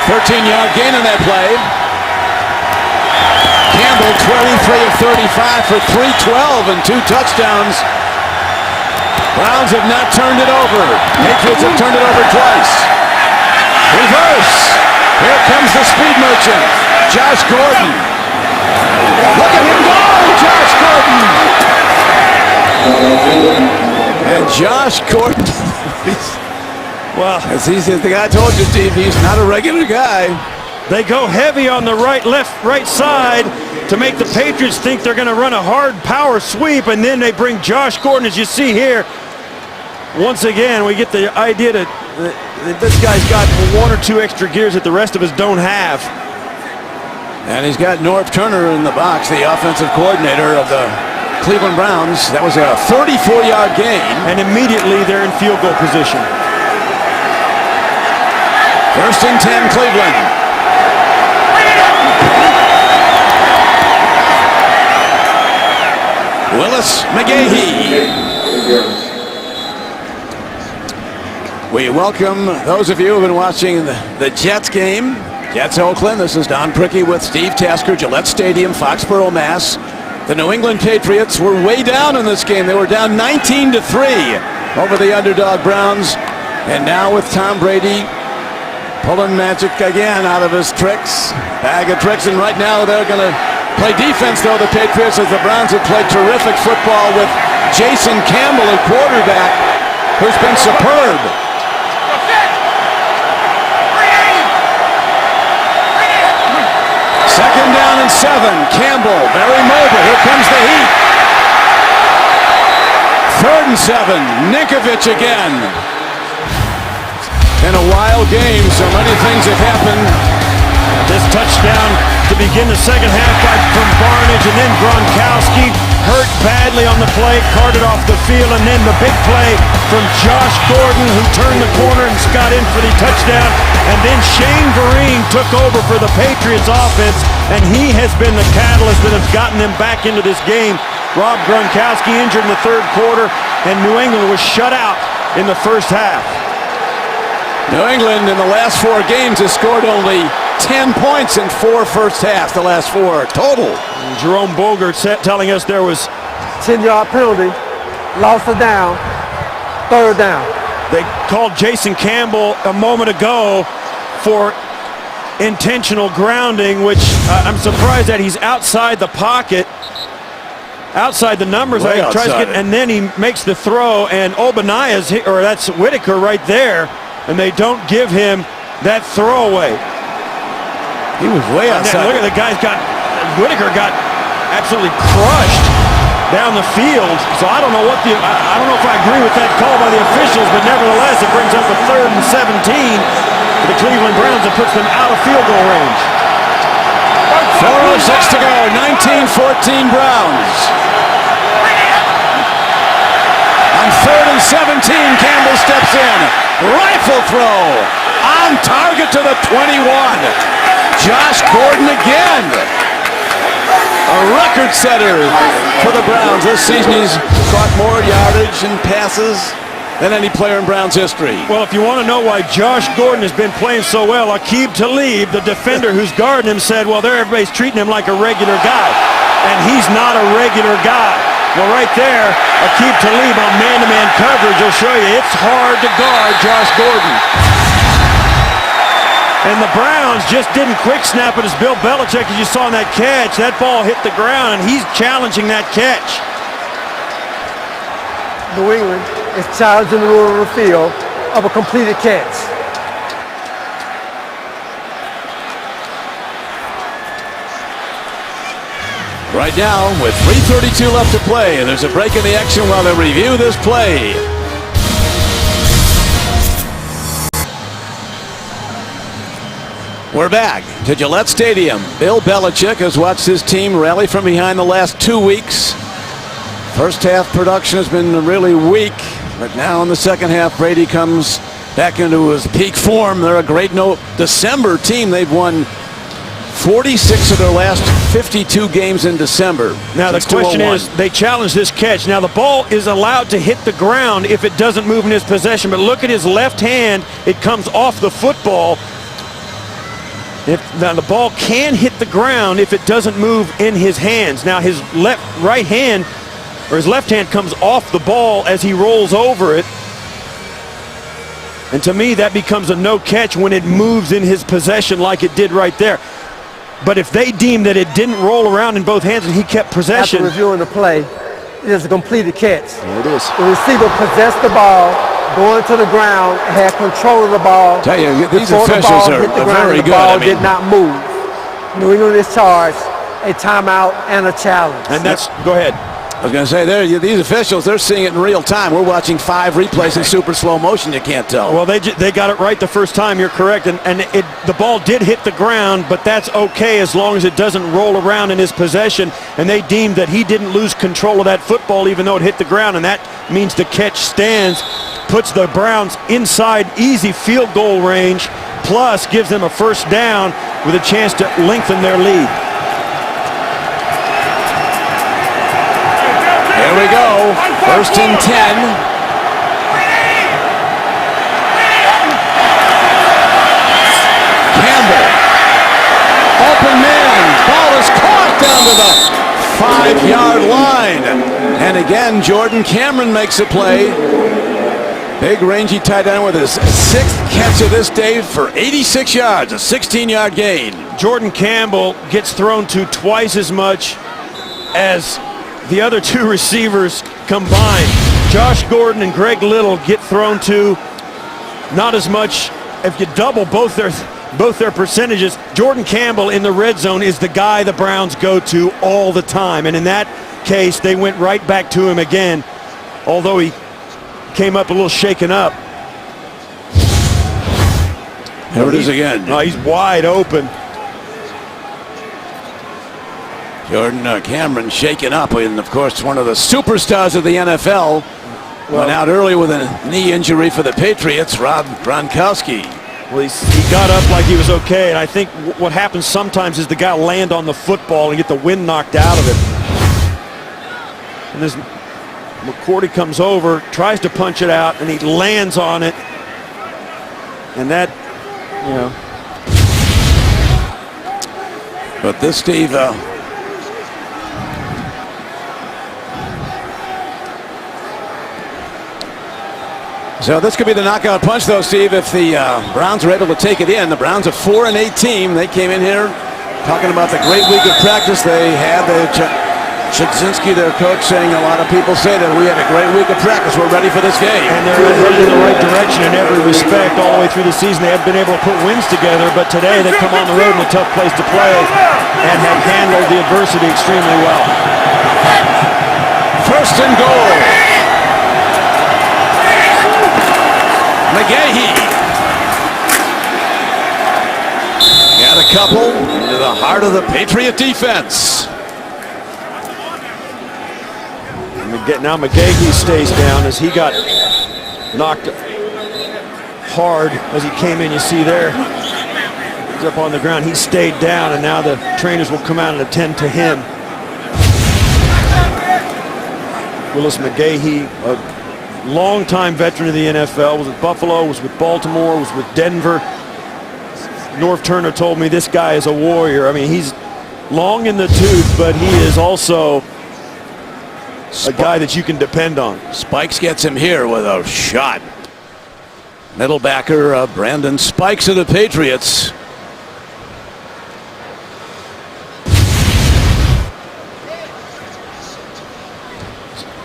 13-yard gain on that play. Campbell, 23 of 35 for 312 and 2 touchdowns. Browns have not turned it over. Patriots have turned it over twice. Reverse. Here comes the speed merchant, Josh Gordon. Look at him go, Josh Gordon. And Josh Gordon. Well, as the guy told you, Steve, he's not a regular guy. They go heavy on the right side to make the Patriots think they're going to run a hard power sweep, and then they bring Josh Gordon, as you see here. Once again, we get the idea that this guy's got 1 or 2 extra gears that the rest of us don't have. And he's got Norv Turner in the box, the offensive coordinator of the Cleveland Browns. That was a 34-yard gain. And immediately they're in field goal position. 1st and 10 Cleveland. Willis McGahee. We welcome those of you who have been watching the Jets game. Jets Oakland. This is Don Prickey with Steve Tasker, Gillette Stadium, Foxborough, Mass. The New England Patriots were way down in this game. They were down 19-3 over the underdog Browns. And now with Tom Brady pulling magic again out of his tricks, bag of tricks, and right now they're going to Play defense, though, the Patriots, as the Browns have played terrific football with Jason Campbell at quarterback, who's been superb. Second down and 7. Campbell, very mobile. Here comes the heat. 3rd and 7. Ninkovich again. In a wild game, so many things have happened. This touchdown to begin the second half from Barnidge, and then Gronkowski hurt badly on the play, carted off the field, and then the big play from Josh Gordon, who turned the corner and got in for the touchdown. And then Shane Vereen took over for the Patriots offense, and he has been the catalyst that has gotten them back into this game. Rob Gronkowski injured in the 3rd quarter, and New England was shut out in the first half. New England in the last 4 games has scored only 10 points in 4 first halves, the last 4 total. And Jerome Bogert telling us there was 10-yard penalty, lost a down, 3rd down. They called Jason Campbell a moment ago for intentional grounding, which I'm surprised that he's outside the pocket, outside the numbers. Way Tries to get, and then he makes the throw, and Obaniah's hit, or that's Whitaker right there, and they don't give him that throwaway. He was way outside. Look at the guy's Whitaker got absolutely crushed down the field. So I don't know what I don't know if I agree with that call by the officials, but nevertheless, it brings up a 3rd and 17 for the Cleveland Browns and puts them out of field goal range. 4:06 to go, 19-14 Browns. On 3rd and 17, Campbell steps in. Rifle throw. On target to the 21. Josh Gordon again. A record setter for the Browns. This season he's caught more yardage and passes than any player in Browns history. Well, if you want to know why Josh Gordon has been playing so well, Aqib Talib, the defender who's guarding him, said, well, everybody's treating him like a regular guy. And he's not a regular guy. Well, right there, Aqib Talib on man-to-man coverage will show you it's hard to guard Josh Gordon. And the Browns just didn't quick snap it as Bill Belichick, as you saw in that catch. That ball hit the ground, and he's challenging that catch. New England is challenging the rule of the field of a completed catch. Right now, with 3:32 left to play, and there's a break in the action while they review this play. We're back to Gillette Stadium. Bill Belichick has watched his team rally from behind the last 2 weeks. First half production has been really weak, but now in the second half, Brady comes back into his peak form. They're a great December team. They've won 46 of their last 52 games in December. Now the question is, they challenge this catch. Now the ball is allowed to hit the ground if it doesn't move in his possession, but look at his left hand. It comes off the football. Now the ball can hit the ground if it doesn't move in his hands. Now his left hand comes off the ball as he rolls over it. And to me, that becomes a no catch when it moves in his possession like it did right there. But if they deem that it didn't roll around in both hands and he kept possession. After reviewing the play, it is a completed catch. There it is. The receiver possessed the ball, going to the ground, had control of the ball. Tell you, these Before the officials ball are hit the ground, very the good. ball did not move. New England is charged a timeout and a challenge. And that's, go ahead. I was going to say, these officials, they're seeing it in real time. We're watching 5 replays in super slow motion. You can't tell. Well, they got it right the first time. You're correct. And the ball did hit the ground, but that's okay as long as it doesn't roll around in his possession. And they deemed that he didn't lose control of that football even though it hit the ground. And that means the catch stands, puts the Browns inside easy field goal range, plus gives them a first down with a chance to lengthen their lead. Here we go. 1st and 10. Campbell. Open man. Ball is caught down to the 5-yard line. And again, Jordan Cameron makes a play. Big rangy tight end with his 6th catch of this day for 86 yards, a 16-yard gain. Jordan Campbell gets thrown to twice as much as the other 2 receivers combined. Josh Gordon and Greg Little get thrown to not as much. If you double both their percentages, Jordan Campbell in the red zone is the guy the Browns go to all the time. And in that case, they went right back to him again, although he came up a little shaken up. There it is again. Oh, he's wide open. Jordan Cameron shaken up, and of course one of the superstars of the NFL went out early with a knee injury for the Patriots, Rob Gronkowski. Well, he got up like he was okay, and I think what happens sometimes is the guy will land on the football and get the wind knocked out of it. And as McCourty comes over, tries to punch it out, and he lands on it. And that, you know. But this, Steve, so this could be the knockout punch, though, Steve, if the Browns are able to take it in. The Browns are 4-8 team. They came in here talking about the great week of practice they had. Chudzinski, their coach, saying a lot of people say that we had a great week of practice. We're ready for this game. And they're headed in the right direction in every respect all the way through the season. They have been able to put wins together, but today they've come on the road in a tough place to play and have handled the adversity extremely well. 1st and goal. McGahee got a couple into the heart of the Patriot defense. Now McGahee stays down as he got knocked hard as he came in. You see there, he's up on the ground. He stayed down, and now the trainers will come out and attend to him. Willis McGahee, a longtime veteran of the NFL, was with Buffalo, was with Baltimore, was with Denver. Norv Turner told me this guy is a warrior. I mean, he's long in the tooth, but he is also a guy that you can depend on. Spikes gets him here with a shot. Middle backer Brandon Spikes of the Patriots.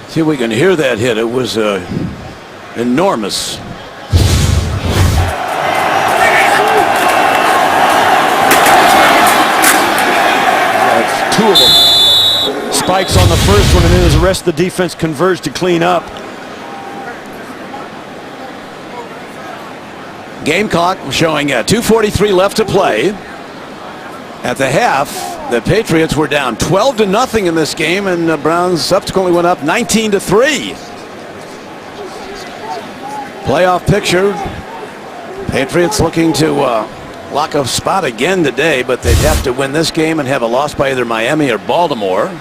See if we can hear that hit. It was enormous. That's 2 of them. Spikes on the first one, and then as the rest of the defense converged to clean up. Game clock showing 2:43 left to play. At the half, the Patriots were down 12-0 in this game, and the Browns subsequently went up 19-3. Playoff picture. Patriots looking to lock a spot again today, but they'd have to win this game and have a loss by either Miami or Baltimore.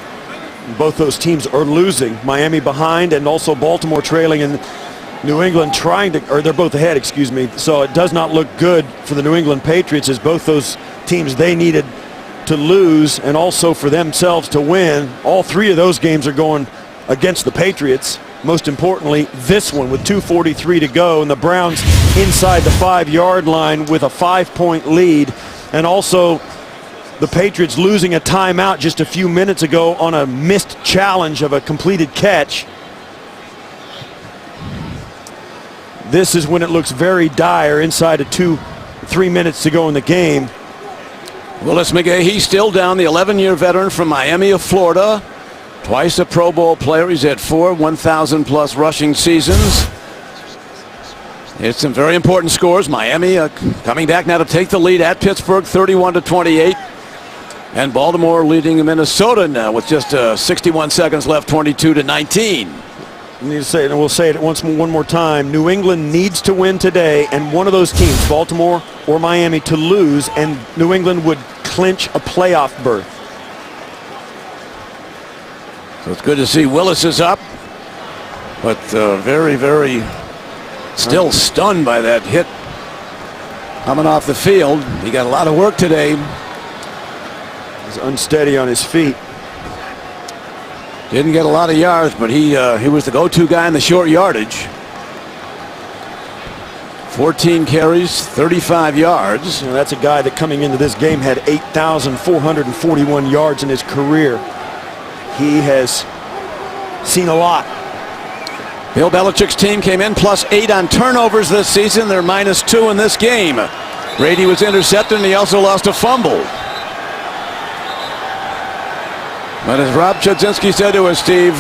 Both those teams are losing. Miami behind, and also Baltimore trailing, and New England trying to, or they're both ahead, excuse me. So it does not look good for the New England Patriots, as both those teams they needed to lose and also for themselves to win. All 3 of those games are going against the Patriots. Most importantly, this one with 2:43 to go, and the Browns inside the 5-yard line with a 5-point lead, and also the Patriots losing a timeout just a few minutes ago on a missed challenge of a completed catch. This is when it looks very dire inside of 3 minutes to go in the game. Willis McGahee still down, the 11-year veteran from Miami of Florida. Twice a Pro Bowl player. He's had 4 1,000-plus rushing seasons. It's some very important scores. Miami coming back now to take the lead at Pittsburgh, 31-28. And Baltimore leading Minnesota now with just 61 seconds left, 22-19. I need to say it, and we'll say it one more time. New England needs to win today, and one of those teams, Baltimore or Miami, to lose, and New England would clinch a playoff berth. So it's good to see Willis is up, but very, very still stunned by that hit coming off the field. He got a lot of work today. He's unsteady on his feet. Didn't get a lot of yards, but he was the go-to guy in the short yardage. 14 carries, 35 yards. You know, that's a guy that coming into this game had 8,441 yards in his career. He has seen a lot. Bill Belichick's team came in +8 on turnovers this season. They're -2 in this game. Brady was intercepted, and he also lost a fumble. But as Rob Chudzinski said to us, Steve,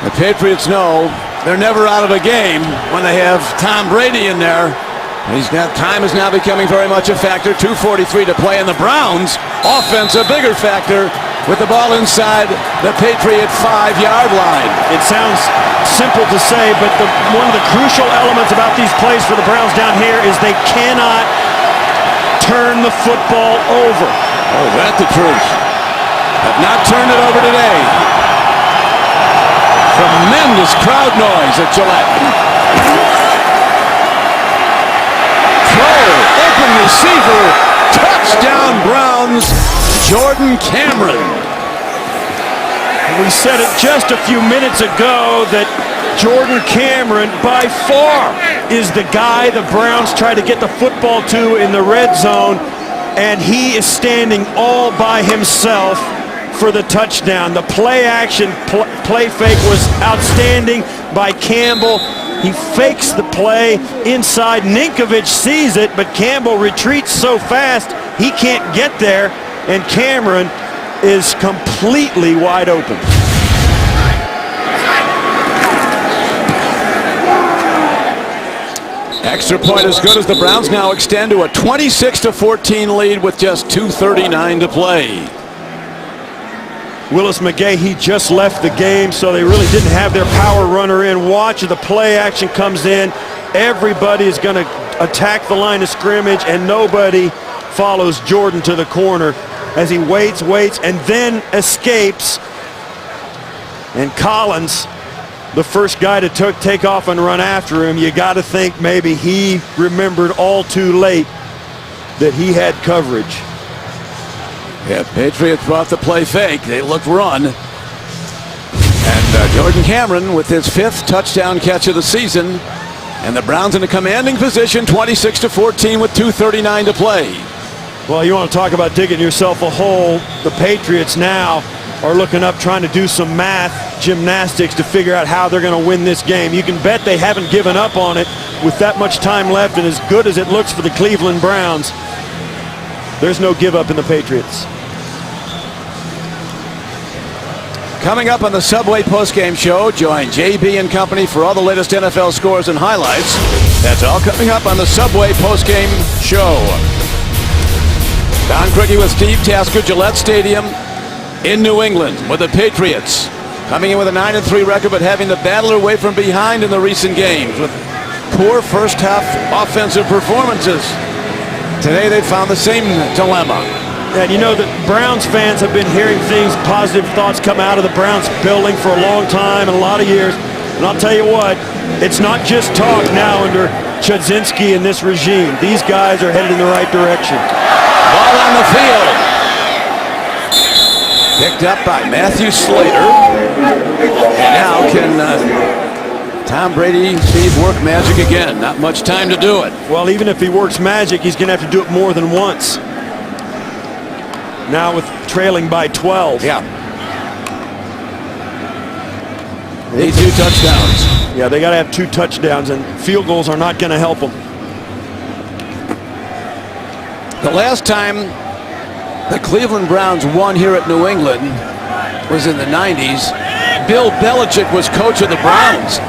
the Patriots know they're never out of a game when they have Tom Brady in there. Time is now becoming very much a factor. 2:43 to play, and the Browns' offense a bigger factor with the ball inside the Patriot 5-yard line. It sounds simple to say, but one of the crucial elements about these plays for the Browns down here is they cannot turn the football over. Oh, is that the truth? Have not turned it over today. Tremendous crowd noise at Gillette. Throw, open receiver, touchdown Browns, Jordan Cameron. We said it just a few minutes ago that Jordan Cameron by far is the guy the Browns try to get the football to in the red zone, and he is standing all by himself for the touchdown. The play action, play fake was outstanding by Campbell. He fakes the play inside. Ninkovich sees it, but Campbell retreats so fast he can't get there, and Cameron is completely wide open. Extra point as good as the Browns now extend to a 26-14 lead with just 2:39 to play. Willis McGahee, he just left the game, so they really didn't have their power runner in. Watch, the play action comes in. Everybody is going to attack the line of scrimmage, and nobody follows Jordan to the corner as he waits, and then escapes. And Collins, the first guy to take off and run after him, you got to think maybe he remembered all too late that he had coverage. Yeah, Patriots brought the play fake. They looked run. And Jordan Cameron with his 5th touchdown catch of the season. And the Browns in a commanding position, 26-14 with 2:39 to play. Well, you want to talk about digging yourself a hole. The Patriots now are looking up, trying to do some math, gymnastics to figure out how they're going to win this game. You can bet they haven't given up on it with that much time left, and as good as it looks for the Cleveland Browns, there's no give up in the Patriots. Coming up on the Subway postgame show, join JB and company for all the latest NFL scores and highlights. That's all coming up on the Subway postgame show. Don Criqui with Steve Tasker, Gillette Stadium in New England with the Patriots. Coming in with a 9-3 record, but having the battle away from behind in the recent games with poor first-half offensive performances. Today they found the same dilemma. And you know that Browns fans have been hearing things, positive thoughts come out of the Browns building for a long time and a lot of years. And I'll tell you what, it's not just talk now under Chudzinski and this regime. These guys are headed in the right direction. Ball on the field. Picked up by Matthew Slater. And now can Tom Brady, Steve, work magic again? Not much time to do it. Well, even if he works magic, he's going to have to do it more than once. Now with trailing by 12. Yeah. They need 2 touchdowns. Yeah, they got to have 2 touchdowns, and field goals are not going to help them. The last time the Cleveland Browns won here at New England was in the 90s. Bill Belichick was coach of the Browns.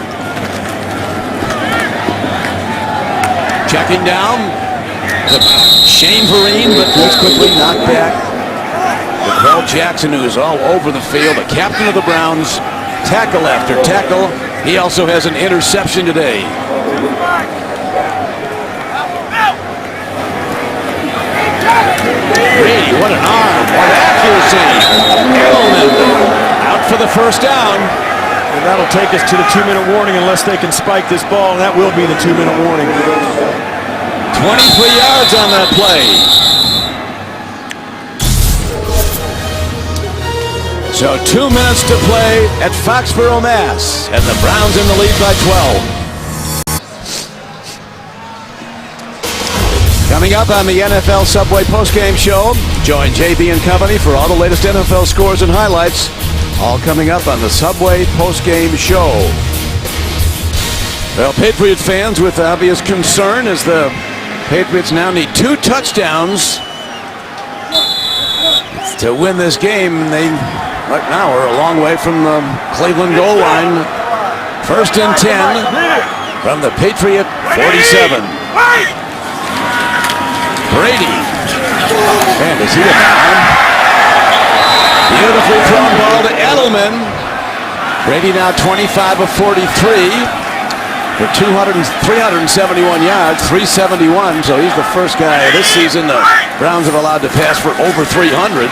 Checking down to Shane Vereen, but he's quickly knocked back. Latrell Jackson, who is all over the field, the captain of the Browns, tackle after tackle. He also has an interception today. Brady, what an arm, what accuracy. Edelman out for the first down. And that'll take us to the 2-minute warning unless they can spike this ball, and that will be the 2-minute warning. 23 yards on that play. So 2 minutes to play at Foxborough, Mass. And the Browns in the lead by 12. Coming up on the NFL Subway postgame show, join JB and company for all the latest NFL scores and highlights. All coming up on the Subway postgame show. Well, Patriots fans with obvious concern as the Patriots now need 2 touchdowns to win this game. They right now are a long way from the Cleveland goal line. 1st and 10 from the Patriot 47. Brady. And does he get down? Beautifully thrown ball to Edelman. Brady now 25 of 43 for 371 yards, 371. So he's the first guy this season the Browns have allowed to pass for over 300.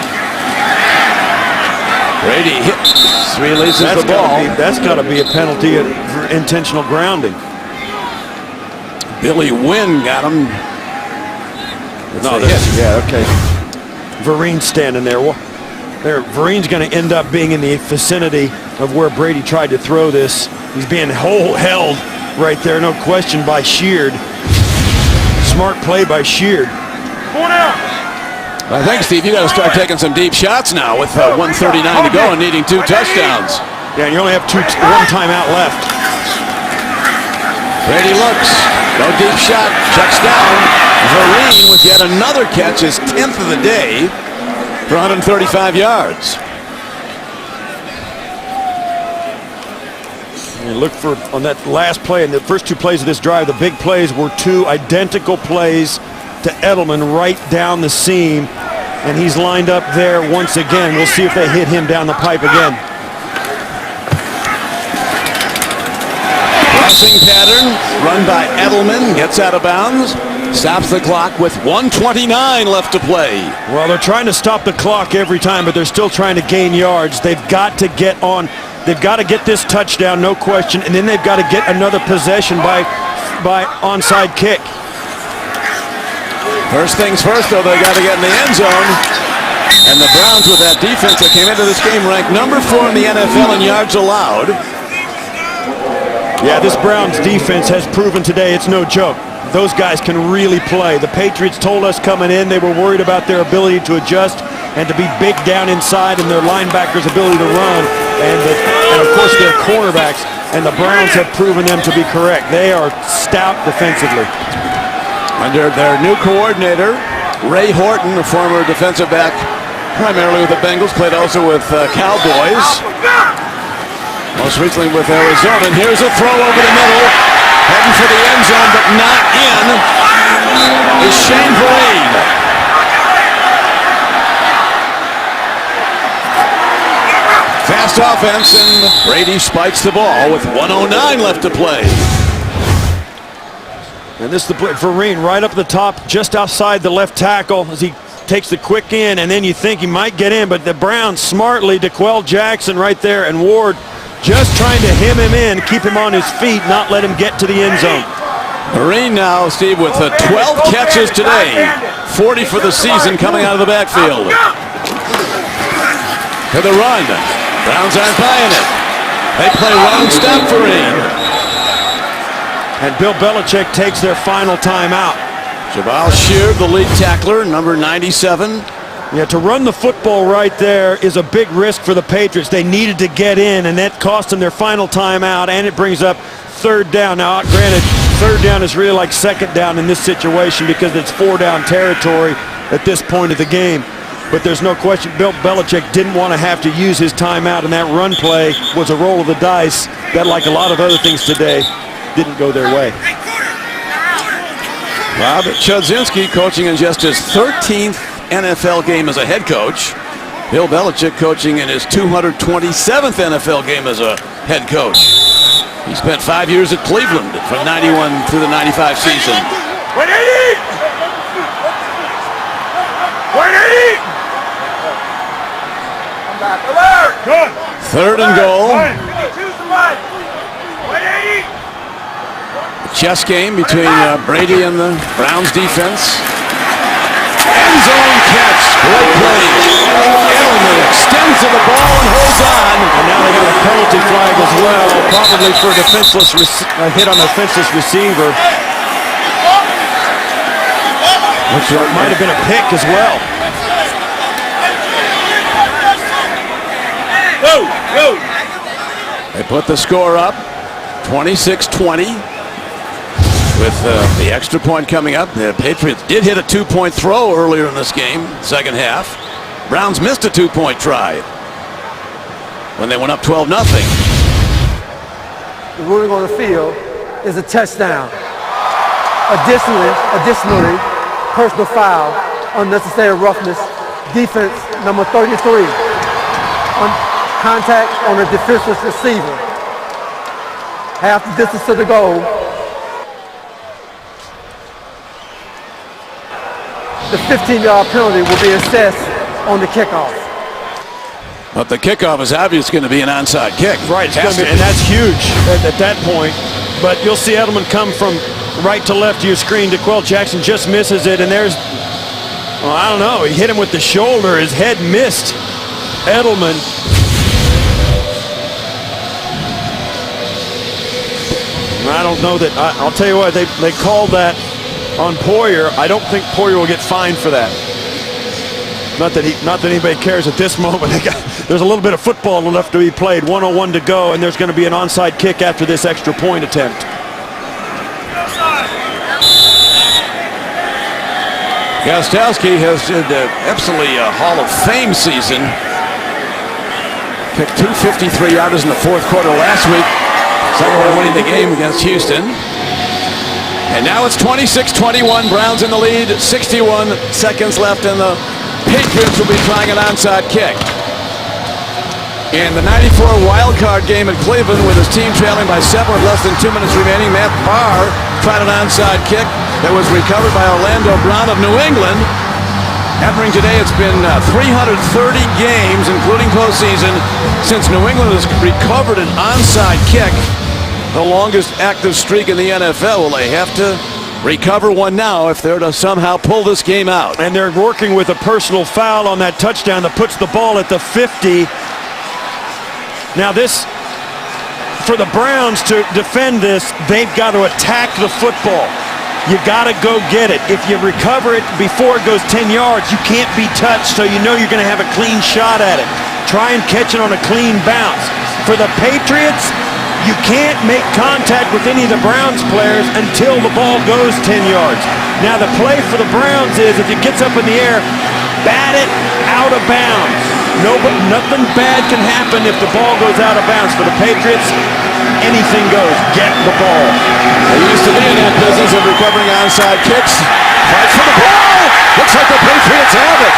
Brady hits, releases the ball. That's got to be a penalty for intentional grounding. Billy Wynn got him. No, yeah, okay. Vereen standing there. Vereen's going to end up being in the vicinity of where Brady tried to throw this. He's being held right there, no question, by Sheard. Smart play by Sheard. I think, Steve, you got to start taking some deep shots now with 1:39 to go and needing 2 touchdowns. Yeah, and you only have one timeout left. Brady looks. No deep shot. Checks down. Vereen with yet another catch, his 10th of the day for 135 yards. And look for on that last play and the first 2 plays of this drive, the big plays were 2 identical plays to Edelman right down the seam, and he's lined up there once again. We'll see if they hit him down the pipe again. Crossing pattern run by Edelman, gets out of bounds, stops the clock with 1:29 left to play. Well, they're trying to stop the clock every time, but they're still trying to gain yards. They've got to get on. They've got to get this touchdown, no question, and then they've got to get another possession by onside kick. First things first, though, they got to get in the end zone. And the Browns, with that defense that came into this game, ranked number 4 in the NFL in yards allowed. Yeah, this Browns defense has proven today it's no joke. Those guys can really play. The Patriots told us coming in they were worried about their ability to adjust and to be big down inside and their linebackers' ability to run and of course their cornerbacks, and the Browns have proven them to be correct. They are stout defensively. Under their new coordinator, Ray Horton, a former defensive back primarily with the Bengals, played also with Cowboys. Most recently with Arizona. And here's a throw over the middle. Heading for the end zone, but not in, is Shane Vereen. Fast offense, and Brady spikes the ball with 1:09 left to play. And this is the Vereen right up the top, just outside the left tackle as he takes the quick in, and then you think he might get in, but the Browns smartly, DeQuell Jackson right there, and Ward just trying to hem him in, keep him on his feet, not let him get to the end zone. Vereen now, Steve, with 12 catches today, 40 for the season coming out of the backfield. To the run. Browns aren't buying it. They play run stop Vereen. And Bill Belichick takes their final timeout. Jabal Sheard, the lead tackler, number 97. Yeah, to run the football right there is a big risk for the Patriots. They needed to get in, and that cost them their final timeout, and it brings up 3rd down. Now, granted, 3rd down is really like 2nd down in this situation because it's 4-down territory at this point of the game. But there's no question Bill Belichick didn't want to have to use his timeout, and that run play was a roll of the dice that, like a lot of other things today, didn't go their way. Robert Chudzinski coaching in just his 13th NFL game as a head coach. Bill Belichick coaching in his 227th NFL game as a head coach. He spent 5 years at Cleveland from 91 through the 95 season. 180! 180! Good. 3rd and goal. 180! Chess game between Brady and the Browns defense. End zone catch. Great play. Edelman extends to the ball and holds on. And now they got a penalty flag as well, probably for a hit on a defenseless receiver. Looks like it might have been a pick as well. They put the score up, 26-20. With the extra point coming up, the Patriots did hit a 2-point throw earlier in this game, second half. Browns missed a 2-point try when they went up 12-0. The ruling on the field is a touchdown. Additionally, personal foul, unnecessary roughness, defense number 33, contact on a defenseless receiver. Half the distance to the goal. The 15-yard penalty will be assessed on the kickoff. But the kickoff is obvious going to be an onside kick. Right, and that's huge at that point. But you'll see Edelman come from right to left to your screen. DeQuell Jackson just misses it, and there's, well, I don't know, he hit him with the shoulder. His head missed Edelman. I don't know that, I'll tell you what, they called that on Poyer. I don't think Poyer will get fined for that. Not that anybody cares at this moment. There's a little bit of football left to be played. 1:01 to go, and there's going to be an onside kick after this extra point attempt. Gostkowski has had absolutely a Hall of Fame season. Kicked 2 53-yarders in the fourth quarter last week. Second one winning the game against Houston. And now it's 26-21. Browns in the lead. 61 seconds left, and the Patriots will be trying an onside kick. In the 94 wild card game at Cleveland, with his team trailing by 7 with less than 2 minutes remaining, Matt Barr tried an onside kick that was recovered by Orlando Brown of New England. Happening today, it's been 330 games, including postseason, since New England has recovered an onside kick, the longest active streak in the NFL. Will they have to recover one now if they're to somehow pull this game out? And they're working with a personal foul on that touchdown that puts the ball at the 50. Now this, for the Browns to defend this, they've got to attack the football. You got to go get it. If you recover it before it goes 10 yards, you can't be touched, so you know you're going to have a clean shot at it. Try and catch it on a clean bounce. For the Patriots, you can't make contact with any of the Browns players until the ball goes 10 yards. Now the play for the Browns is, if it gets up in the air, bat it out of bounds. Nothing bad can happen if the ball goes out of bounds. For the Patriots, anything goes. Get the ball. They used to be in that business of recovering onside kicks. Fight for the ball. Looks like the Patriots have it.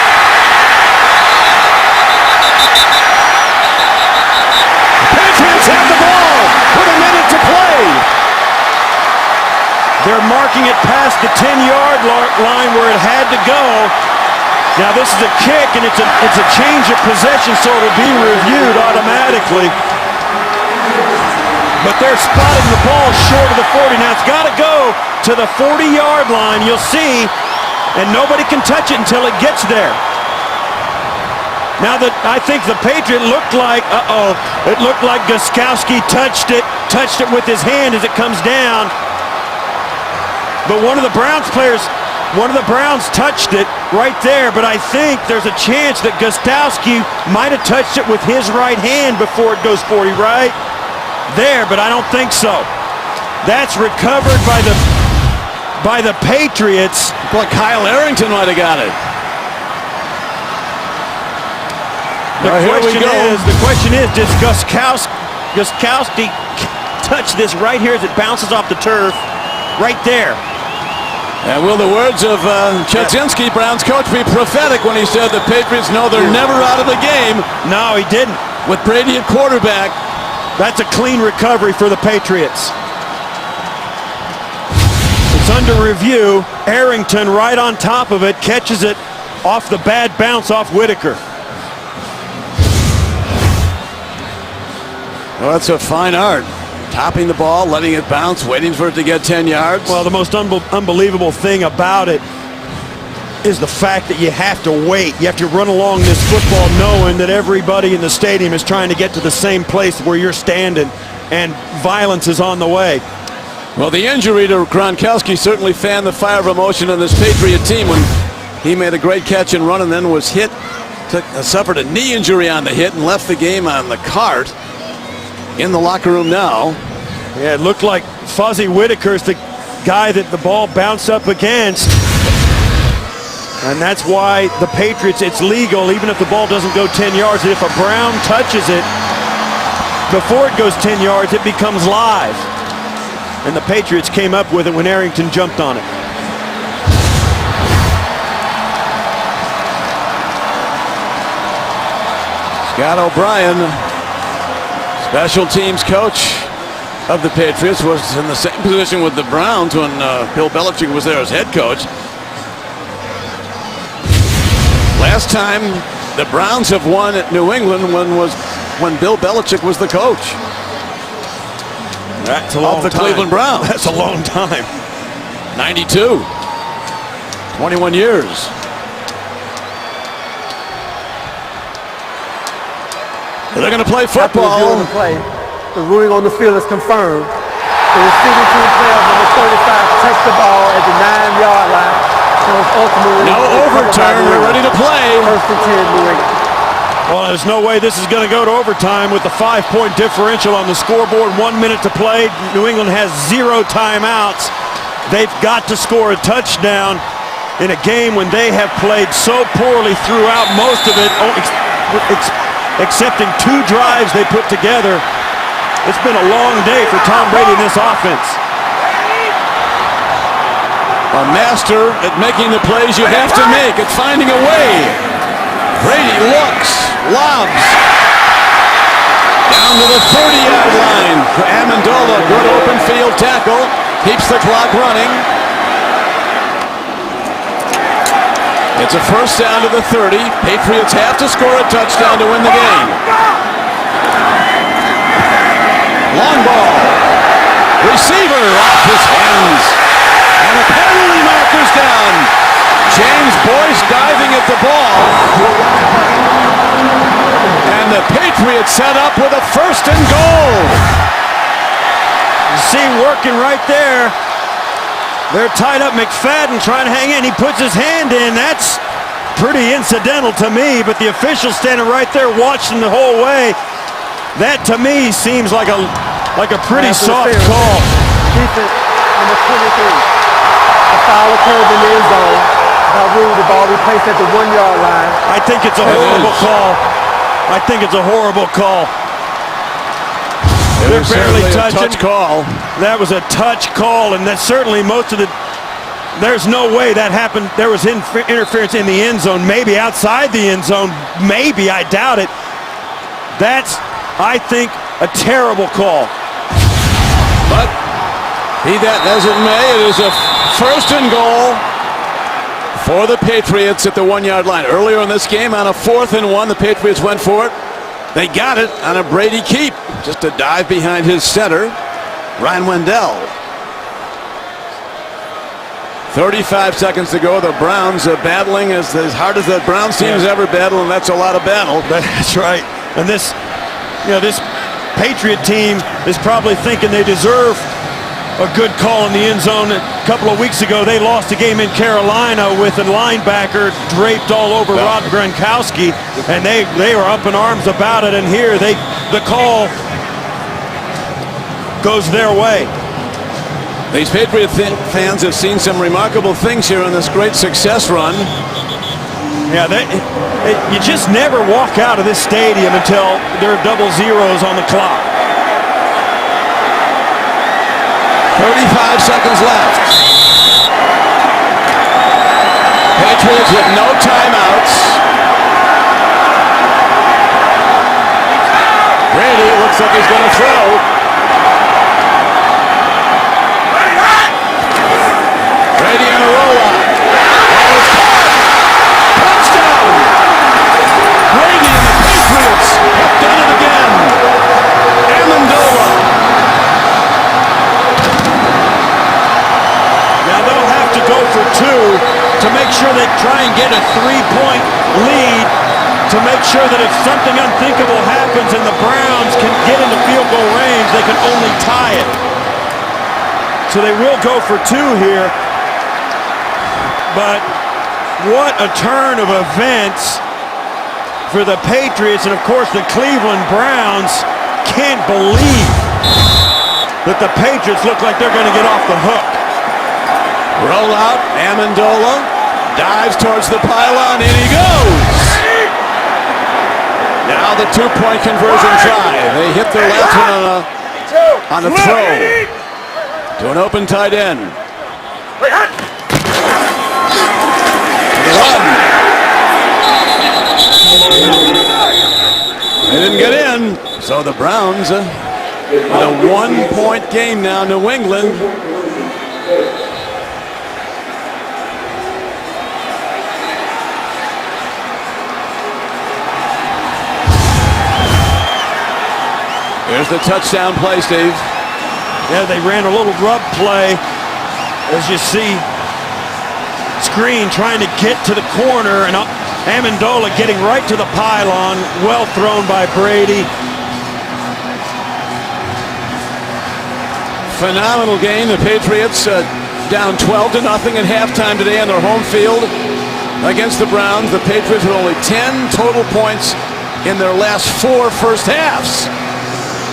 The Patriots have the ball with a minute to play. They're marking it past the 10-yard line where it had to go. Now this is a kick, and it's a change of possession, so it'll be reviewed automatically. But they're spotting the ball short of the 40. Now it's got to go to the 40-yard line, you'll see, and nobody can touch it until it gets there. Now that I think the Patriot looked like, it looked like Gostkowski touched it with his hand as it comes down. But one of the Browns touched it right there, but I think there's a chance that Gostkowski might have touched it with his right hand before it goes 40, right there, but I don't think so. That's recovered by the Patriots. Boy, Kyle Arrington might have got it. The question is, does Gostkowski touch this right here as it bounces off the turf? Right there. And will the words of Chudzinski, Browns coach, be prophetic when he said the Patriots know they're never out of the game? No, he didn't. With Brady at quarterback. That's a clean recovery for the Patriots. It's under review. Arrington right on top of it, catches it off the bad bounce off Whitaker. Well, that's a fine art. Topping the ball, letting it bounce, waiting for it to get 10 yards. Well, the most unbelievable thing about it is the fact that you have to wait. You have to run along this football knowing that everybody in the stadium is trying to get to the same place where you're standing, and violence is on the way. Well, the injury to Gronkowski certainly fanned the fire of emotion in this Patriot team when he made a great catch and run and then was hit, suffered a knee injury on the hit and left the game on the cart. In the locker room now. Yeah, it looked like Fuzzy Whitaker's the guy that the ball bounced up against. And that's why the Patriots, it's legal, even if the ball doesn't go 10 yards. If a Brown touches it before it goes 10 yards, it becomes live. And the Patriots came up with it when Arrington jumped on it. Scott O'Brien, special teams coach of the Patriots, was in the same position with the Browns when Bill Belichick was there as head coach. Last time the Browns have won at New England when Bill Belichick was the coach. That's a long of the time. Cleveland Browns. That's a long time. 92. 21 years. They're going to play After football. reviewing the play, the ruling on the field is confirmed. The receiving team player number 35 takes the ball at the 9-yard line. So it's ultimately No overturn. We're ready to play. First and 10, New England. Well, there's no way this is going to go to overtime with the 5-point differential on the scoreboard. 1 minute to play. New England has 0 timeouts. They've got to score a touchdown in a game when they have played so poorly throughout most of it, excepting 2 drives they put together. It's been a long day for Tom Brady in this offense. A master at making the plays you have to make, at finding a way. Brady looks, lobs. Down to the 30-yard line. Amendola, good open field tackle. Keeps the clock running. It's a first down to the 30. Patriots have to score a touchdown to win the game. Long ball. Receiver off his hands. And the penalty marker's down. James Boyce diving at the ball. And the Patriots set up with a first and goal. You see working right there. They're tied up. McFadden trying to hang in. He puts his hand in. That's pretty incidental to me, but the official standing right there watching the whole way. That to me seems like a pretty soft call. Defense number 23. A foul occurred in the end zone. By rule, the ball replaced at the 1-yard line. I think it's a horrible call. I think it's a horrible call. They're barely touching. Touch call. That was a touch call, and that's certainly most of the. There's no way that happened. There was interference in the end zone, maybe outside the end zone, maybe. I doubt it. That's, I think, a terrible call. But be that as it may, it is a first and goal for the Patriots at the 1-yard line. Earlier in this game, on a 4th and 1, the Patriots went for it. They got it on a Brady keep. Just a dive behind his center, Ryan Wendell. 35 seconds to go. The Browns are battling as hard as the Browns team has ever battled, and that's a lot of battle. That's right. And this Patriot team is probably thinking they deserve a good call in the end zone. A couple of weeks ago, they lost a game in Carolina with a linebacker draped all over Rob Gronkowski, and they were up in arms about it. And here, the call goes their way. These Patriot fans have seen some remarkable things here in this great success run. Yeah, you just never walk out of this stadium until there are double zeros on the clock. 35 seconds left. Patriots with no timeouts. Brady looks like he's going to throw. Brady on a rollout. Ball is caught. Touchdown! Brady and the Patriots have done it again. Amendola. Now they'll have to go for 2 to make sure they try and get a 3-point lead, to make sure that if something unthinkable happens and the Browns can get into field goal range, they can only tie it. So they will go for 2 here. But what a turn of events for the Patriots, and of course the Cleveland Browns can't believe that the Patriots look like they're going to get off the hook. Roll out, Amendola dives towards the pylon, and he goes! Now the 2-point conversion try. They hit their last one on a throw to an open tight end. They didn't get in, so the Browns with a 1-point game now, New England. Here's the touchdown play, Steve. Yeah, they ran a little rub play, as you see. Screen trying to get to the corner, and Amendola getting right to the pylon. Well thrown by Brady. Phenomenal game. The Patriots down 12-0 at halftime today on their home field against the Browns. The Patriots with only 10 total points in their last 4 first halves.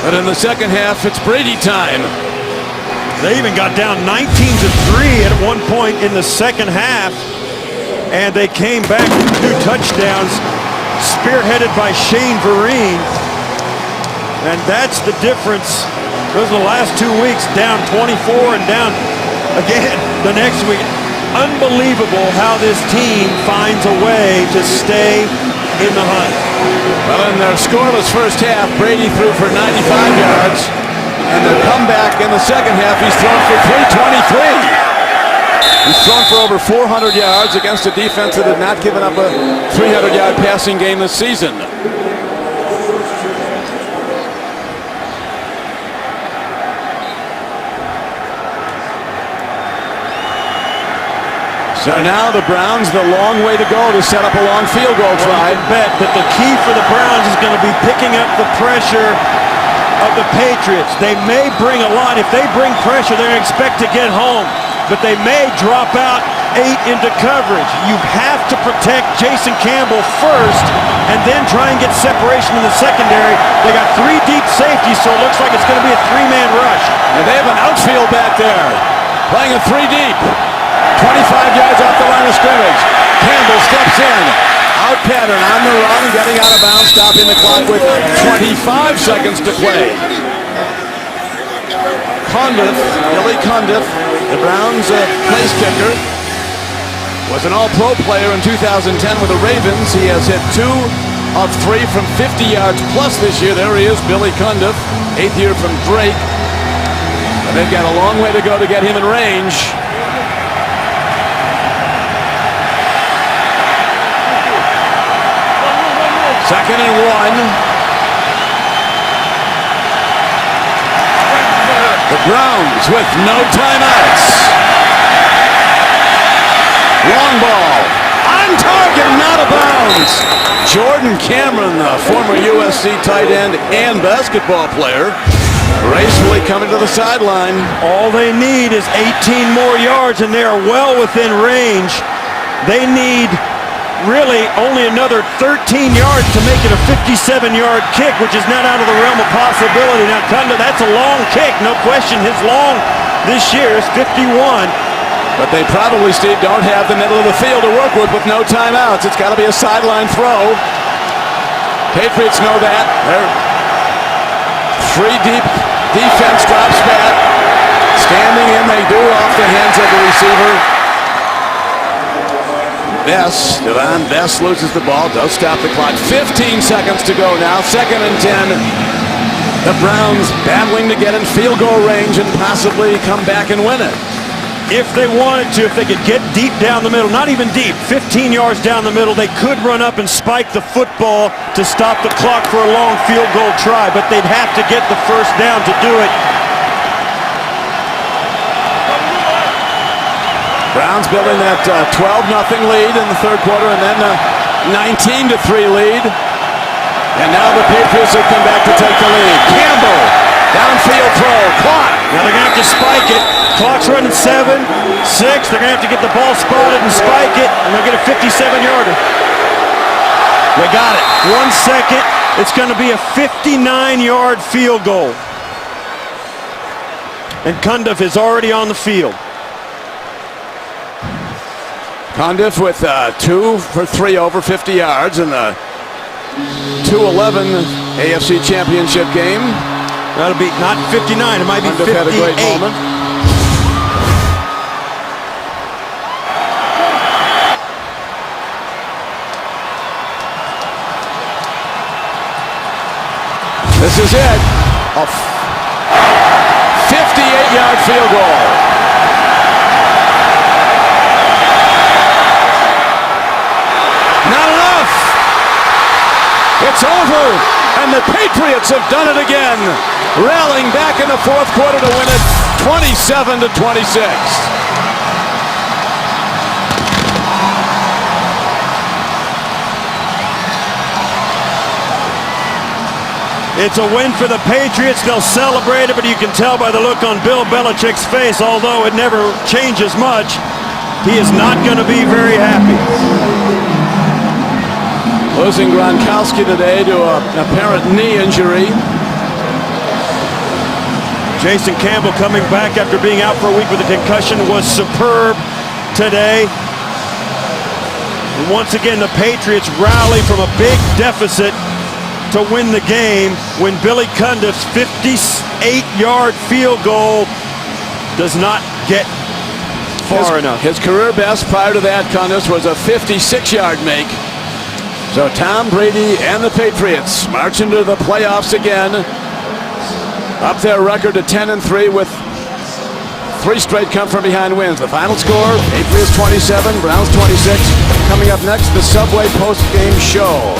But in the second half, it's Brady time. They even got down 19-3 at one point in the second half, and they came back with 2 touchdowns, spearheaded by Shane Vereen. And that's the difference. Those are the last 2 weeks, down 24 and down again the next week. Unbelievable how this team finds a way to stay in the hunt. Well, in their scoreless first half, Brady threw for 95 yards. And their comeback in the second half, he's thrown for 323. He's thrown for over 400 yards against a defense that had not given up a 300-yard passing game this season. So now the Browns, the long way to go to set up a long field goal try. I bet that the key for the Browns is going to be picking up the pressure of the Patriots. They may bring a lot. If they bring pressure, they're going to expect to get home. But they may drop out 8 into coverage. You have to protect Jason Campbell first and then try and get separation in the secondary. They got 3 deep safeties, so it looks like it's going to be a 3-man rush. And they have an outfield back there, playing a 3 deep. 25 yards off the line of scrimmage. Campbell steps in. Out pattern on the run, getting out of bounds, stopping the clock with 25 seconds to play. Cundiff, Billy Cundiff, the Browns' place kicker, was an all-pro player in 2010 with the Ravens. He has hit 2 of 3 from 50 yards plus this year. There he is, Billy Cundiff, 8th year from Drake. And they've got a long way to go to get him in range. Second and 1. The Browns with no timeouts. Long ball. On target, not out of bounds. Jordan Cameron, the former USC tight end and basketball player, gracefully coming to the sideline. All they need is 18 more yards, and they are well within range. They need really only another 13 yards to make it a 57-yard kick, which is not out of the realm of possibility. Now, that's a long kick, no question. His long this year is 51. But they probably, Steve, don't have the middle of the field to work with no timeouts. It's got to be a sideline throw. Patriots know that. Their 3 deep defense drops back. Standing in, they do off the hands of the receiver. Bess, Devon Bess loses the ball, does stop the clock. 15 seconds to go now, 2nd and 10. The Browns battling to get in field goal range and possibly come back and win it. If they wanted to, if they could get deep down the middle, not even deep, 15 yards down the middle, they could run up and spike the football to stop the clock for a long field goal try, but they'd have to get the first down to do it. Browns building that 12-0 lead in the third quarter, and then a 19-3 lead. And now the Patriots have come back to take the lead. Campbell, downfield throw, caught. Now they're going to have to spike it. Clock's running 7, 6. They're going to have to get the ball spotted and spike it, and they'll get a 57-yarder. They got it. 1 second. It's going to be a 59-yard field goal. And Cundiff is already on the field. Cundiff with 2 for 3 over 50 yards in the 2-11 AFC Championship game. That'll be not 59. It might be 58. Had a great moment. This is it. A 58-yard field goal. Not enough. It's over, and the Patriots have done it again, rallying back in the fourth quarter to win it 27-26. It's a win for the Patriots. They'll celebrate it, but you can tell by the look on Bill Belichick's face, although it never changes much, he is not going to be very happy. Losing Gronkowski today to an apparent knee injury. Jason Campbell coming back after being out for a week with a concussion was superb today. And once again, the Patriots rally from a big deficit to win the game when Billy Cundiff's 58-yard field goal does not get far enough. His career best prior to that, Cundiff, was a 56-yard make. So Tom Brady and the Patriots march into the playoffs again, up their record to 10-3 with 3 straight come-from-behind wins. The final score, Patriots 27, Browns 26. Coming up next, the Subway post-game show.